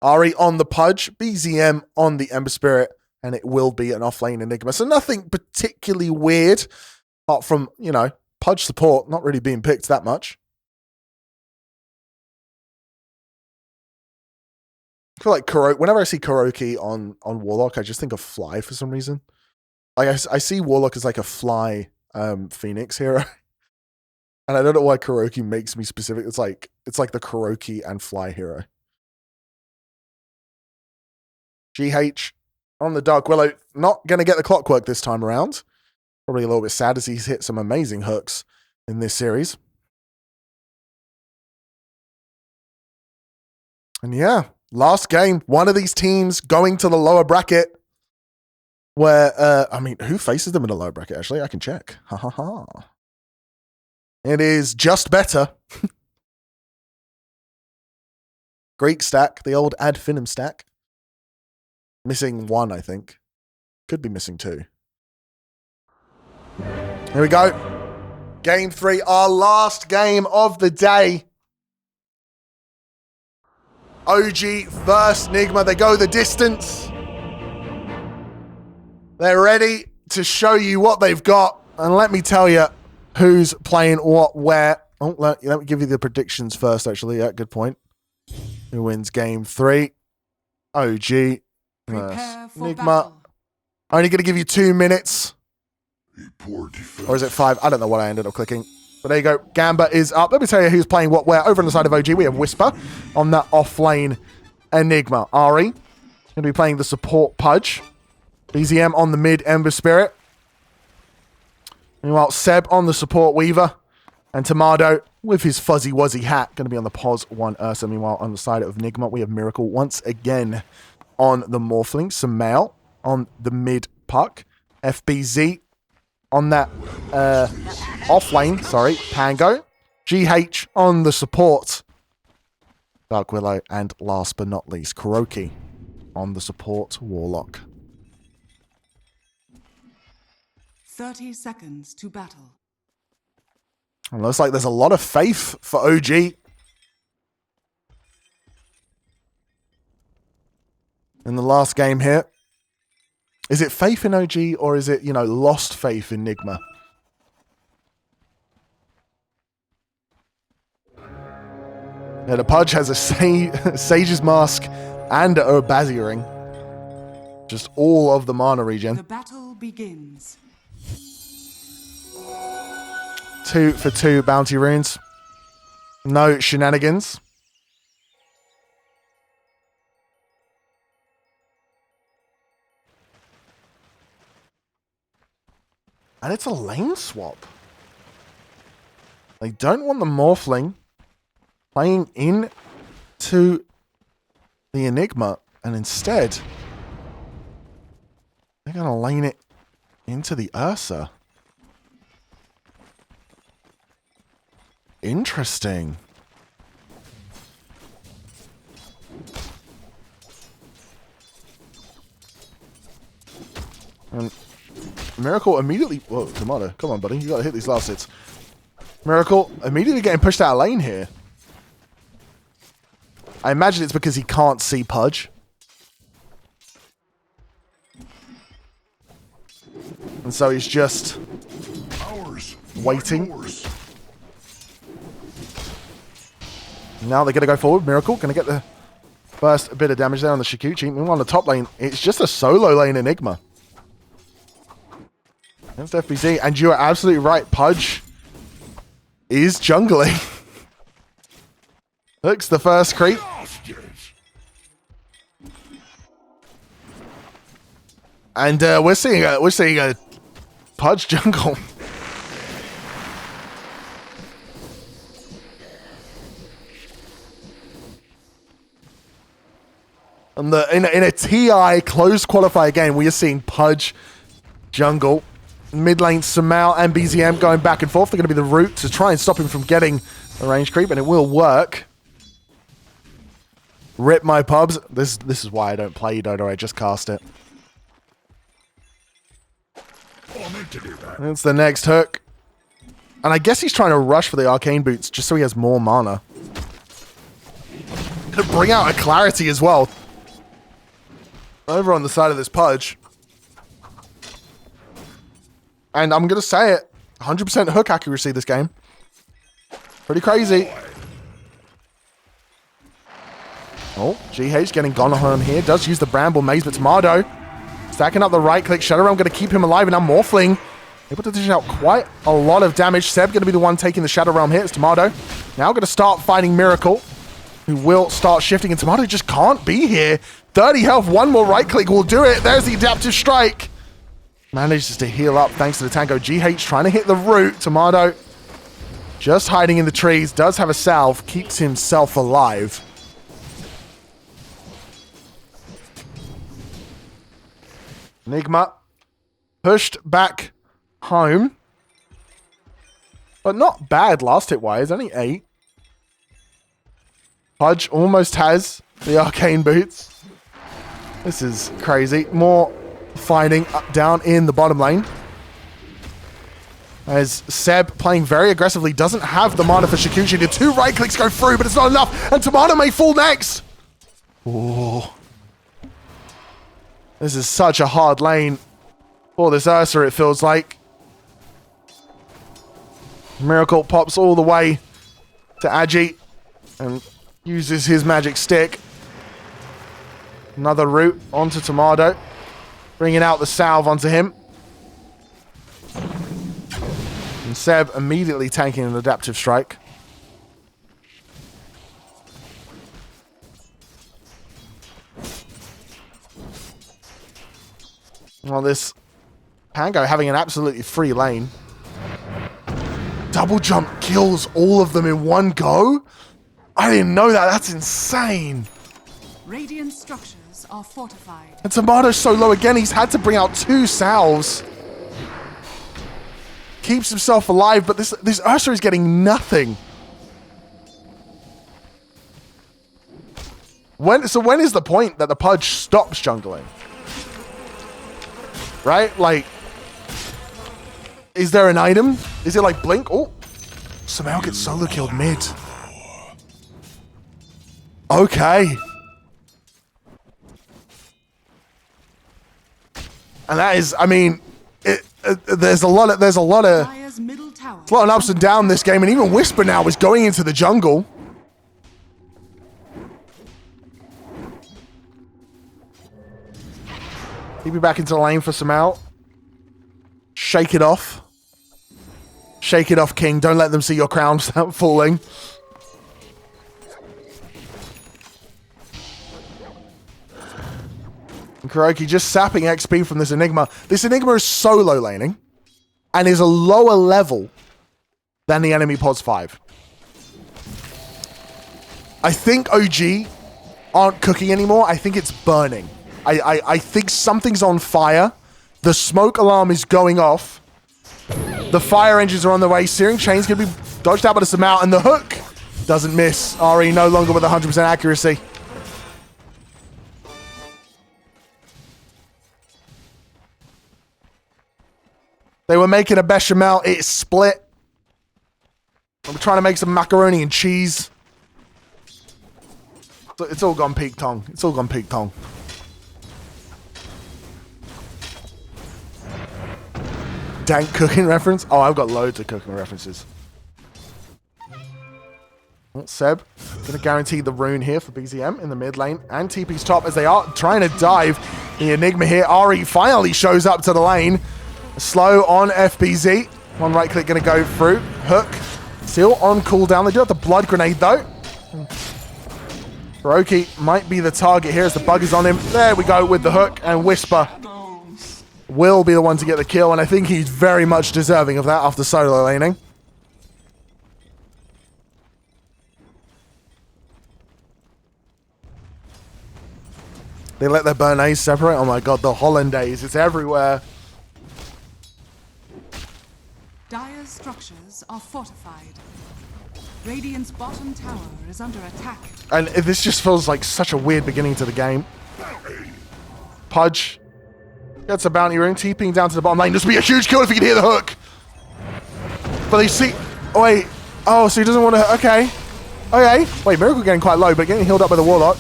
Ari on the Pudge. BZM on the Ember Spirit. And it will be an offlane Enigma. So nothing particularly weird. Apart from, Pudge support not really being picked that much. I feel like whenever I see Kuroki on Warlock, I just think of Fly for some reason. Like I see Warlock as like a Fly Phoenix hero. And I don't know why Kuroki makes me specific. It's like the Kuroki and Fly hero. GH on the Dark Willow. Not going to get the clockwork this time around. Probably a little bit sad as he's hit some amazing hooks in this series. And yeah, last game. One of these teams going to the lower bracket. Where, who faces them in the lower bracket, actually? I can check. Ha ha ha. It is Just Better. Greek stack, the old Ad Finum stack. Missing one, I think. Could be missing two. Here we go. Game 3, our last game of the day. OG versus Nigma. They go the distance. They're ready to show you what they've got. And let me tell you who's playing what, where. Oh, let me give you the predictions first, actually. Yeah, good point. Who wins game 3? OG versus Nigma.
Battle.
Only going to give you 2 minutes. Or is it 5? I don't know what I ended up clicking. But there you go. Gamba is up. Let me tell you who's playing what, where. Over on the side of OG, we have Whisper. On that off-lane, Enigma. Ari going to be playing the support Pudge. BZM on the mid, Ember Spirit. Meanwhile, Seb on the support Weaver. And Tomado with his fuzzy wuzzy hat going to be on the Pos 1 Ursa. Meanwhile, on the side of Nigma, we have Miracle once again on the Morphling. Samael on the mid puck. FBZ on that off lane, Pango. GH on the support. Dark Willow. And last but not least, Kuroki on the support Warlock.
30 seconds to battle.
It looks like there's a lot of faith for OG. In the last game here. Is it faith in OG or is it, lost faith in Nigma? Yeah, the Pudge has a Sage's Mask and a Urbazi Ring. Just all of the mana regen.
The battle begins.
2 for 2 bounty runes. No shenanigans. And it's a lane swap. They don't want the Morphling playing into the Enigma. And instead, they're going to lane it into the Ursa. Interesting. And Miracle immediately... Whoa, Tomato. Come on, buddy. You got to hit these last hits. Miracle immediately getting pushed out of lane here. I imagine it's because he can't see Pudge. And so he's just waiting. Now they're going to go forward. Miracle going to get the first bit of damage there on the Shikuchi. Meanwhile, on the top lane, it's just a solo lane Enigma. That's FBZ. And you are absolutely right. Pudge is jungling. Looks the first creep. And we're seeing a Pudge jungle. And in a TI closed qualifier game, we are seeing Pudge jungle. Mid lane, Samael and BZM going back and forth. They're going to be the route to try and stop him from getting a range creep, and it will work. Rip my pubs. This is why I don't play Dodo. I just cast it. That's the next hook. And I guess he's trying to rush for the arcane boots just so he has more mana. Gonna bring out a clarity as well. Over on the side of this Pudge. And I'm going to say it. 100% hook accuracy this game. Pretty crazy. Oh, GH getting gone on here. Does use the Bramble Maze, but Tomato stacking up the right click. Shadow Realm going to keep him alive, and now Morphling able to dish out quite a lot of damage. Seb going to be the one taking the Shadow Realm hit. It's Tomato now going to start fighting Miracle, who will start shifting, and Tomato just can't be here. 30 health, one more right click will do it. There's the Adaptive Strike. Manages to heal up thanks to the Tango. GH trying to hit the root. Tomato just hiding in the trees. Does have a salve. Keeps himself alive. Nigma pushed back home. But not bad last hit wise. Only 8. Pudge almost has the Arcane Boots. This is crazy. More fighting up down in the bottom lane. As Seb, playing very aggressively, doesn't have the mana for Shikuchi. The 2 right clicks go through, but it's not enough. And Tomato may fall next. Ooh. This is such a hard lane for this Ursa, it feels like. Miracle pops all the way to Agi and uses his magic stick. Another root onto Tomato, bringing out the salve onto him. And Seb immediately tanking an Adaptive Strike. Well, this Pango having an absolutely free lane. Double jump kills all of them in one go? I didn't know that. That's insane.
Radiant structures are fortified.
And Tomato's so low again, he's had to bring out 2 salves. Keeps himself alive, but this Ursa is getting nothing. When is the point that the Pudge stops jungling? Right? Like, is there an item? Is it like Blink? Oh, somehow gets solo killed mid. Okay. And that is, I mean, there's a lot of ups and downs this game, and even Whisper now is going into the jungle. Keep me back into the lane for some out. Shake it off. Shake it off, King. Don't let them see your crown falling. And Kuroki just sapping XP from this Enigma. This Enigma is solo laning and is a lower level than the enemy Pods 5. I think OG aren't cooking anymore. I think it's burning. I think something's on fire. The smoke alarm is going off. The fire engines are on the way. Searing Chain's going to be dodged out by the Samao, and the hook doesn't miss. Ari no longer with 100% accuracy. They were making a bechamel. It split. I'm trying to make some macaroni and cheese. It's all gone peak tongue. It's all gone peak tongue. Dank cooking reference? Oh, I've got loads of cooking references. Well, Seb, going to guarantee the rune here for BZM in the mid lane. And TP's top as they are trying to dive the Enigma here. Ari finally shows up to the lane. Slow on FBZ. One right click going to go through. Hook. Still on cooldown. They do have the blood grenade though. Kuroki might be the target here as the bug is on him. There we go with the hook, and Whisper will be the one to get the kill, and I think he's very much deserving of that after solo laning. They let their Bernays separate. Oh my god, the Hollandaise, it's everywhere.
Dire's structures are fortified. Radiant's bottom tower is under attack.
And this just feels like such a weird beginning to the game. Pudge gets a bounty rune, TPing down to the bottom lane. This would be a huge kill if he could hear the hook. But they see... Oh, wait. Oh, so he doesn't want to... Okay. Okay. Wait, Miracle getting quite low, but getting healed up by the Warlock.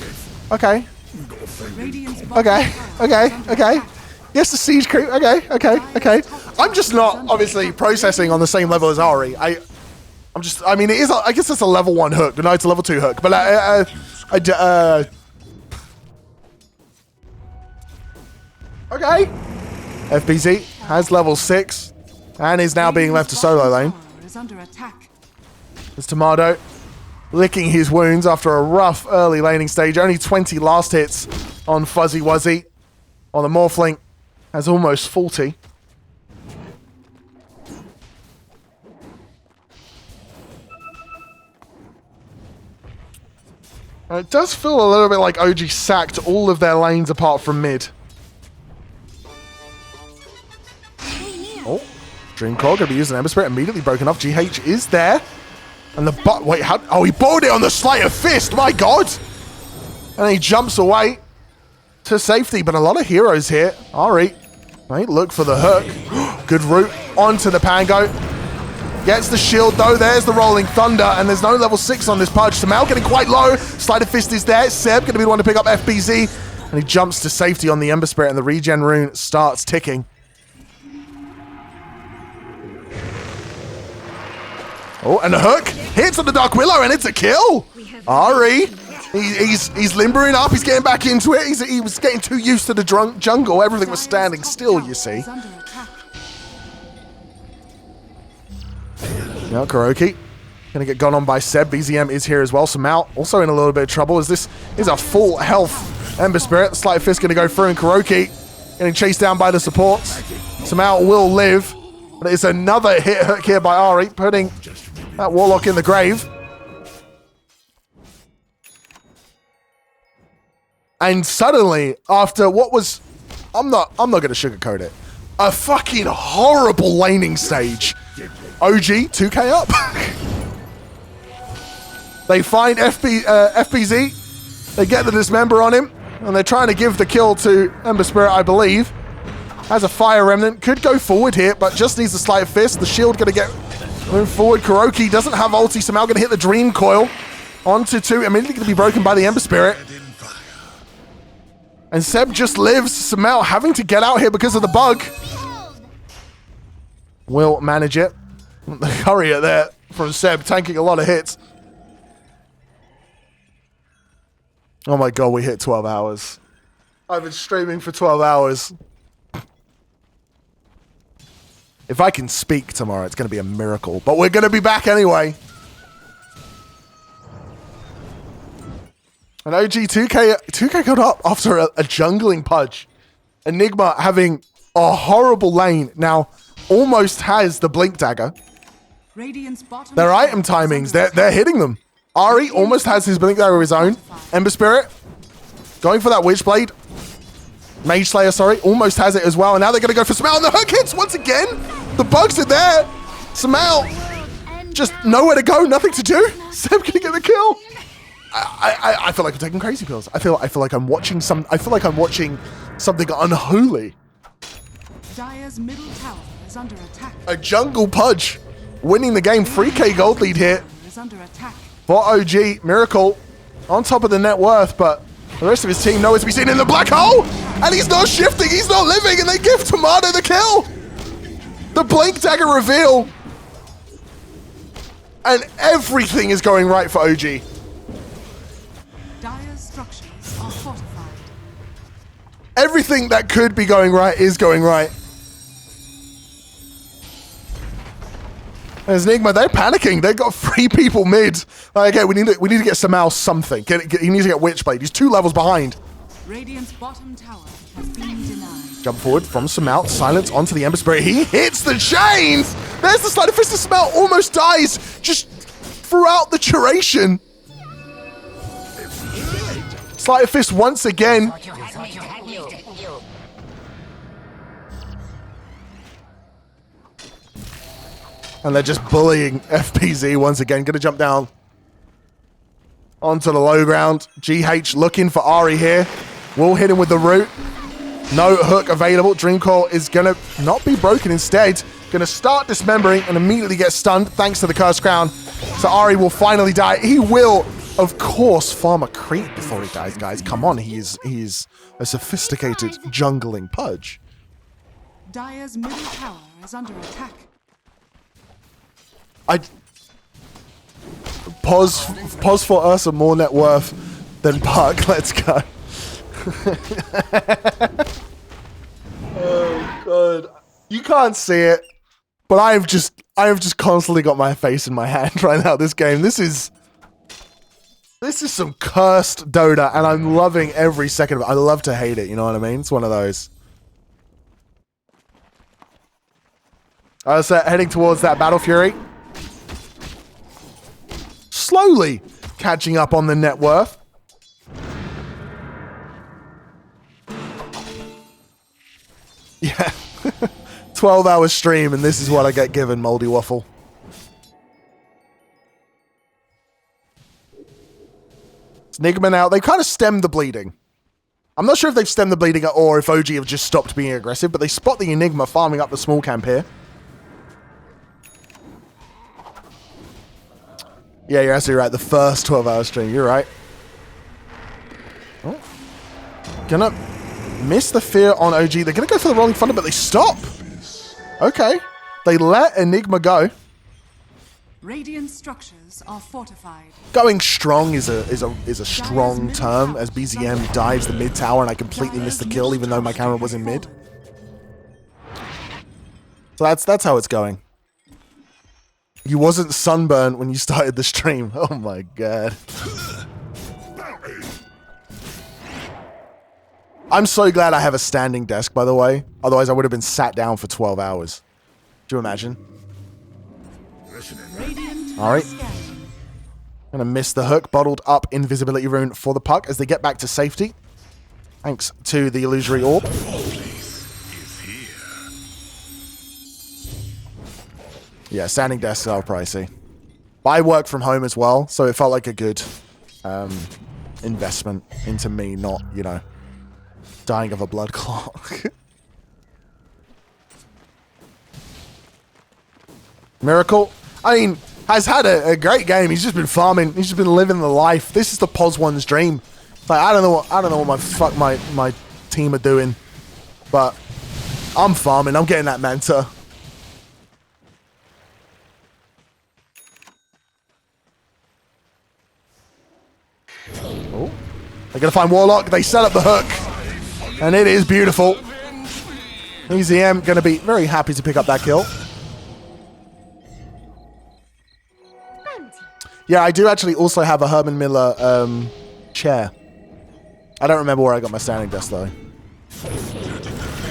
Okay. Okay. Okay. Okay. Yes, the siege creep. Okay. Okay. Okay. I'm just not, obviously, processing on the same level as Ari. I mean, it is... I guess it's a level 1 hook. No, it's a level 2 hook. But Okay. FBZ has level 6 and is now being left to solo lane.
Is under attack.
There's Tomato licking his wounds after a rough early laning stage. Only 20 last hits on Fuzzy Wuzzy. On the Morphling has almost 40. And it does feel a little bit like OG sacked all of their lanes apart from mid. Oh, Dreamcore gonna be using Ember Spirit, immediately broken off. GH is there. And the wait, how? Oh, he balled it on the Sleight of Fist, my god! And he jumps away to safety, but a lot of heroes here. Ari, right, look for the hook. Good route onto the Pango. Gets the shield though, there's the Rolling Thunder, and there's no level 6 on this Pudge. Samal getting quite low, Sleight of Fist is there. Seb gonna be the one to pick up FBZ, and he jumps to safety on the Ember Spirit, and the regen rune starts ticking. Oh, and a hook hits on the Dark Willow, and it's a kill. Ari, he's limbering up. He's getting back into it. He was getting too used to the jungle. Everything was standing still, you see. Now Kuroki gonna get gone on by Seb. BZM is here as well. Samal also in a little bit of trouble as this is a full health Ember Spirit. The Sleight of Fist gonna go through, and Kuroki getting chased down by the supports. Samal will live, but it's another hit hook here by Ari, putting that Warlock in the grave. And suddenly, after what was, I'm not gonna sugarcoat it, a fucking horrible laning stage, OG 2k up. They find FBZ, they get the Dismember on him, and they're trying to give the kill to Ember Spirit, I believe. Has a Fire Remnant, could go forward here, but just needs the Sleight of Fist. The shield gonna get moved forward. Kuroki doesn't have ulti, Samal gonna hit the Dream Coil onto 2, immediately gonna be broken by the Ember Spirit. And Seb just lives. Samal having to get out here because of the bug. Will manage it. The courier there from Seb, tanking a lot of hits. Oh my god, we hit 12 hours. I've been streaming for 12 hours. If I can speak tomorrow, it's going to be a miracle. But we're going to be back anyway. And OG 2K got up after a jungling Pudge. Nigma having a horrible lane. Now, almost has the Blink Dagger. Their item timings, they're hitting them. Ari almost has his Blink Dagger of his own. Ember Spirit going for that Witchblade. Mage Slayer, sorry, almost has it as well. And now they're going to go for Samal, and the hook hits once again. The bugs are there. Samal, just nowhere to go, nothing to do. Seb going to get the kill. I feel like I'm taking crazy pills. I feel like I'm watching something unholy.
Dire's middle tower is under attack.
A jungle Pudge winning the game. 3k gold lead here
Is under attack.
for OG. Miracle on top of the net worth, but the rest of his team nowhere to be seen in the black hole. And he's not shifting, he's not living, and they give Tomato the kill. The Blink Dagger reveal. And everything is going right for OG.
Dire's structures are fortified.
Everything that could be going right is going right. There's Nigma, they're panicking. They've got 3 people mid. Like, okay, we need to get Samal something. He needs to get Witchblade. He's 2 levels behind.
Radiant's bottom tower has been denied.
Jump forward from Samal. Silence onto the Ember Spirit. He hits the chains. There's the Sleight of Fist. Samal almost dies just throughout the duration. Sleight of Fist once again. And they're just bullying FPZ once again. Gonna jump down onto the low ground. GH looking for Ari here. Will hit him with the root. No hook available. Dream Coil is gonna not be broken, instead gonna start dismembering and immediately get stunned thanks to the Cursed Crown. So Ari will finally die. He will, of course, farm a creep before he dies, guys. Come on, he's a sophisticated jungling Pudge.
Dire's middle tower is under attack.
I pause for Ursa more net worth than Puck. Let's go. You can't see it, but I have just constantly got my face in my hand right now. This game, this is some cursed Dota, and I'm loving every second of it. I love to hate it. You know what I mean? It's one of those. So heading towards that Battle Fury, slowly catching up on the net worth. Yeah. 12-hour stream, and this is what I get given, Moldy Waffle. It's Nigma now. They kind of stemmed the bleeding. I'm not sure if they've stemmed the bleeding or if OG have just stopped being aggressive, but they spot the Enigma farming up the small camp here. Yeah, you're absolutely right. The first 12-hour stream. You're right. Oh. Gonna miss the fear on OG. They're gonna go for the rolling thunder, but they stop. Okay. They let Enigma go.
Radiant structures are fortified.
Going strong is a strong term as BZM dives the mid tower, and I completely missed the kill even though my camera was in mid. So that's how it's going. You wasn't sunburned when you started the stream. Oh my god. I'm so glad I have a standing desk, by the way. Otherwise, I would have been sat down for 12 hours. Do you imagine? All right. Gonna miss the hook. Bottled up invisibility rune for the puck as they get back to safety. Thanks to the illusory orb. Yeah, standing desks are pricey. But I work from home as well, so it felt like a good investment into me, not, you know, dying of a blood clot. Miracle, I mean, has had a great game. He's just been farming. He's just been living the life. This is the Pos One's dream. Like, I don't know what my team are doing, but I'm farming. I'm getting that Manta. Oh, they're gonna find Warlock. They set up the hook, and it is beautiful. EZM gonna be very happy to pick up that kill. Yeah, I do actually also have a Herman Miller chair. I don't remember where I got my standing desk though.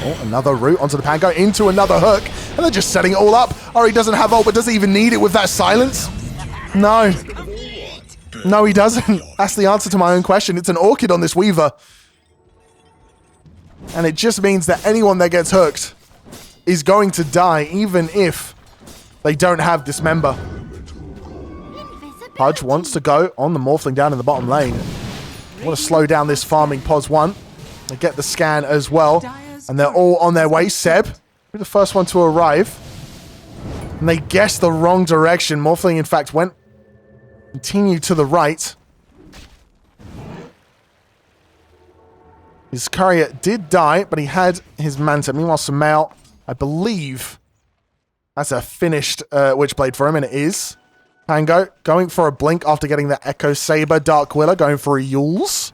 Oh, another route onto the Pango, into another hook, and they're just setting it all up. Ori doesn't have ult, but does he even need it with that silence? No. No, he doesn't. That's the answer to my own question. It's an Orchid on this Weaver. And it just means that anyone that gets hooked is going to die, even if they don't have Dismember. Pudge wants to go on the Morphling down in the bottom lane. Want to slow down this farming Pos 1. They get the scan as well. And they're all on their way. Seb, you're the first one to arrive. And they guessed the wrong direction. Morphling, in fact, continued to the right. His courier did die, but he had his Manta. Meanwhile, Sumail, I believe that's a finished Witchblade for him, and it is. Pango going for a blink after getting the Echo Saber. Dark Willer going for a Yules.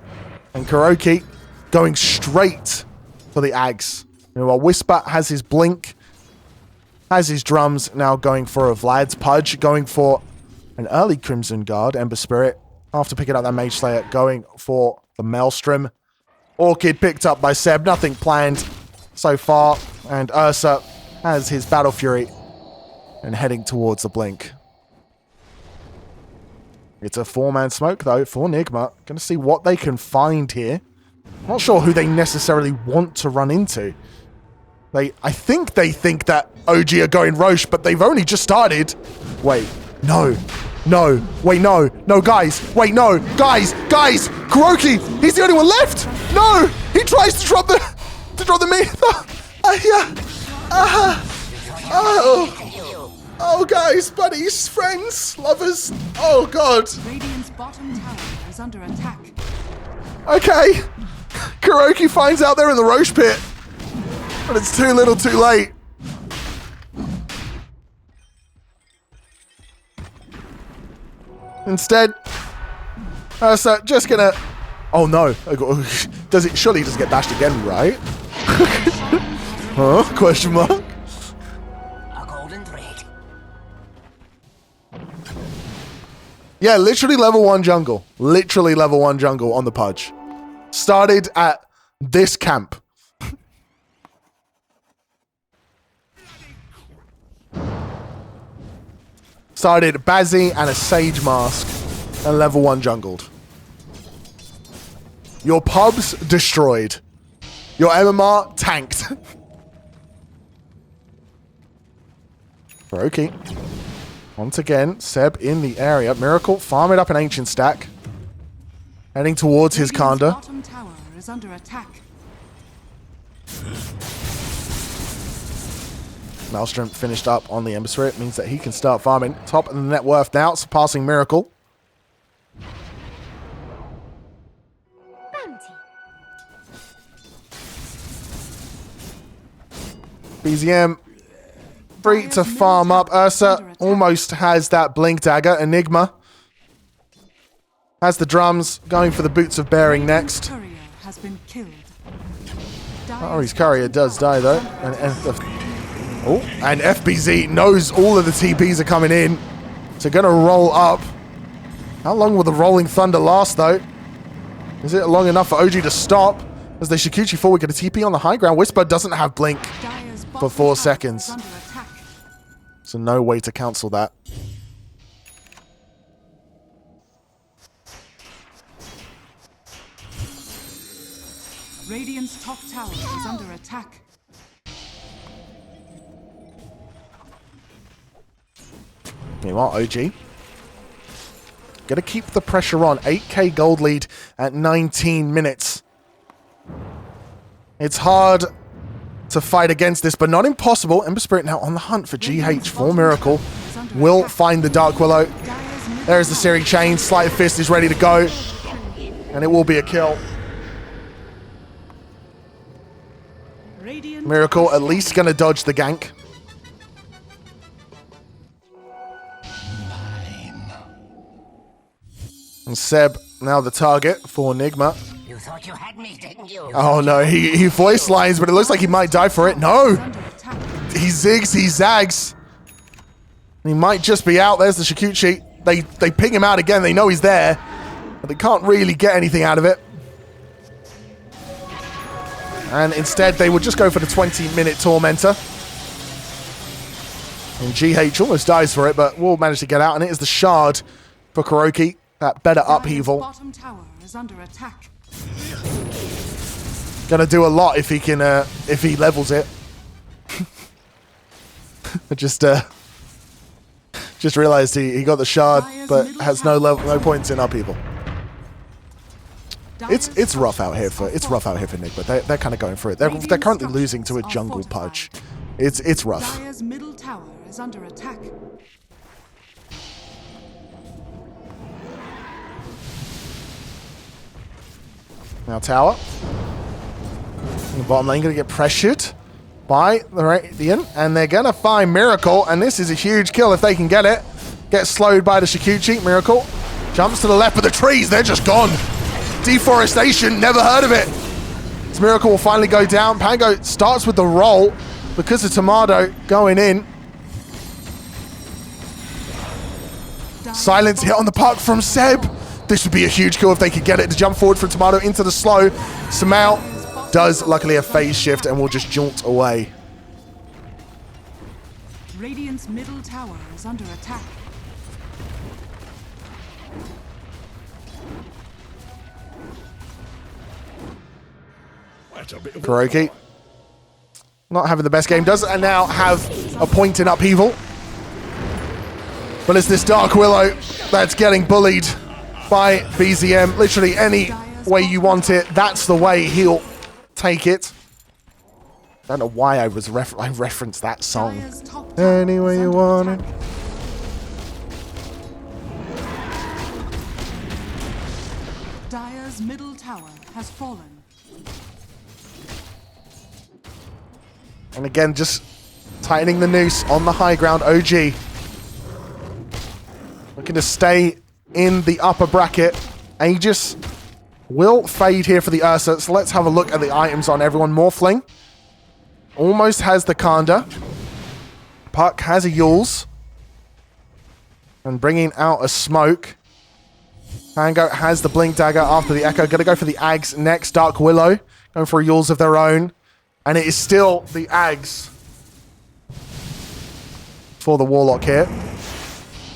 And Kuroki going straight for the Ags. Meanwhile, Whisper has his blink, has his drums, now going for a Vlad's Pudge, going for an early Crimson Guard. Ember Spirit, after picking up that Mage Slayer, going for the Maelstrom. Orchid picked up by Seb, nothing planned so far. And Ursa has his Battle Fury and heading towards the blink. It's a 4-man smoke, though, for Nigma. Going to see what they can find here. Not sure who they necessarily want to run into. I think they think that OG are going Roche, but they've only just started. Wait, no. No, wait, no. No, guys. Wait, no. Guys. Kuroki, he's the only one left. No, he tries to drop the me. Oh, guys, buddies, friends, lovers. Oh, God.
Radiant's bottom tower is under attack.
Okay. Kuroki finds out they're in the Roche pit. But it's too little too late. Instead, so just gonna... Oh, no. Surely he doesn't get bashed again, right? Huh? Question mark? Yeah, literally level 1 jungle. Literally level 1 jungle on the Pudge. Started at this camp. Started Bazzy and a Sage Mask and level 1 jungled. Your pubs destroyed. Your MMR tanked. Brokey. Once again, Seb in the area. Miracle farming up an ancient stack. Heading towards his Kanda.
Bottom tower is under attack.
Maelstrom finished up on the Ember Spirit. Means that he can start farming. Top of the net worth now, surpassing Miracle.
Bounty.
BZM free to farm up. Ursa almost has that Blink Dagger. Enigma has the drums, going for the Boots of Bearing next.
Courier has been killed.
His courier does die though. And FBZ knows all of the TPs are coming in. So gonna roll up. How long will the Rolling Thunder last though? Is it long enough for OG to stop? As they Shikuchi forward, get a TP on the high ground. Whisper doesn't have Blink for 4 seconds. So no way to cancel that.
Radiant's top tower is under attack.
Meanwhile, OG gonna keep the pressure on. 8k gold lead at 19 minutes. It's hard to fight against this, but not impossible. Ember Spirit now on the hunt for GH for Miracle. Will find the Dark Willow. There's the Searing Chain. Sleight of Fist is ready to go. And it will be a kill. Miracle at least gonna dodge the gank. And Seb now the target for Nigma.
You thought you had me, didn't you?
Oh no, he voice lines, but it looks like he might die for it. No! He zigs, he zags. He might just be out. There's the Shikuchi. They ping him out again. They know he's there, but they can't really get anything out of it. And instead, they would just go for the 20-minute Tormentor. And GH almost dies for it, but will manage to get out. And it is the Shard for Kuroki. That better upheaval.
Bottom tower is under attack.
Gonna do a lot if he can, if he levels it. just realized he got the Shard, but has no points in upheaval. It's rough out here for Nick, but they're kind of going for it. They're currently losing to a jungle Pudge. It's rough.
Dire's middle tower is under attack.
Now tower. The bottom lane going to get pressured by the Radiant, and they're going to find Miracle, and this is a huge kill if they can get it. Get slowed by the Shikuchi. Miracle jumps to the left, but the trees, they're just gone. Deforestation, never heard of it. This Miracle will finally go down. Pango starts with the roll because of Tomato going in. Silence hit on the park from Seb. This would be a huge kill if they could get it to jump forward from Tomato into the slow. Samao does luckily a phase shift and will just jaunt away.
Radiant's middle tower is under attack.
Kuroki not having the best game, does and now have a point in upheaval. But it's this Dark Willow that's getting bullied by BZM. Literally any way you want it, that's the way he'll take it. Don't know why I referenced that song. Any way you want it.
Dire's middle tower has fallen.
And again, just tightening the noose on the high ground. OG looking to stay in the upper bracket. Aegis will fade here for the Ursa. So let's have a look at the items on everyone. Morphling almost has the Kanda. Puck has a Yules. And bringing out a smoke Mango has the Blink Dagger after the Echo. Gonna go for the Ags next. Dark Willow going for Yules of their own. And it is still the Ags for the Warlock here.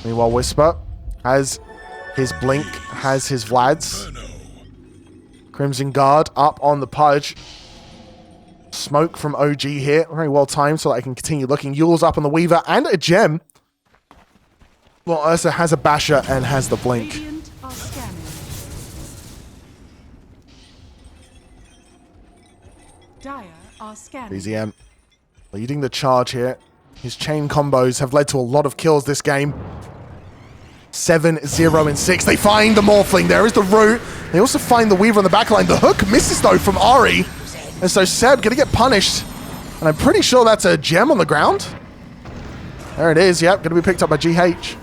Meanwhile, Whisper has his Blink, has his Vlads. Crimson Guard up on the Pudge. Smoke from OG here. Very well timed so that I can continue looking. Yules up on the Weaver and a Gem. Well, Ursa has a Basher and has the Blink.
Radiant are scanning. Dire are scanning.
BZM leading the charge here. His chain combos have led to a lot of kills this game. 7, 0, and 6. They find the Morphling. There is the root. They also find the Weaver on the backline. The hook misses, though, from Ari. And so Seb going to get punished. And I'm pretty sure that's a Gem on the ground. There it is. Yep, going to be picked up by GH.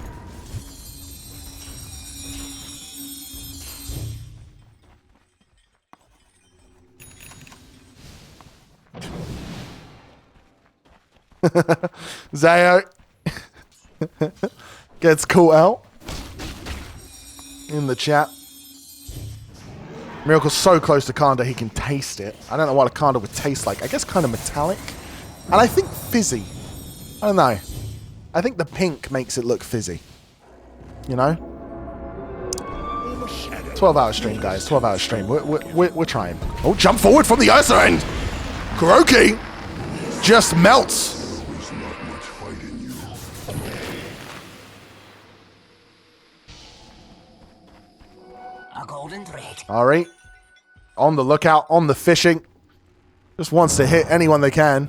Zayo gets caught out in the chat. Miracle's so close to Kanda, he can taste it. I don't know what a Kanda would taste like. I guess kind of metallic. And I think fizzy. I don't know. I think the pink makes it look fizzy. You know? 12-hour stream, guys. 12-hour stream. We're trying. Oh, jump forward from the Ursa end! Kuroki just melts.
A golden thread.
Ari, on the lookout, on the fishing. Just wants to hit anyone they can.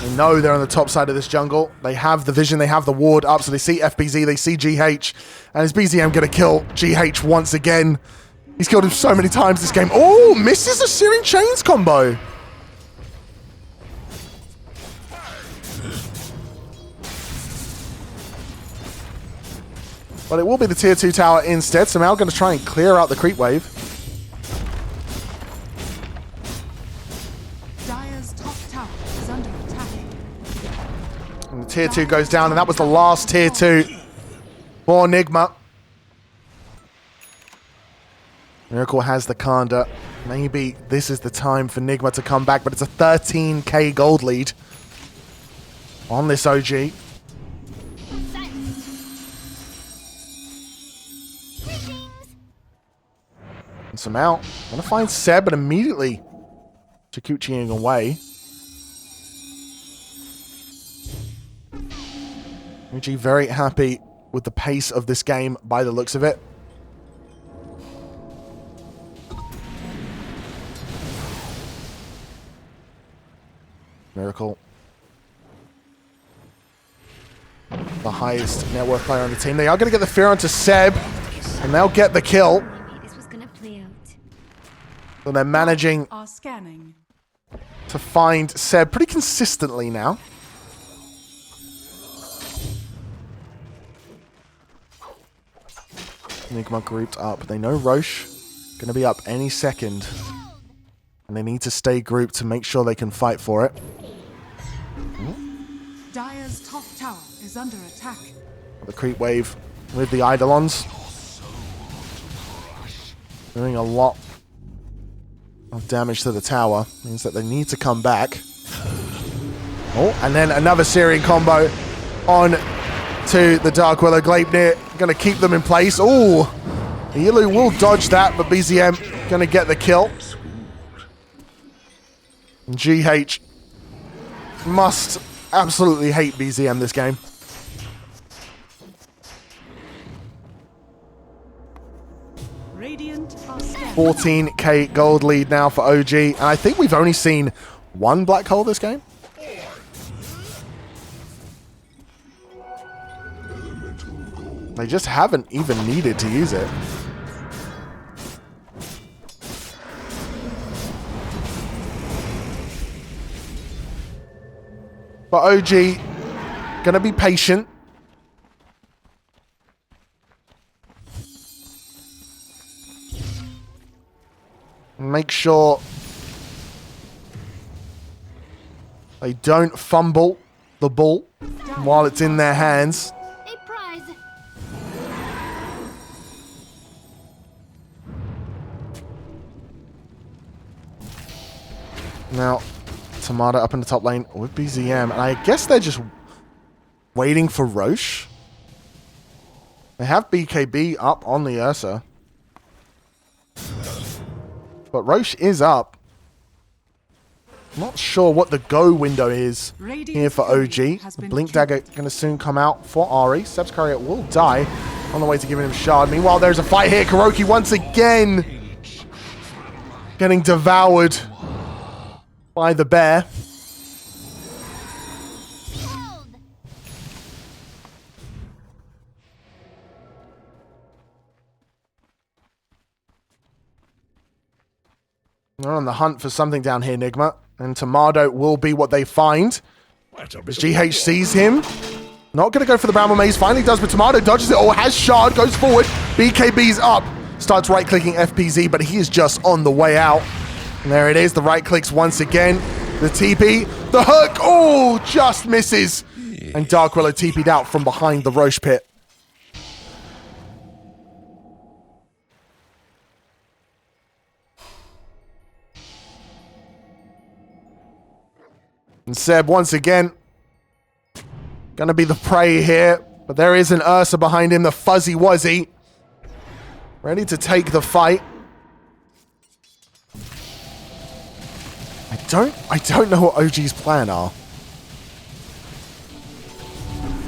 They know they're on the top side of this jungle. They have the vision, they have the ward up, so they see FBZ, they see GH. And is BZM going to kill GH once again? He's killed him so many times this game. Oh, misses a Searing Chains combo. But it will be the tier 2 tower instead, so now going to try and clear out the creep wave.
Dire's top tower is under attack.
And the tier 2 goes down, and that was the last tier 2 for Nigma. Miracle has the Kanda. Maybe this is the time for Nigma to come back, but it's a 13k gold lead on this OG. And somehow, gonna find Seb, but immediately Chikuchiing away. OG very happy with the pace of this game by the looks of it. Miracle. The highest net worth player on the team. They are going to get the fear onto Seb, and they'll get the kill.
This was gonna play out.
So they're managing
Are scanning.
to find Seb pretty consistently now. Nigma grouped up. They know Roche going to be up any second. And they need to stay grouped to make sure they can fight for it.
Dire's top tower is under attack.
The creep wave with the Eidolons. Doing a lot of damage to the tower. Means that they need to come back. Oh, and then another Syrian combo on to the Dark Willow. Gleipnir going to keep them in place. Oh, Ilu will dodge that, but BZM going to get the kill. And GH must absolutely hate BZM this game.
Radiant are scanning.
14k gold lead now for OG. And I think we've only seen one black hole this game. They just haven't even needed to use it. But OG gonna be patient. Make sure they don't fumble the ball while it's in their hands.
A prize.
Now, Tomato up in the top lane with BZM. And I guess they're just waiting for Roche. They have BKB up on the Ursa. But Roche is up. Not sure what the go window is here for OG. The Blink Dagger going to soon come out for Ari. Seb's courier will die on the way to giving him Shard. Meanwhile, there's a fight here. Kuroki once again getting devoured by the bear. They're on the hunt for something down here, Nigma. And Tomato will be what they find. As GH sees him. Not going to go for the Bramble Maze. Finally does, but Tomato dodges it. Oh, has Shard. Goes forward. BKB's up. Starts right-clicking FPZ, but he is just on the way out. And there it is. The right clicks once again. The TP. The hook. Oh, just misses. And Dark Willow TP'd out from behind the Roche pit. And Seb, once again, gonna be the prey here. But there is an Ursa behind him, the Fuzzy Wuzzy. Ready to take the fight. I don't know what OG's plan are.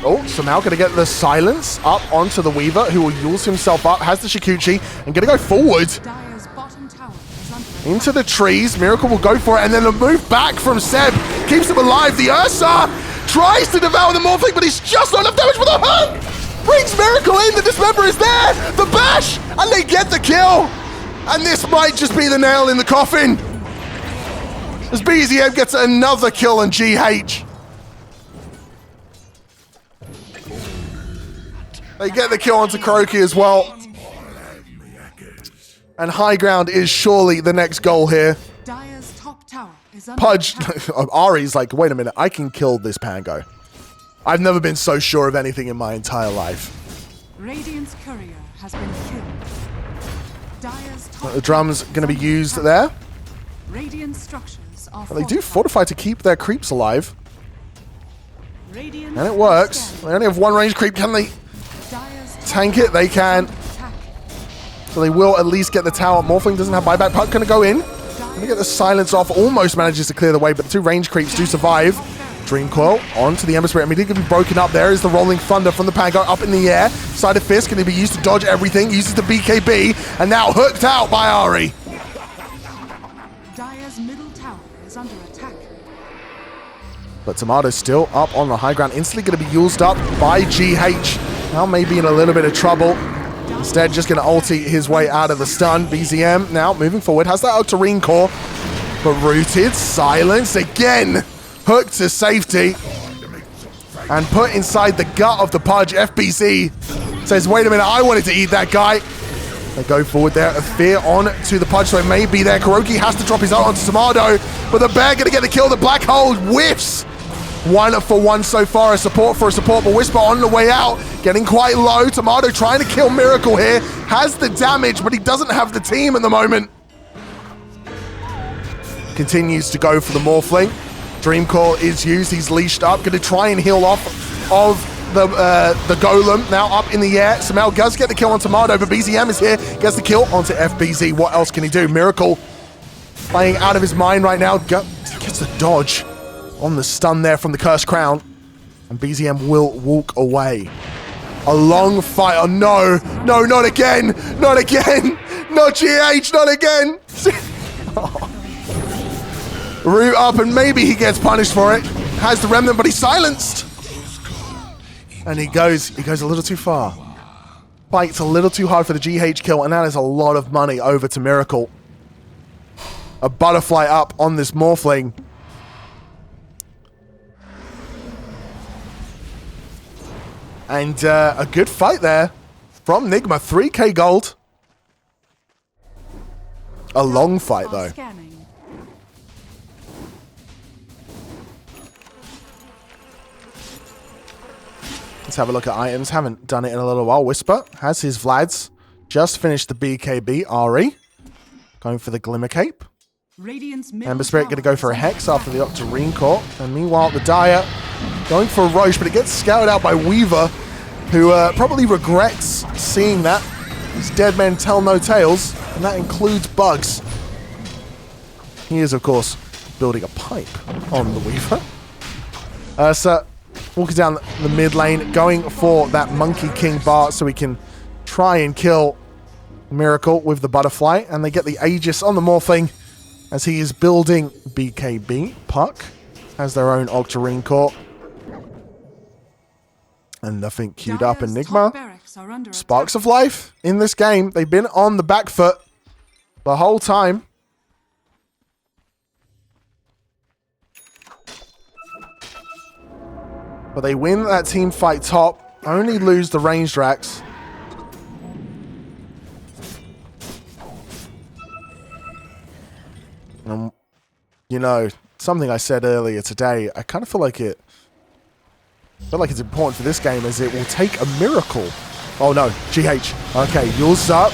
Oh, somehow gonna get the silence up onto the Weaver, who will use himself up, has the Shikuchi, and gonna go forward.
Dire's bottom tower is under attack.
Into the trees. Miracle will go for it, and then a move back from Seb keeps him alive. The Ursa tries to devour the Morphling, but he's just not enough damage for the hook. Brings Miracle in. The Dismember is there. The bash, and they get the kill. And this might just be the nail in the coffin, as BZM gets another kill on GH. They get the kill onto Kuroki as well. And high ground is surely the next goal here.
Dire's top tower is under
Pudge,
attack.
Ari's like, wait a minute, I can kill this Pango. I've never been so sure of anything in my entire life.
Radiant's courier has been killed. Dire's top
The drum's going to be used there.
Radiant structures are
But they do fortify to keep their creeps alive.
Radiant
And it works. They only have one range creep. Can they
Dire's
tank it? They can.
attack.
So they will at least get the tower. Morphling doesn't have buyback. Puck going to go in. Going to get the silence off. Almost manages to clear the way, but the two range creeps do survive. Dream Coil onto the Ember Spirit. Immediately going to be broken up. There is the Rolling Thunder from the Pango up in the air. Side of Fist going to be used to dodge everything. Uses the BKB. And now hooked out by Ari.
Dire's middle tower is under attack.
But Tomato's still up on the high ground. Instantly going to be used up by GH. Now maybe in a little bit of trouble. Instead, just going to ulti his way out of the stun. BZM now moving forward. Has that Octarine core. But rooted. Silence again. Hooked to safety. And put inside the gut of the Pudge. FBC says, wait a minute, I wanted to eat that guy. They go forward there. A fear on to the Pudge, so it may be there. Kuroki has to drop his ult onto Tomato. But the bear going to get the kill. The Black Hole whiffs. 1 for 1 so far. A support for a support, but Whisper on the way out. Getting quite low. Tomato trying to kill Miracle here. Has the damage, but he doesn't have the team at the moment. Continues to go for the Morphling. Dream Core is used. He's leashed up. Going to try and heal off of the Golem. Now up in the air. Samel does get the kill on Tomato, but BZM is here. Gets the kill onto FBZ. What else can he do? Miracle playing out of his mind right now. Gets the dodge on the stun there from the Cursed Crown. And BZM will walk away. A long fight. Oh no. No, not again. Not again. Not GH. Not again. Root up, and maybe he gets punished for it. Has the remnant, but he's silenced. And he goes a little too far. Bites a little too hard for the GH kill, and that is a lot of money over to Miracle. A butterfly up on this Morphling. And a good fight there from Nigma. 3k gold. A long fight, though. Let's have a look at items. Haven't done it in a little while. Whisper has his Vlads. Just finished the BKB. Ari going for the Glimmer Cape. Ember Spirit going to go for a Hex after the Octarine Court. And meanwhile, the Dire going for a Roche, but it gets scouted out by Weaver, who probably regrets seeing that. These dead men tell no tales, and that includes Bugs. He is, of course, building a pipe on the Weaver. Ursa walking down the mid lane, going for that Monkey King bar so we can try and kill Miracle with the Butterfly. And they get the Aegis on the Morphling as he is building BKB. Puck has their own Octarine Court. And nothing queued up. Enigma. Sparks of life in this game. They've been on the back foot the whole time. But they win that team fight top. Only lose the ranged racks. You know, something I said earlier today, I kind of feel like it's important for this game as it will take a miracle. Oh no, GH. Okay, yours up.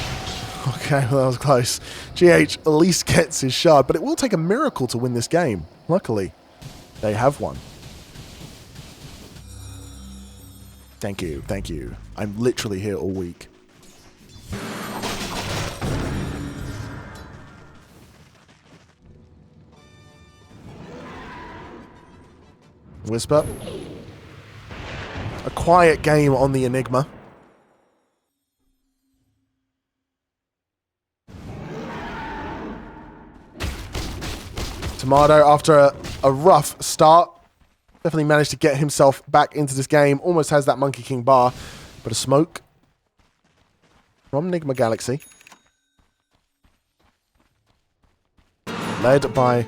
Okay, well, that was close. GH at least gets his shard, but it will take a miracle to win this game. Luckily, they have one. Thank you, thank you. I'm literally here all week. Whisper. A quiet game on the Enigma. Tomato, after a rough start, definitely managed to get himself back into this game. Almost has that Monkey King bar, but a smoke from Nigma Galaxy. Led by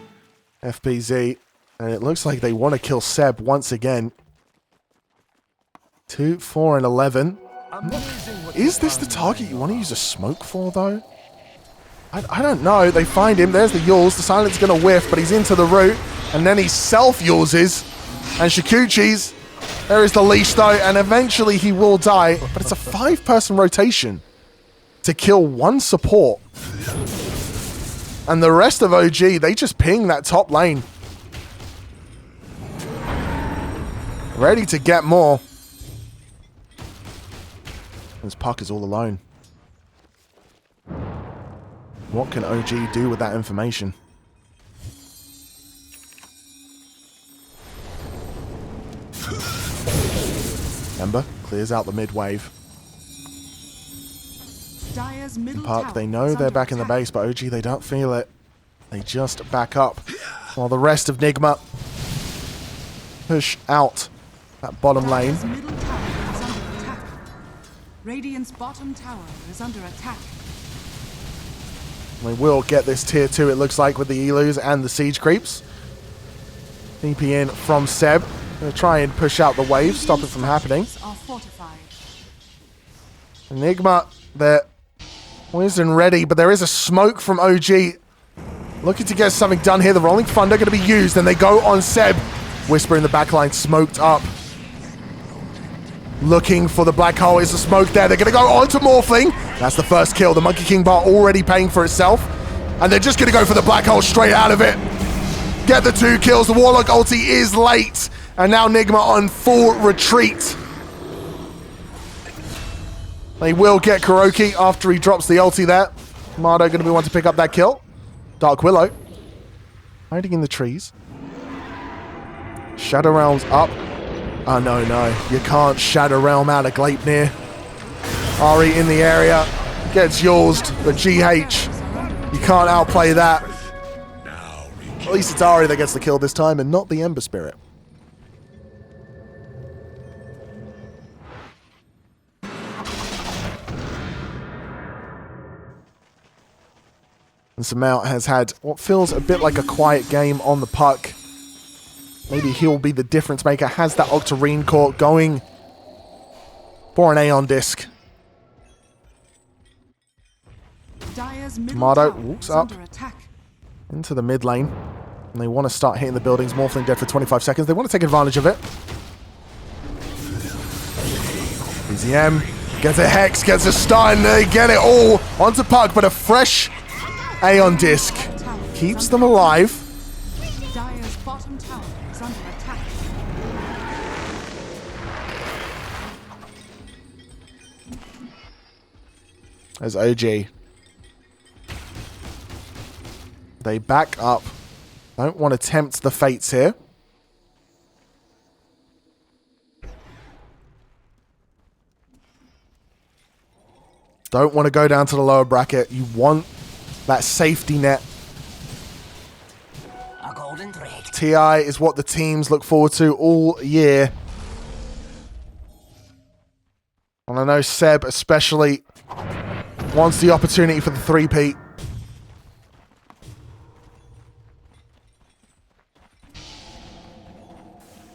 FPZ. And it looks like they want to kill Seb once again. 2, 4, and 11. Is this the target you want to use a smoke for, though? I don't know. They find him. There's the Yules. The Silent's going to whiff, but he's into the root. And then he self-Yuleses. And Shikuchi's. There is the leash, though. And eventually he will die. But it's a 5-person rotation to kill one support. And the rest of OG, they just ping that top lane. Ready to get more. This Puck is all alone. What can OG do with that information? Ember clears out the mid wave. In Puck, they know they're back in the base, but OG, they don't feel it. They just back up. While the rest of Nigma push out that bottom lane.
Radiant's bottom tower is under attack.
We will get this tier 2, it looks like, with the Elus and the siege creeps. TP in from Seb. Gonna try and push out the wave, stop it from happening. Enigma, they're poised and ready, but there is a smoke from OG. Looking to get something done here. The Rolling Thunder going to be used, and they go on Seb. Whisper in the backline, smoked up. Looking for the black hole. Is the smoke there? They're going to go on to Morphling. That's the first kill. The Monkey King bar already paying for itself. And they're just going to go for the black hole straight out of it. Get the 2 kills. The Warlock ulti is late. And now Nigma on full retreat. They will get Kuroki after he drops the ulti there. Mardo going to be one to pick up that kill. Dark Willow hiding in the trees. Shadow Realm's up. Oh, no. You can't Shadow Realm out of Gleipnir. Ari in the area. Gets used, but GH, you can't outplay that. At least it's Ari that gets the kill this time and not the Ember Spirit. And Samount has had what feels a bit like a quiet game on the Puck. Maybe he'll be the difference maker. Has that Octarine Court going for an Aeon Disc. Tomato walks up into the mid lane. And they want to start hitting the buildings. Morphling dead for 25 seconds. They want to take advantage of it. BZM gets a Hex, gets a stun, they get it all onto Puck, but a fresh Aeon Disc keeps them alive.
Dire's bottom tower is under attack.
As OG. They back up. Don't want to tempt the fates here. Don't want to go down to the lower bracket. You want that safety net.
A golden thread.
TI is what the teams look forward to all year. And I know Seb especially wants the opportunity for the three-peat.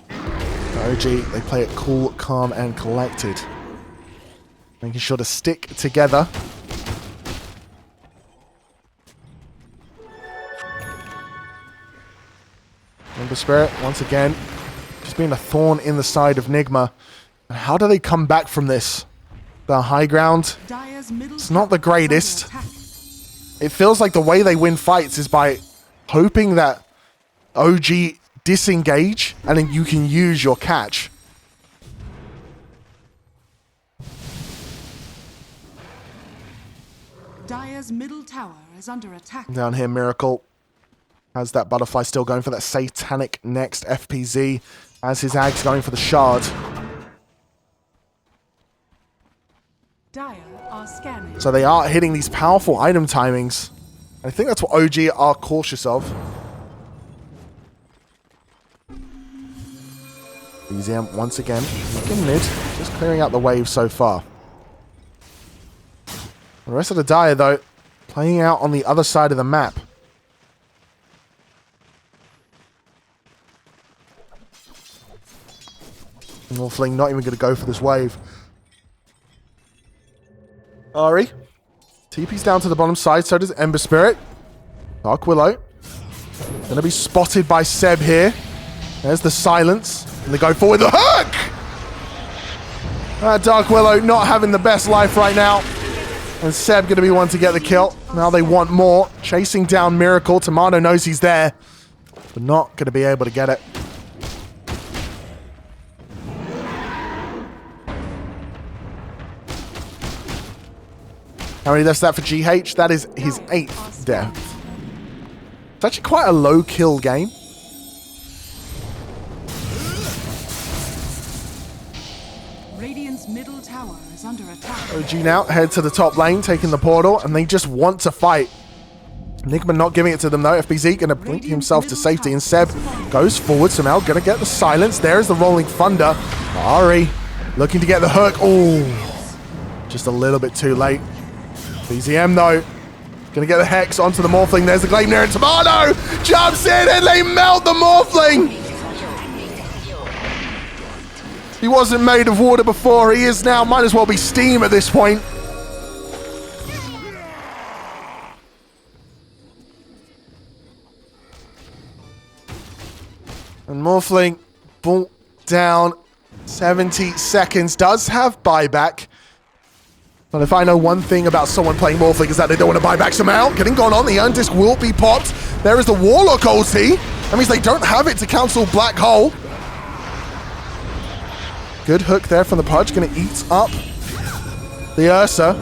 OG, they play it cool, calm, and collected. Making sure to stick together. Ember Spirit, once again, just being a thorn in the side of Nigma. How do they come back from this? The high ground, it's not the greatest. It feels like the way they win fights is by hoping that OG disengage and then you can use your catch.
Dire's middle tower is under attack.
Down here, Miracle has that butterfly still going for that satanic next FPZ as his Ag's going for the shard.
Dire are scanning.
So they are hitting these powerful item timings. I think that's what OG are cautious of. BZM once again in mid, just clearing out the wave so far. The rest of the Dire, though, playing out on the other side of the map. Northling not even going to go for this wave. Ari. TP's down to the bottom side, so does Ember Spirit. Dark Willow. Going to be spotted by Seb here. There's the silence. And they go forward. The hook! Dark Willow not having the best life right now. And Seb going to be one to get the kill. Now they want more. Chasing down Miracle. Tomato knows he's there. But not going to be able to get it. How many deaths is that for GH? That is his 8th death. It's actually quite a low kill game.
Radiant's middle tower is under attack.
OG now head to the top lane, taking the portal, and they just want to fight. Nigma not giving it to them though. FBZ going to blink himself to safety, and Seb goes forward. Somehow going to get the silence. There's the rolling thunder. Ari looking to get the hook. Oh, just a little bit too late. BZM though, gonna get the Hex onto the Morphling. There's the Gleipnir, and Tomato jumps in and they melt the Morphling. He wasn't made of water before, he is now. Might as well be steam at this point. And Morphling, bolt down, 70 seconds, does have buyback. But if I know one thing about someone playing Morphling is that they don't want to buy back somehow. Getting gone on, the Iron Disc will be popped. There is the Warlock ulti. That means they don't have it to cancel Black Hole. Good hook there from the Pudge, going to eat up the Ursa.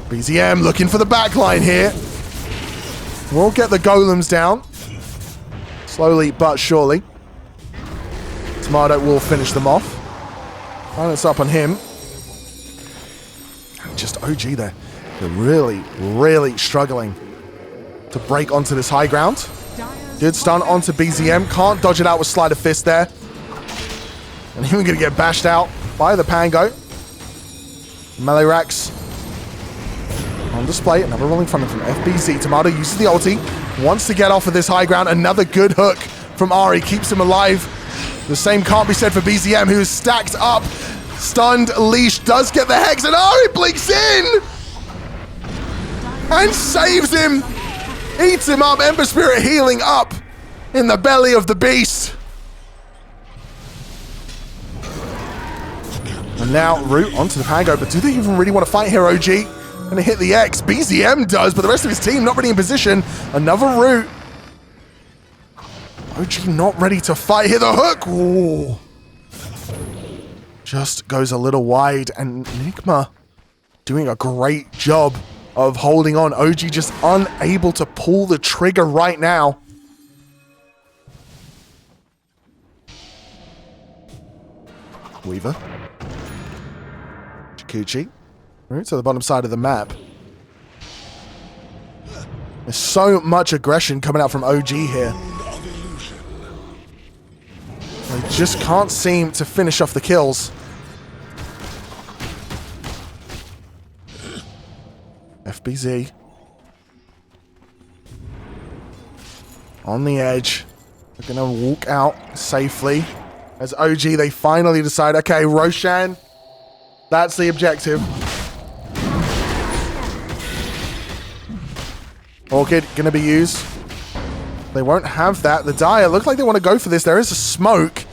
BZM looking for the backline here. We'll get the Golems down. Slowly but surely. Tomato will finish them off. Silence up on him. Just OG there. They're really, really struggling to break onto this high ground. Good stun onto BZM. Can't dodge it out with Sleight of Fist there. And even going to get bashed out by the Pango. Melee Racks on display. Another rolling thunder from FBZ. Tomato uses the ulti. Wants to get off of this high ground. Another good hook from Ari. Keeps him alive. The same can't be said for BZM, who is stacked up. Stunned Leash does get the Hex, and Ari blinks in! And saves him! Eats him up, Ember Spirit healing up in the belly of the beast. And And now Root onto the Pango, but do they even really want to fight here, OG? Gonna hit the X. BZM does, but the rest of his team not really in position. Another Root. OG not ready to fight here. The hook. Ooh. Just goes a little wide, and Nigma doing a great job of holding on. OG just unable to pull the trigger right now. Weaver. Chikuchi. Right to the bottom side of the map. There's so much aggression coming out from OG here. They just can't seem to finish off the kills. FBZ. On the edge. They're going to walk out safely. As OG, they finally decide, okay, Roshan, that's the objective. Orchid going to be used. They won't have that. The Dire look like they want to go for this. There is a smoke,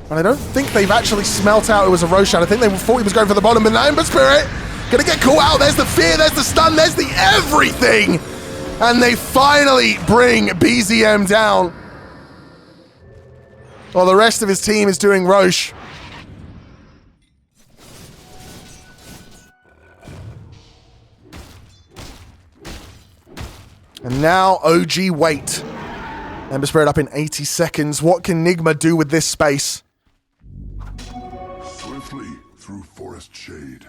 and I don't think they've actually smelt out it was a Roshan. I think they thought he was going for the bottom, but the Ember Spirit going to get caught out. There's the fear, there's the stun, there's the everything. And they finally bring BZM down. While the rest of his team is doing Roche. And now OG wait. Ember Spirit up in 80 seconds. What can Nigma do with this space?
Swiftly through forest shade.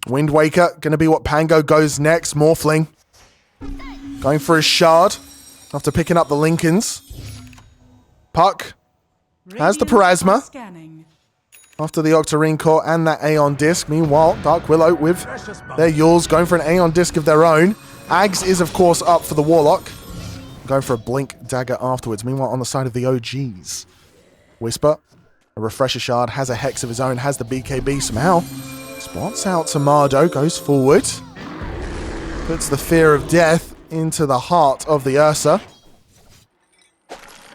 Wind Waker gonna be what Pango goes next. Morphling. Going for his shard. After picking up the Lincolns. Puck. Has the Parasma after the Octarine Core and that Aeon Disc. Meanwhile, Dark Willow with their Yules going for an Aeon Disc of their own. Ags is, of course, up for the Warlock. Going for a Blink Dagger afterwards. Meanwhile, on the side of the OGs, Whisper, a Refresher Shard, has a Hex of his own, has the BKB somehow. Spots out Tomado, goes forward. Puts the fear of death into the heart of the Ursa.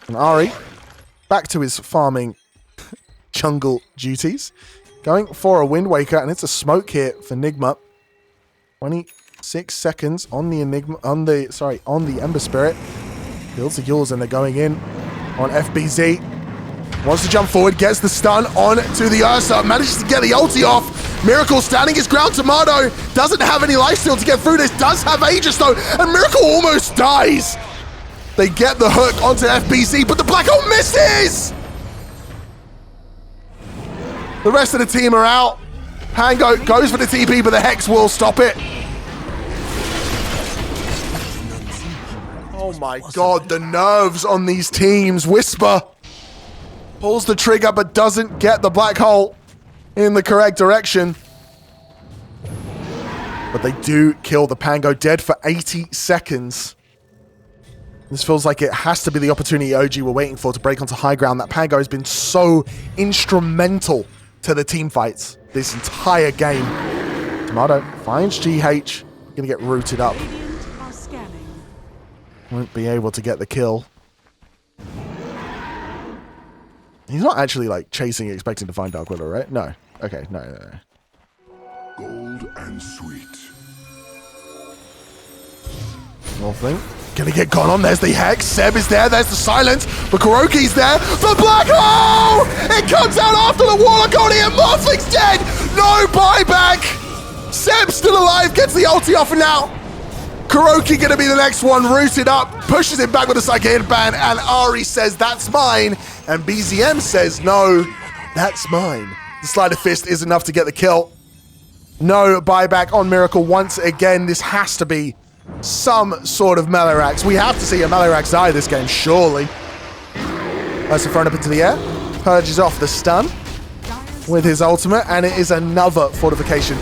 And Ari, back to his farming jungle duties. Going for a Wind Waker, and it's a smoke here for Nigma. 26 seconds on the on the Ember Spirit. Builds the Yules, and they're going in on FBZ. Wants to jump forward, gets the stun on to the Ursa, manages to get the ulti off. Miracle standing his ground. Tomato doesn't have any lifesteal to get through this, does have Aegis though, and Miracle almost dies. They get the hook onto FBZ, but the Black Hole misses! The rest of the team are out. Pango goes for the TP, but the Hex will stop it. Oh my god, the nerves on these teams. Whisper pulls the trigger, but doesn't get the Black Hole in the correct direction. But they do kill the Pango, dead for 80 seconds. This feels like it has to be the opportunity OG were waiting for to break onto high ground. That Pango has been so instrumental to the team fights this entire game. Tomato finds GH. Gonna get rooted up. Won't be able to get the kill. He's not actually like chasing, expecting to find Dark Willow, right? No. Okay, no.
Gold and sweet.
Morphling. Gonna get gone on. There's the Hex. Seb is there. There's the silence. But Kuroki's there. The Black Hole! It comes out after the Warlock only, and Morphling's dead! No buyback! Seb's still alive. Gets the ulti off, and now Kuroki gonna be the next one. Rooted up. Pushes him back with a Psychic Band, and Ari says, that's mine. And BZM says, no, that's mine. The Sleight of Fist is enough to get the kill. No buyback on Miracle once again. This has to be some sort of Melirax. We have to see a Melirax die this game, surely. Ursa thrown up into the air. Purges off the stun with his ultimate, and it is another fortification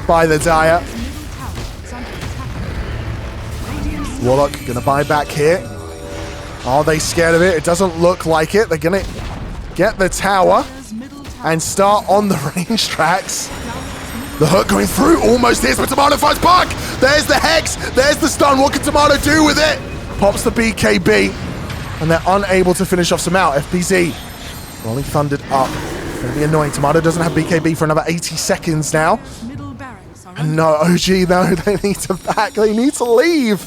by the Dire. Warlock gonna buy back here. Are they scared of it? It doesn't look like it. They're gonna get the tower and start on the range tracks. The hook going through, almost hits, but Tomato finds Puck! There's the Hex, there's the stun, what can Tomato do with it? Pops the BKB, and they're unable to finish off some out. FBZ rolling thundered up Gonna be annoying. Tomato doesn't have BKB for another 80 seconds now.
Middle barracks are
And no, OG, no, they need to back. They need to leave.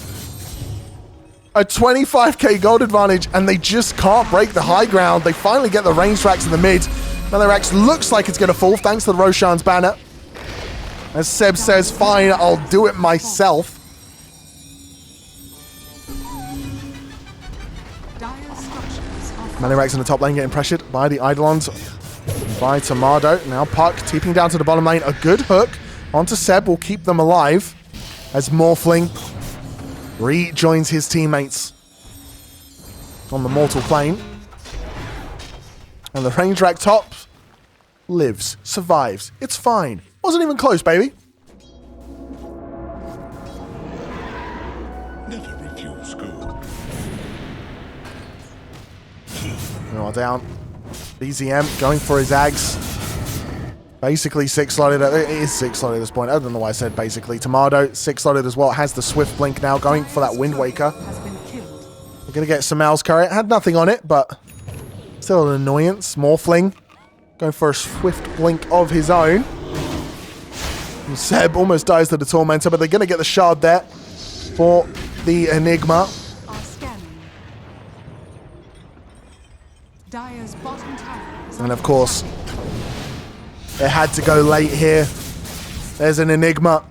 A 25k gold advantage, and they just can't break the high ground. They finally get the range tracks in the mid. Melirax looks like it's going to fall thanks to the Roshan's banner. As Seb says, fine, I'll do it myself.
Dire's structures are
Melirax in the top lane getting pressured by the Eidolons. By Tomato. Now Puck tipping down to the bottom lane. A good hook onto Seb will keep them alive as Morphling rejoins his teammates on the mortal plane. And the range rack top lives, survives. It's fine. Wasn't even close, baby.
Never refuse good.
No, down. BZM going for his Ags. Basically 6-slotted. It is 6-slotted at this point. I don't know why I said basically. Tomato 6-slotted as well. Has the Swift Blink now going for that Wind Waker.
has been killed.
We're going to get Samel's Curry. Had nothing on it, but still an annoyance. Morphling going for a Swift Blink of his own. And Seb almost dies to the Tormentor, but they're going to get the shard there for the Enigma.
Are scanning. Dire's bottom tower is
And of course, it had to go late here. There's an Enigma.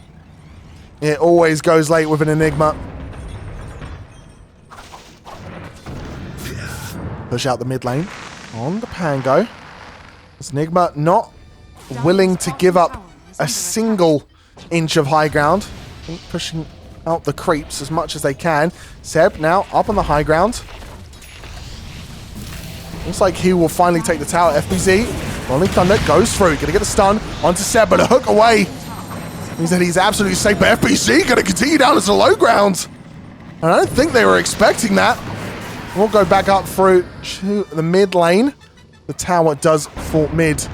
It always goes late with an Enigma. Push out the mid lane on the Pango. This Enigma not willing to give up a single inch of high ground. Pushing out the creeps as much as they can. Seb now up on the high ground. Looks like he will finally take the tower. FBZ, Rolling Thunder goes through. Gonna get a stun onto Seb, but a hook away means that he's absolutely safe. But FBZ gonna continue down as the low ground. And I don't think they were expecting that. We'll go back up through to the mid lane. The tower does fall mid.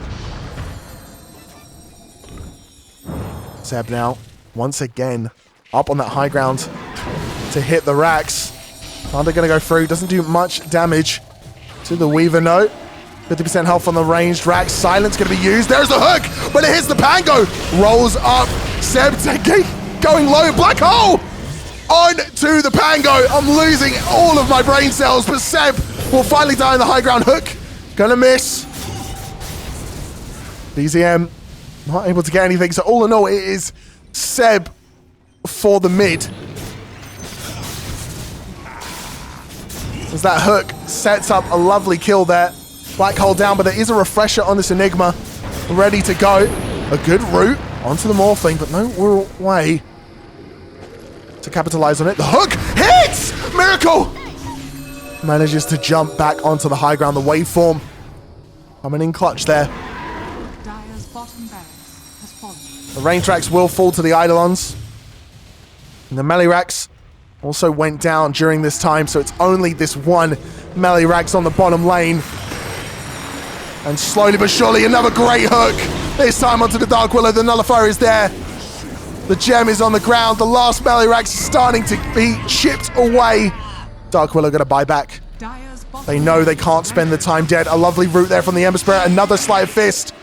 Seb now, once again, up on that high ground to hit the racks. Thunder gonna go through. Doesn't do much damage to the Weaver note. 50% health on the ranged racks. Silence going to be used. There's the hook, but it hits the Pango. Rolls up. Seb going low. Black hole on to the Pango. I'm losing all of my brain cells, but Seb will finally die on the high ground. Hook gonna miss. BZM not able to get anything. So all in all, it is Seb for the mid. As that hook sets up a lovely kill there. Black hole down, but there is a refresher on this Enigma. Ready to go. A good route onto the Morphling, but no real way to capitalize on it. The hook hits! Miracle! Manages to jump back onto the high ground. The waveform coming in clutch there.
Dire's bottom barracks has fallen.
The range tracks will fall to the Eidolons. And the melee racks also went down during this time, so it's only this one melee racks on the bottom lane. And slowly but surely, another great hook. This time onto the Dark Willow. The Nullifier is there. The gem is on the ground. The last melee racks is starting to be chipped away. Dark Willow gonna buy back.
Dire's bottom
They know they can't spend the time dead. A lovely route there from the Ember Spirit. Another Sleight of Fist.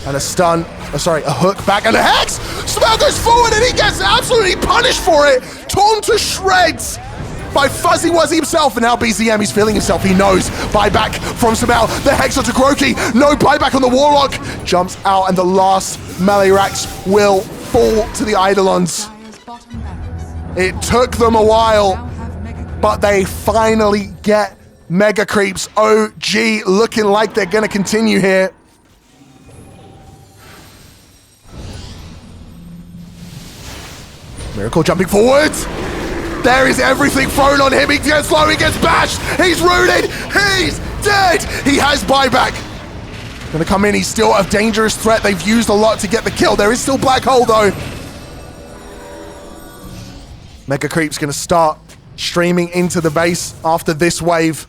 And a stun. Oh, sorry, a hook back and a Hex! Smell goes forward and he gets absolutely punished for it. Torn to shreds by Fuzzy Wuzzy himself. And now BZM, he's feeling himself. He knows. Buyback from Samel. The Hex onto Groki. No buyback on the Warlock. Jumps out and the last melee racks will fall to the Eidolons.
Dire's bottom barracks
It took them a while,
now have mega
but they finally get Mega Creeps. OG looking like they're going to continue here. Miracle jumping forward. There is everything thrown on him. He gets low, he gets bashed. He's rooted. He's dead. He has buyback. Gonna come in. He's still a dangerous threat. They've used a lot to get the kill. There is still Black Hole though. Mega Creep's gonna start streaming into the base after this wave.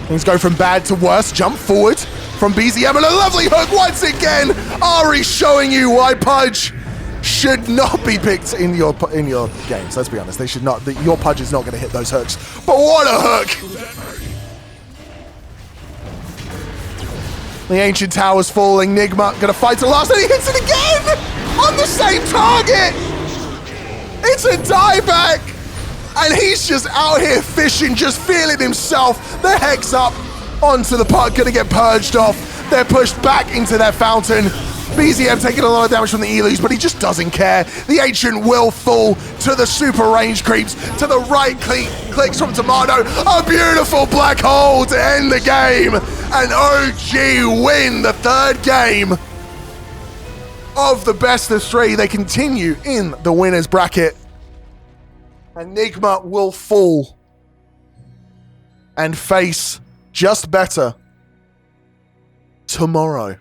Things go from bad to worse. Jump forward from BZM and a lovely hook once again. Ari showing you why Pudge should not be picked in your games. Let's be honest, they should not. Your Pudge is not going to hit those hooks. But what a hook! The Ancient Tower's falling. Nigma gonna fight to the last, and he hits it again! On the same target! It's a dieback! And he's just out here fishing, just feeling himself. The Hex up onto the puck, gonna get purged off. They're pushed back into their fountain. BZM taking a lot of damage from the Elus, but he just doesn't care. The Ancient will fall to the super range creeps, to the right clicks from Tomato. A beautiful black hole to end the game. And OG win the third game of the best of three. They continue in the winners bracket. And Nigma will fall and face just better tomorrow.